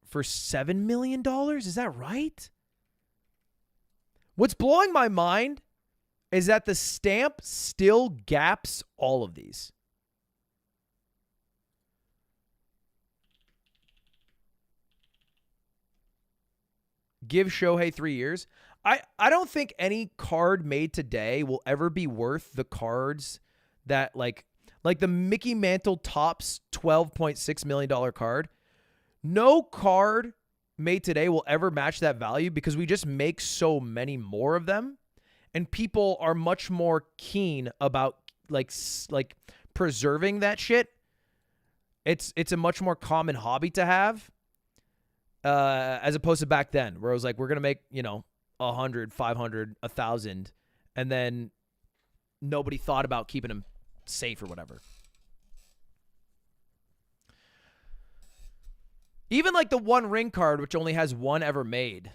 for $7 million? Is that right? What's blowing my mind is that the stamp still gaps all of these. Give Shohei 3 years. I don't think any card made today will ever be worth the cards that like the Mickey Mantle Topps $12.6 million card. No card made today will ever match that value because we just make so many more of them. And people are much more keen about like preserving that shit. It's a much more common hobby to have as opposed to back then where it was like, we're going to make, 100, 500, 1,000. And then nobody thought about keeping them safe or whatever. Even like the One Ring card, which only has one ever made,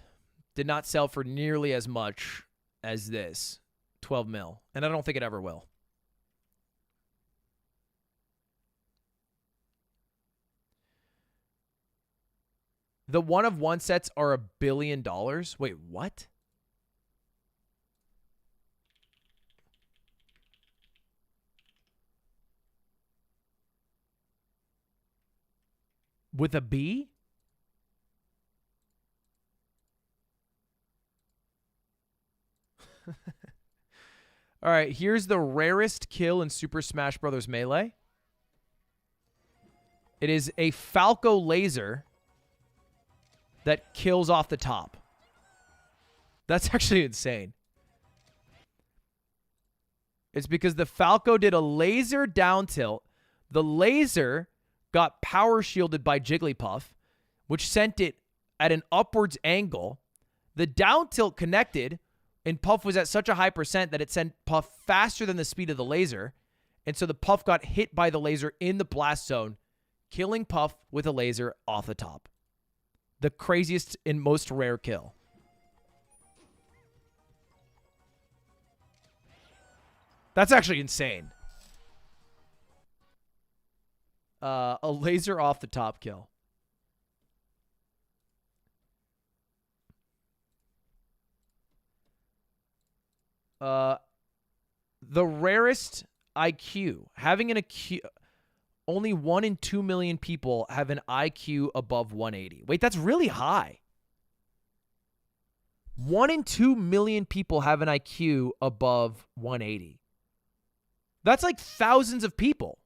did not sell for nearly as much as this, 12 mil. And I don't think it ever will. The 1-of-1 sets are $1 billion. Wait, what? With a B? All right, here's the rarest kill in Super Smash Bros. Melee. It is a Falco laser that kills off the top. That's actually insane. It's because the Falco did a laser down tilt. The laser got power shielded by Jigglypuff, which sent it at an upwards angle. The down tilt connected, and Puff was at such a high percent that it sent Puff faster than the speed of the laser. And so the Puff got hit by the laser in the blast zone, killing Puff with a laser off the top. The craziest and most rare kill. That's actually insane. A laser off the top kill. The rarest IQ. Having an IQ... Only 1 in 2 million people have an IQ above 180. Wait, that's really high. 1 in 2 million people have an IQ above 180. That's like thousands of people.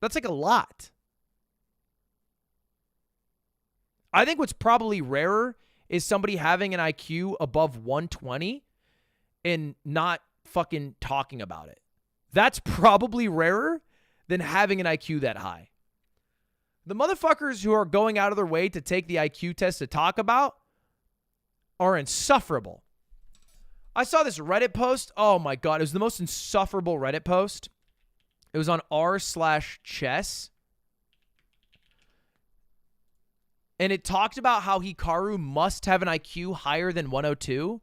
That's like a lot. I think what's probably rarer is somebody having an IQ above 120 and not fucking talking about it. That's probably rarer than having an IQ that high. The motherfuckers who are going out of their way to take the IQ test to talk about are insufferable. I saw this Reddit post. Oh my God. It was the most insufferable Reddit post. It was on r/chess. And it talked about how Hikaru must have an IQ higher than 102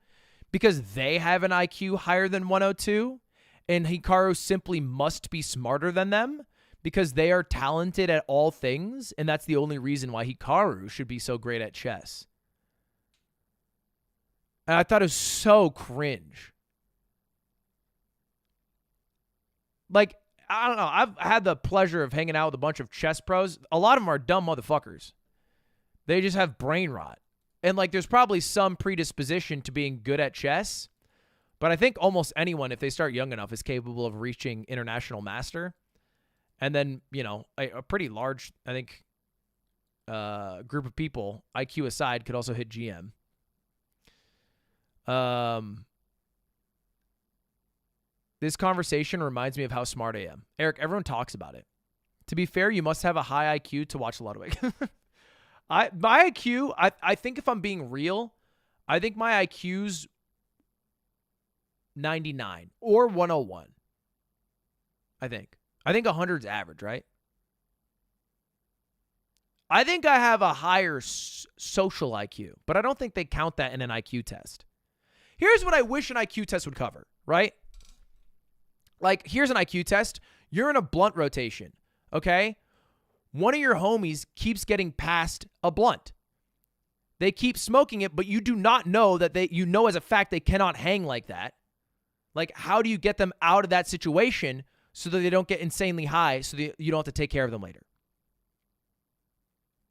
because they have an IQ higher than 102. And Hikaru simply must be smarter than them because they are talented at all things. And that's the only reason why Hikaru should be so great at chess. And I thought it was so cringe. Like, I don't know. I've had the pleasure of hanging out with a bunch of chess pros. A lot of them are dumb motherfuckers. They just have brain rot. And, like, there's probably some predisposition to being good at chess. But I think almost anyone, if they start young enough, is capable of reaching international master. And then, you know, a pretty large, I think, group of people, IQ aside, could also hit GM. This conversation reminds me of how smart I am. Eric, everyone talks about it. To be fair, you must have a high IQ to watch Ludwig. My IQ, I think if I'm being real, I think my IQ's 99 or 101. I think 100's average, right? I think I have a higher social IQ, but I don't think they count that in an IQ test. Here's what I wish an IQ test would cover, right? Like, here's an IQ test. You're in a blunt rotation, okay? One of your homies keeps getting past a blunt. They keep smoking it, but you do not know that you know as a fact they cannot hang like that. Like, how do you get them out of that situation so that they don't get insanely high so that you don't have to take care of them later?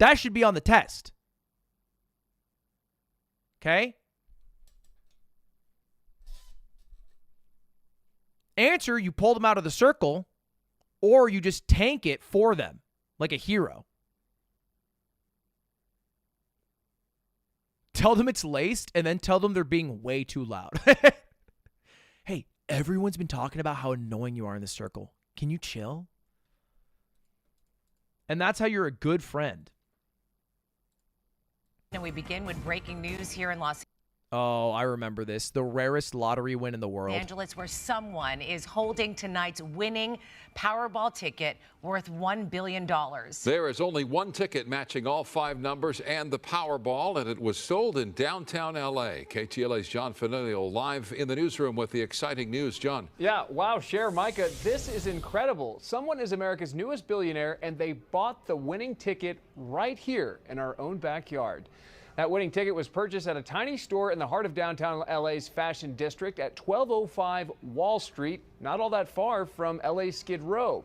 That should be on the test. Okay? Answer, you pull them out of the circle, or you just tank it for them like a hero. Tell them it's laced, and then tell them they're being way too loud. Hey, everyone's been talking about how annoying you are in this circle. Can you chill? And that's how you're a good friend. And we begin with breaking news here in Los Oh, I remember this. The rarest lottery win in the world. Angeles, where someone is holding tonight's winning Powerball ticket worth $1 billion. There is only one ticket matching all 5 numbers and the Powerball, and it was sold in downtown L.A. KTLA's John Fanilio live in the newsroom with the exciting news. John. Yeah, wow, Cher, Micah, this is incredible. Someone is America's newest billionaire, and they bought the winning ticket right here in our own backyard. That winning ticket was purchased at a tiny store in the heart of downtown LA's Fashion District at 1205 Wall Street, not all that far from LA's Skid Row.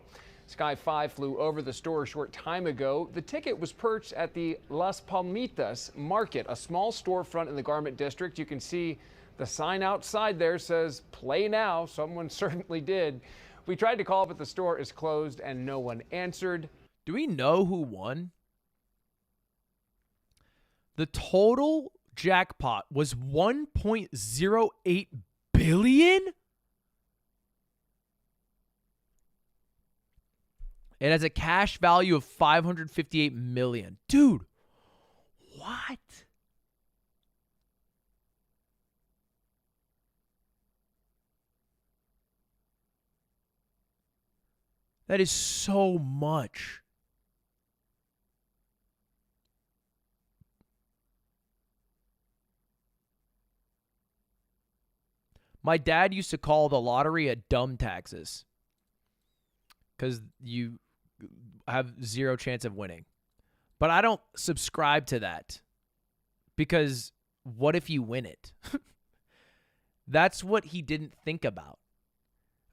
Sky 5 flew over the store a short time ago. The ticket was purchased at the Las Palmitas Market, a small storefront in the garment district. You can see the sign outside there says, "Play now." Someone certainly did. We tried to call, but the store is closed and no one answered. Do we know who won? The total jackpot was $1.08 billion. It has a cash value of $558 million. Dude, what? That is so much. My dad used to call the lottery a dumb taxes because you have zero chance of winning. But I don't subscribe to that because what if you win it? That's what he didn't think about.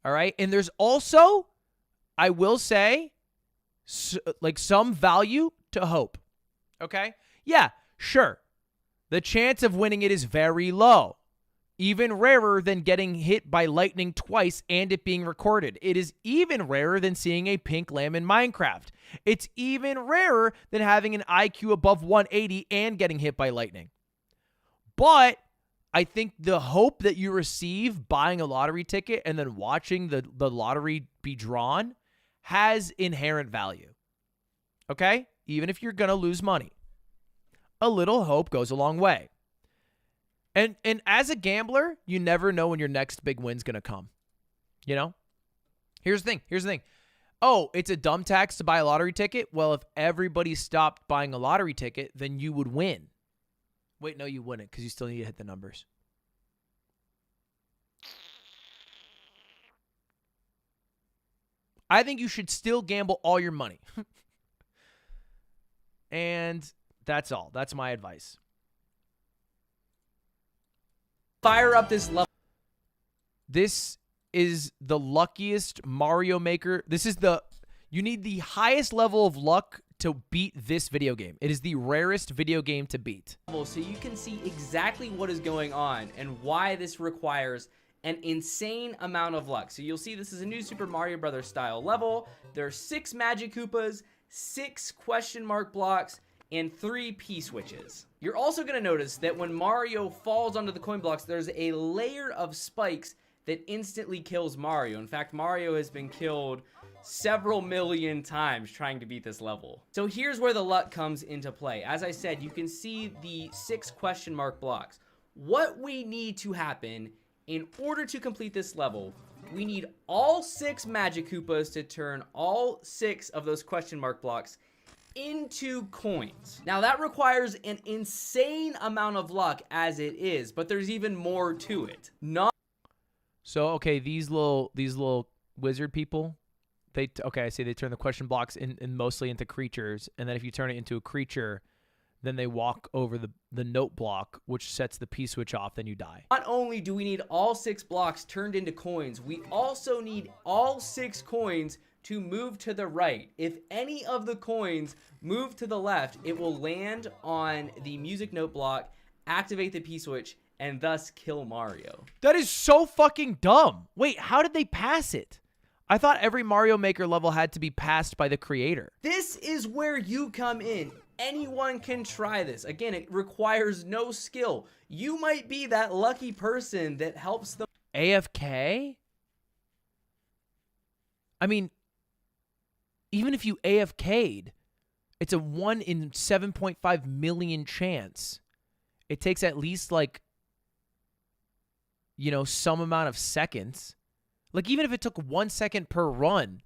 All right. And there's also, I will say, like some value to hope. Okay. Yeah, sure. The chance of winning it is very low. Even rarer than getting hit by lightning twice and it being recorded. It is even rarer than seeing a pink lamb in Minecraft. It's even rarer than having an IQ above 180 and getting hit by lightning. But I think the hope that you receive buying a lottery ticket and then watching the lottery be drawn has inherent value. Okay? even if you're going to lose money. A little hope goes a long way. And as a gambler, you never know when your next big win's going to come. You know? Here's the thing. Oh, it's a dumb tax to buy a lottery ticket? Well, if everybody stopped buying a lottery ticket, then you would win. Wait, no, you wouldn't, because you still need to hit the numbers. I think you should still gamble all your money. And that's all. That's my advice. Fire up this level. This is the luckiest Mario Maker. You need the highest level of luck to beat this video game. It is the rarest video game to beat. So you can see exactly what is going on and why this requires an insane amount of luck. So you'll see this is a new Super Mario Brothers style level. There are 6 Magic Koopas, 6 question mark blocks, and 3 P-switches. You're also going to notice that when Mario falls onto the coin blocks, there's a layer of spikes that instantly kills Mario. In fact, Mario has been killed several million times trying to beat this level. So here's where the luck comes into play. As I said, you can see the 6 question mark blocks. What we need to happen in order to complete this level, we need all 6 Magic Koopas to turn all 6 of those question mark blocks into coins. Now that requires an insane amount of luck as it is, but there's even more to it. So, okay, these little wizard people, I say they turn the question blocks in mostly into creatures, and then if you turn it into a creature, then they walk over the note block, which sets the P-switch off, then you die. Not only do we need all 6 blocks turned into coins, we also need all 6 coins to move to the right. If any of the coins move to the left, it will land on the music note block, activate the P-switch, and thus kill Mario. That is so fucking dumb. Wait, how did they pass it? I thought every Mario Maker level had to be passed by the creator. This is where you come in. Anyone can try this. Again, it requires no skill. You might be that lucky person that helps them. AFK? I mean, even if you AFK'd, it's a 1 in 7.5 million chance. It takes at least some amount of seconds. Like, even if it took 1 second per run,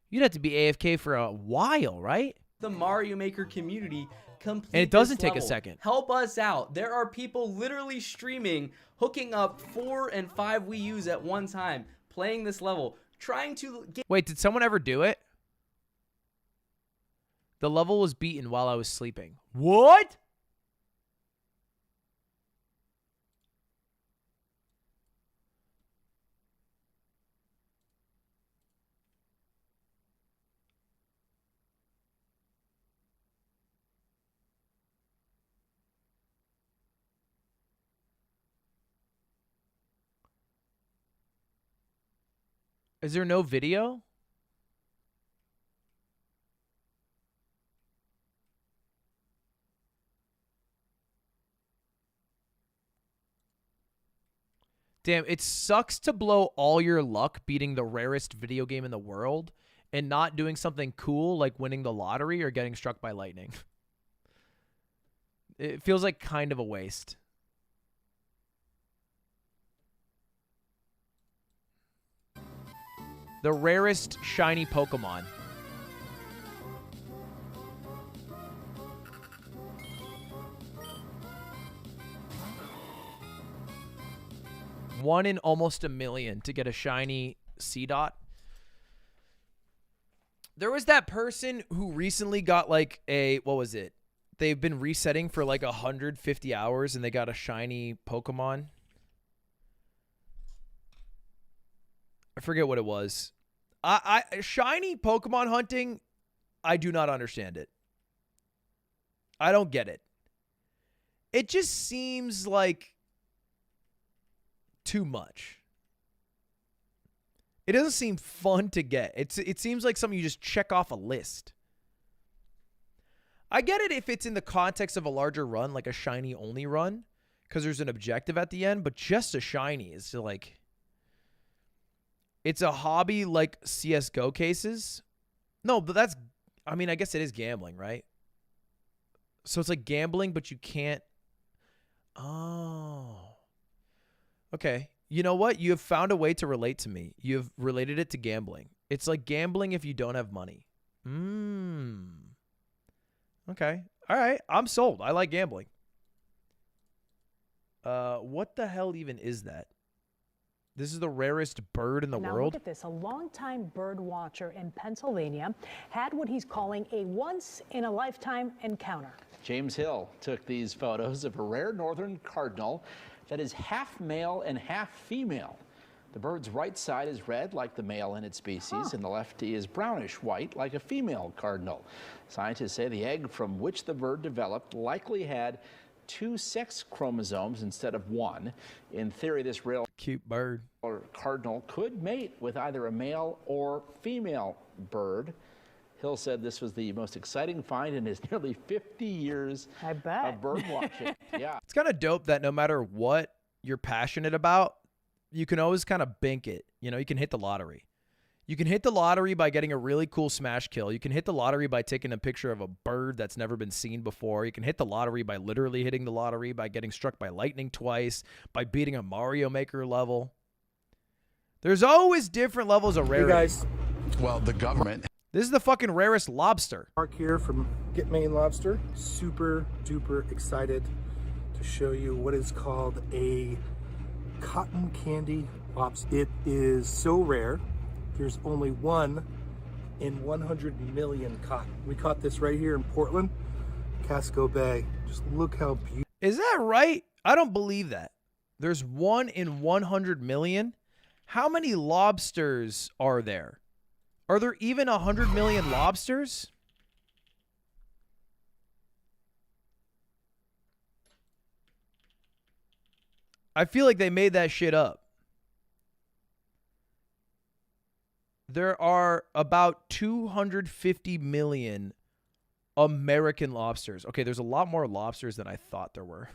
you'd have to be AFK for a while, right? The Mario Maker community complete and it doesn't this take level. a second. Help us out. There are people literally streaming, hooking up 4 and 5 Wii U's at one time, playing this level, trying to get... Wait, did someone ever do it? The level was beaten while I was sleeping. What? Is there no video? Damn, it sucks to blow all your luck beating the rarest video game in the world and not doing something cool like winning the lottery or getting struck by lightning. It feels like kind of a waste. The rarest shiny Pokemon. One in almost a million to get a shiny C-Dot. There was that person who recently got what was it? They've been resetting for 150 hours and they got a shiny Pokemon. I forget what it was. Shiny Pokemon hunting, I do not understand it. I don't get it. It just seems like too much. It doesn't seem fun to get. It seems like something you just check off a list. I get it if it's in the context of a larger run, like a shiny only run, because there's an objective at the end, but just a shiny is it's a hobby like CSGO cases. No, but I guess it is gambling, right? So it's like gambling, but you can't. Oh. Okay. You know what? You have found a way to relate to me. You have related it to gambling. It's like gambling if you don't have money. Okay. All right. I'm sold. I like gambling. What the hell even is that? This is the rarest bird in the now world. Look at this. A longtime bird watcher in Pennsylvania had what he's calling a once-in-a-lifetime encounter. James Hill took these photos of a rare northern cardinal that is half male and half female. The bird's right side is red, like the male in its species, and the lefty is brownish-white, like a female cardinal. Scientists say the egg from which the bird developed likely had 2 sex chromosomes instead of 1. In theory, this rare cute bird or cardinal could mate with either a male or female bird. Hill said this was the most exciting find in his nearly 50 years of bird watching. Yeah. It's kind of dope that no matter what you're passionate about, you can always kind of bink it. You know, you can hit the lottery. You can hit the lottery by getting a really cool smash kill. You can hit the lottery by taking a picture of a bird that's never been seen before. You can hit the lottery by literally hitting the lottery, by getting struck by lightning twice, by beating a Mario Maker level. There's always different levels of rarity. Hey guys. Well, the government. This is the fucking rarest lobster. Mark here from Get Maine Lobster. Super duper excited to show you what is called a cotton candy lobster. It is so rare. There's only 1 in 100 million caught. We caught this right here in Portland, Casco Bay. Just look how beautiful. Is that right? I don't believe that. There's 1 in 100 million. How many lobsters are there? Are there even 100 million lobsters? I feel like they made that shit up. There are about 250 million American lobsters. Okay, there's a lot more lobsters than I thought there were.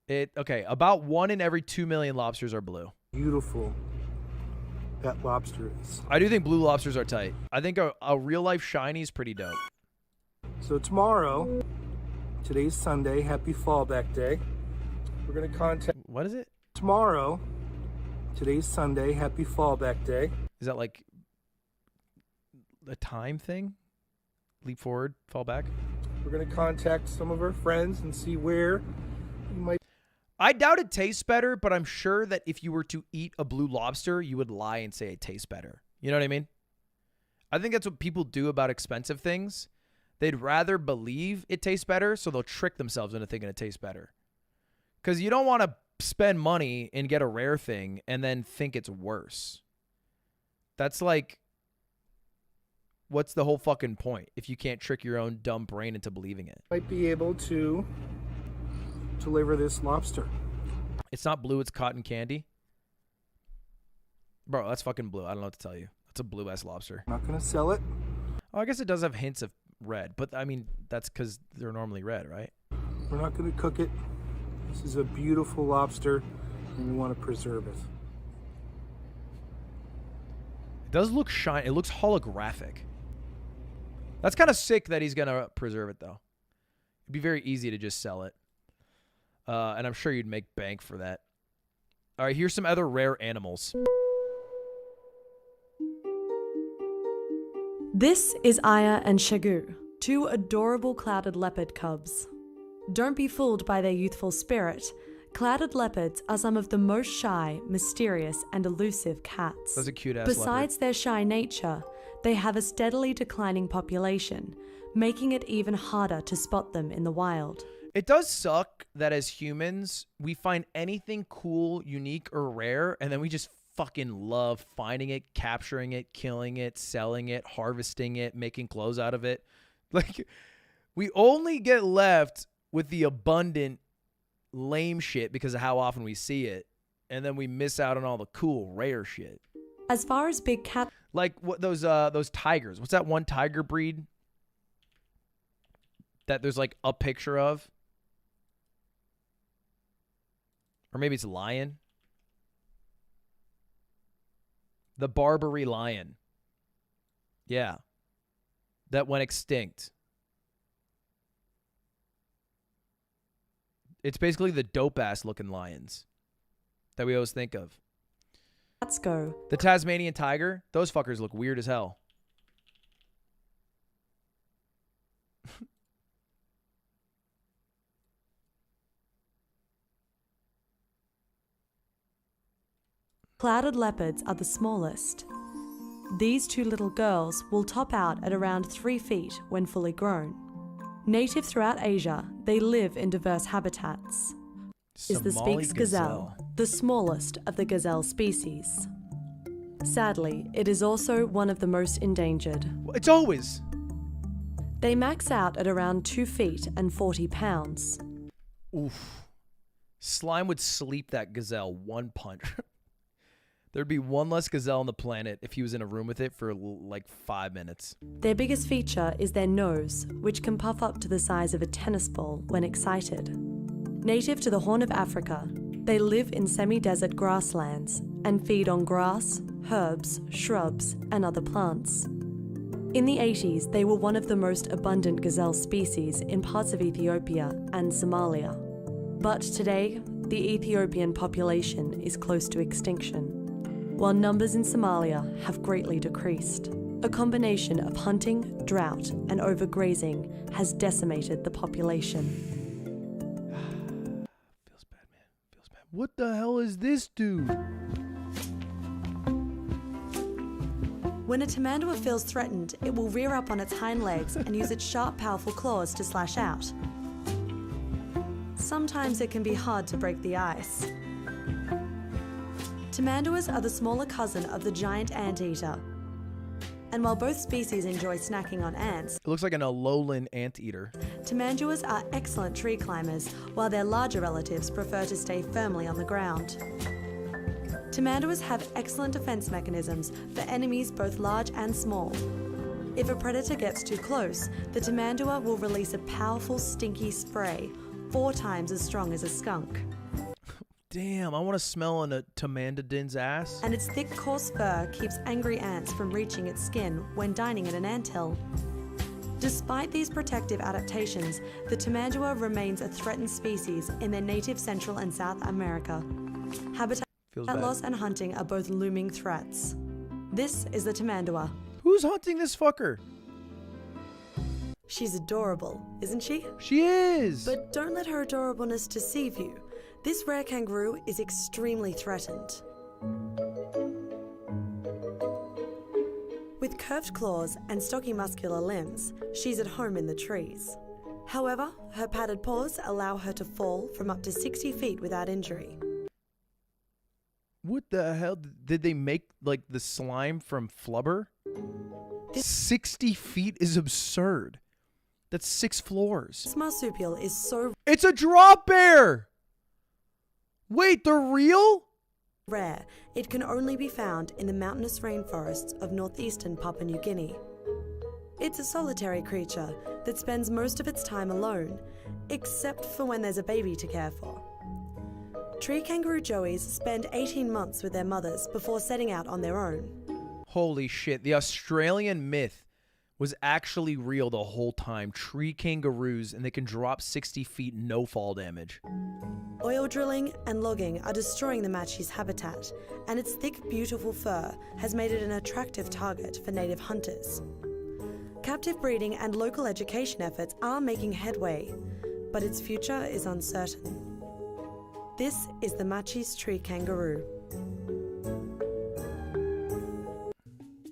Okay, about 1 in every 2 million lobsters are blue. Beautiful that lobster is. I do think blue lobsters are tight. I think a real life shiny is pretty dope. So tomorrow, today's Sunday, happy fallback day. We're gonna contact. What is it? Tomorrow, today's Sunday, happy fallback day. Is that like a time thing? Leap forward, fall back? We're gonna contact some of our friends and see where you might. I doubt it tastes better, but I'm sure that if you were to eat a blue lobster, you would lie and say it tastes better. You know what I mean? I think that's what people do about expensive things. They'd rather believe it tastes better, so they'll trick themselves into thinking it tastes better. Because you don't want to spend money and get a rare thing and then think it's worse. That's like, what's the whole fucking point if you can't trick your own dumb brain into believing it? Might be able to deliver this lobster. It's not blue, it's cotton candy. Bro, that's fucking blue. I don't know what to tell you. That's a blue-ass lobster. Not gonna sell it. Oh, I guess it does have hints of red, but I mean, that's because they're normally red, right? We're not gonna cook it. This is a beautiful lobster, and we want to preserve it. It does look shiny. It looks holographic. That's kind of sick that he's gonna preserve it, though. It'd be very easy to just sell it. And I'm sure you'd make bank for that. All right, here's some other rare animals. This is Aya and Shagu, 2 adorable clouded leopard cubs. Don't be fooled by their youthful spirit. Clouded leopards are some of the most shy, mysterious, and elusive cats. That's a cute-ass Besides their shy nature, they have a steadily declining population, making it even harder to spot them in the wild. It does suck that as humans, we find anything cool, unique, or rare, and then we just fucking love finding it, capturing it, killing it, selling it, harvesting it, making clothes out of it. Like, we only get left with the abundant, lame shit because of how often we see it, and then we miss out on all the cool, rare shit. As far as big cat... Like what those tigers. What's that one tiger breed that there's like a picture of? Or maybe it's a lion. The Barbary lion. Yeah. That went extinct. It's basically the dope-ass looking lions that we always think of. Let's go. The Tasmanian tiger, those fuckers look weird as hell. Clouded leopards are the smallest. These two little girls will top out at around 3 feet when fully grown. Native throughout Asia, they live in diverse habitats. Is the Somali Sphinx gazelle, the smallest of the gazelle species. Sadly, it is also one of the most endangered. It's always. They max out at around 2 feet and 40 pounds. Oof. Slime would sleep that gazelle one punch. There'd be one less gazelle on the planet if he was in a room with it for like 5 minutes. Their biggest feature is their nose, which can puff up to the size of a tennis ball when excited. Native to the Horn of Africa, they live in semi-desert grasslands and feed on grass, herbs, shrubs, and other plants. In the 80s, they were one of the most abundant gazelle species in parts of Ethiopia and Somalia. But today, the Ethiopian population is close to extinction, while numbers in Somalia have greatly decreased. A combination of hunting, drought, and overgrazing has decimated the population. What the hell is this dude? When a tamandua feels threatened, it will rear up on its hind legs and use its sharp, powerful claws to slash out. Sometimes it can be hard to break the ice. Tamanduas are the smaller cousin of the giant anteater. And while both species enjoy snacking on ants, It looks like an Alolan anteater. tamanduas are excellent tree climbers, while their larger relatives prefer to stay firmly on the ground. Tamanduas have excellent defense mechanisms for enemies both large and small. If a predator gets too close, the tamandua will release a powerful, stinky spray, 4 times as strong as a skunk. Damn, I want to smell a tamandadin's ass. And its thick, coarse fur keeps angry ants from reaching its skin when dining at an anthill. Despite these protective adaptations, the tamandua remains a threatened species in their native Central and South America. Habitat loss and hunting are both looming threats. This is the tamandua. Who's hunting this fucker? She's adorable, isn't she? She is! But don't let her adorableness deceive you. This rare kangaroo is extremely threatened. With curved claws and stocky muscular limbs, she's at home in the trees. However, her padded paws allow her to fall from up to 60 feet without injury. What the hell? Did they make, like, the slime from flubber? 60 feet is absurd. That's 6 floors. This marsupial is so... It's a drop bear! Wait, they're real? Rare, it can only be found in the mountainous rainforests of northeastern Papua New Guinea. It's a solitary creature that spends most of its time alone, except for when there's a baby to care for. Tree kangaroo joeys spend 18 months with their mothers before setting out on their own. Holy shit, the Australian myth was actually real the whole time. Tree kangaroos, and they can drop 60 feet no fall damage. Oil drilling and logging are destroying the machi's habitat, and its thick, beautiful fur has made it an attractive target for native hunters. Captive breeding and local education efforts are making headway, but its future is uncertain. This is the machi's tree kangaroo.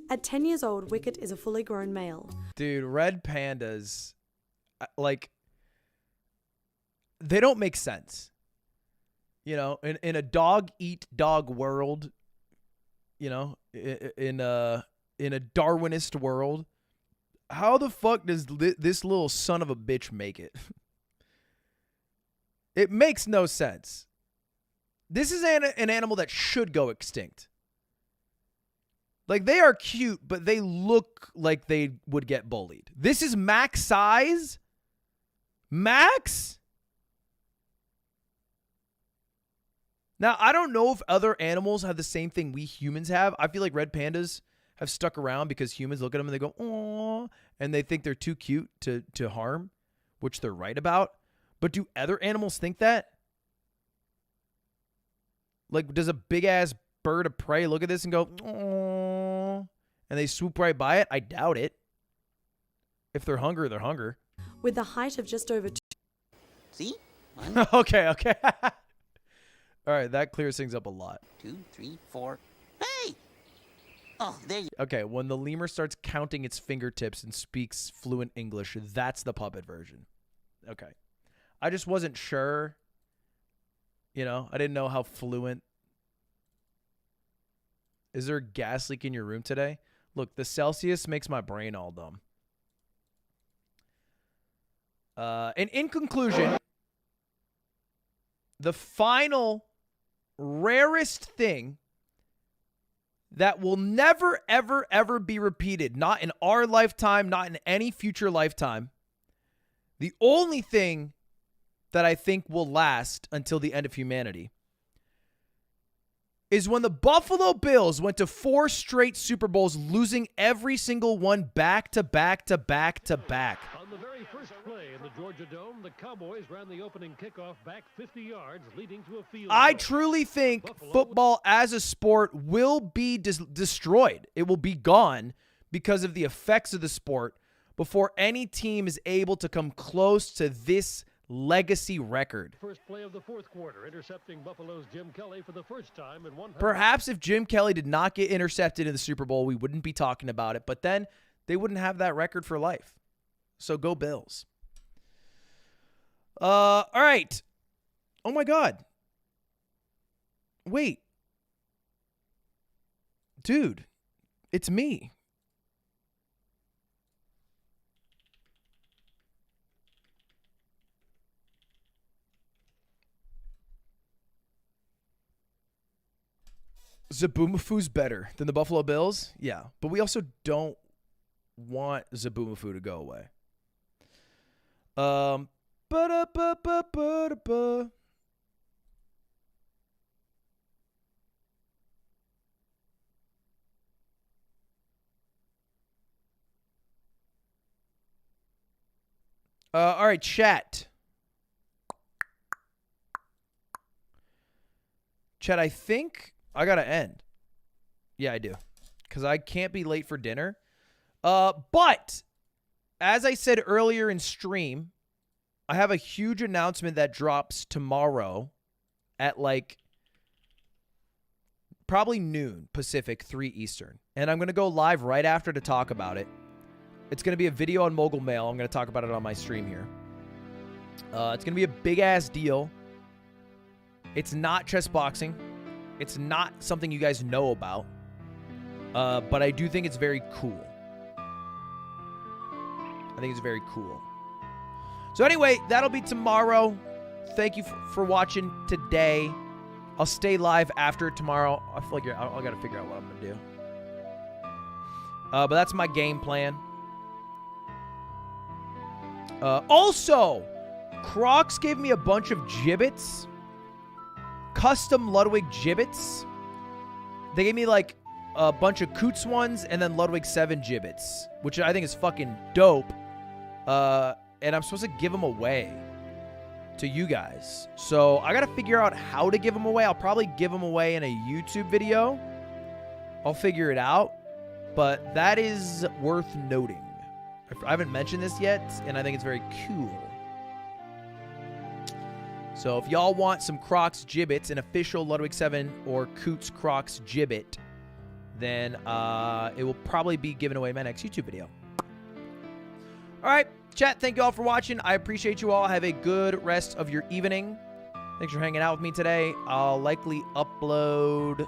At 10 years old, Wicket is a fully grown male. Dude, red pandas, like, they don't make sense. You know, in a dog-eat-dog world, you know, in a Darwinist world, how the fuck does this little son of a bitch make it? It makes no sense. This is an animal that should go extinct. Like, they are cute, but they look like they would get bullied. This is max size? Max? Now, I don't know if other animals have the same thing we humans have. I feel like red pandas have stuck around because humans look at them and they go, "Aww," and they think they're too cute to harm, which they're right about. But do other animals think that? Like, does a big-ass bird of prey look at this and go, "Aww," and they swoop right by it? I doubt it. If they're hungry, they're hungry. With the height of just over See? Okay. All right, that clears things up a lot. 2, 3, 4. Hey! Oh, there you Okay, when the lemur starts counting its fingertips and speaks fluent English, that's the puppet version. Okay. I just wasn't sure. You know, I didn't know how fluent. Is there a gas leak in your room today? Look, the Celsius makes my brain all dumb. And in conclusion, the final rarest thing that will never, ever, ever be repeated, not in our lifetime, not in any future lifetime, the only thing that I think will last until the end of humanity is when the Buffalo Bills went to 4 straight Super Bowls, losing every single one back to back to back to back. On the very first play in the Georgia Dome, the Cowboys ran the opening kickoff back 50 yards, leading to a field I goal. truly think football as a sport will be destroyed. It will be gone because of the effects of the sport before any team is able to come close to this legacy record. First play of the fourth quarter, intercepting Buffalo's Jim Kelly for the first time in 100. Perhaps if Jim Kelly did not get intercepted in the Super Bowl, we wouldn't be talking about it, but then they wouldn't have that record for life. So go Bills. All right. Oh my God. Wait. Dude, it's me. Zaboomafoo's better than the Buffalo Bills? Yeah, but we also don't want Zaboomafoo to go away. Ba-da-ba-ba-ba-da-ba. All right, chat. Chat, I think I got to end. Yeah, I do. Because I can't be late for dinner. But as I said earlier in stream, I have a huge announcement that drops tomorrow at like probably noon Pacific, 3 Eastern. And I'm going to go live right after to talk about it. It's going to be a video on Mogul Mail. I'm going to talk about it on my stream here. It's going to be a big-ass deal. It's not chess boxing. It's not something you guys know about. But I do think it's very cool. I think it's very cool. So anyway, that'll be tomorrow. Thank you for watching today. I'll stay live after tomorrow. I feel like I got to figure out what I'm going to do. But that's my game plan. Also, Crocs gave me a bunch of gibbets. Custom Ludwig gibbets. They gave me like a bunch of Coots ones and then Ludwig 7 gibbets, which I think is fucking dope. And I'm supposed to give them away to you guys. So I got to figure out how to give them away. I'll probably give them away in a YouTube video. I'll figure it out. But that is worth noting. I haven't mentioned this yet, and I think it's very cool. So if y'all want some Crocs gibbets, an official Ludwig 7 or Coots Crocs gibbet, then it will probably be given away in my next YouTube video. All right, chat, thank you all for watching. I appreciate you all. Have a good rest of your evening. Thanks for hanging out with me today. I'll likely upload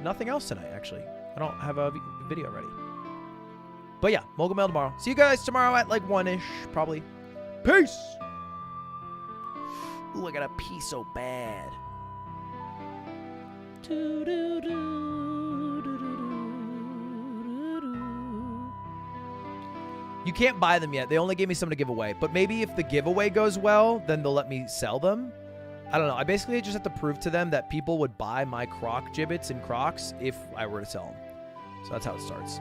nothing else tonight, actually. I don't have a video ready. But yeah, Mogul Mail tomorrow. See you guys tomorrow at like 1-ish, probably. Peace! Ooh, I gotta pee so bad. You can't buy them yet. They only gave me some to give away. But maybe if the giveaway goes well, then they'll let me sell them. I don't know. I basically just have to prove to them that people would buy my Croc gibbets and Crocs if I were to sell them. So that's how it starts.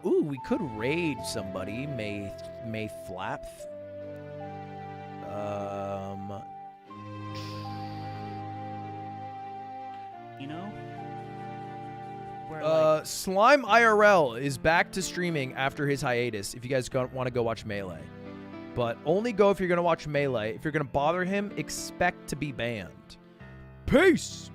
Ooh, we could raid somebody. May Flap. You know? Where, Slime IRL is back to streaming after his hiatus. If you guys want to go watch Melee, but only go if you're gonna watch Melee. If you're gonna bother him, expect to be banned. Peace.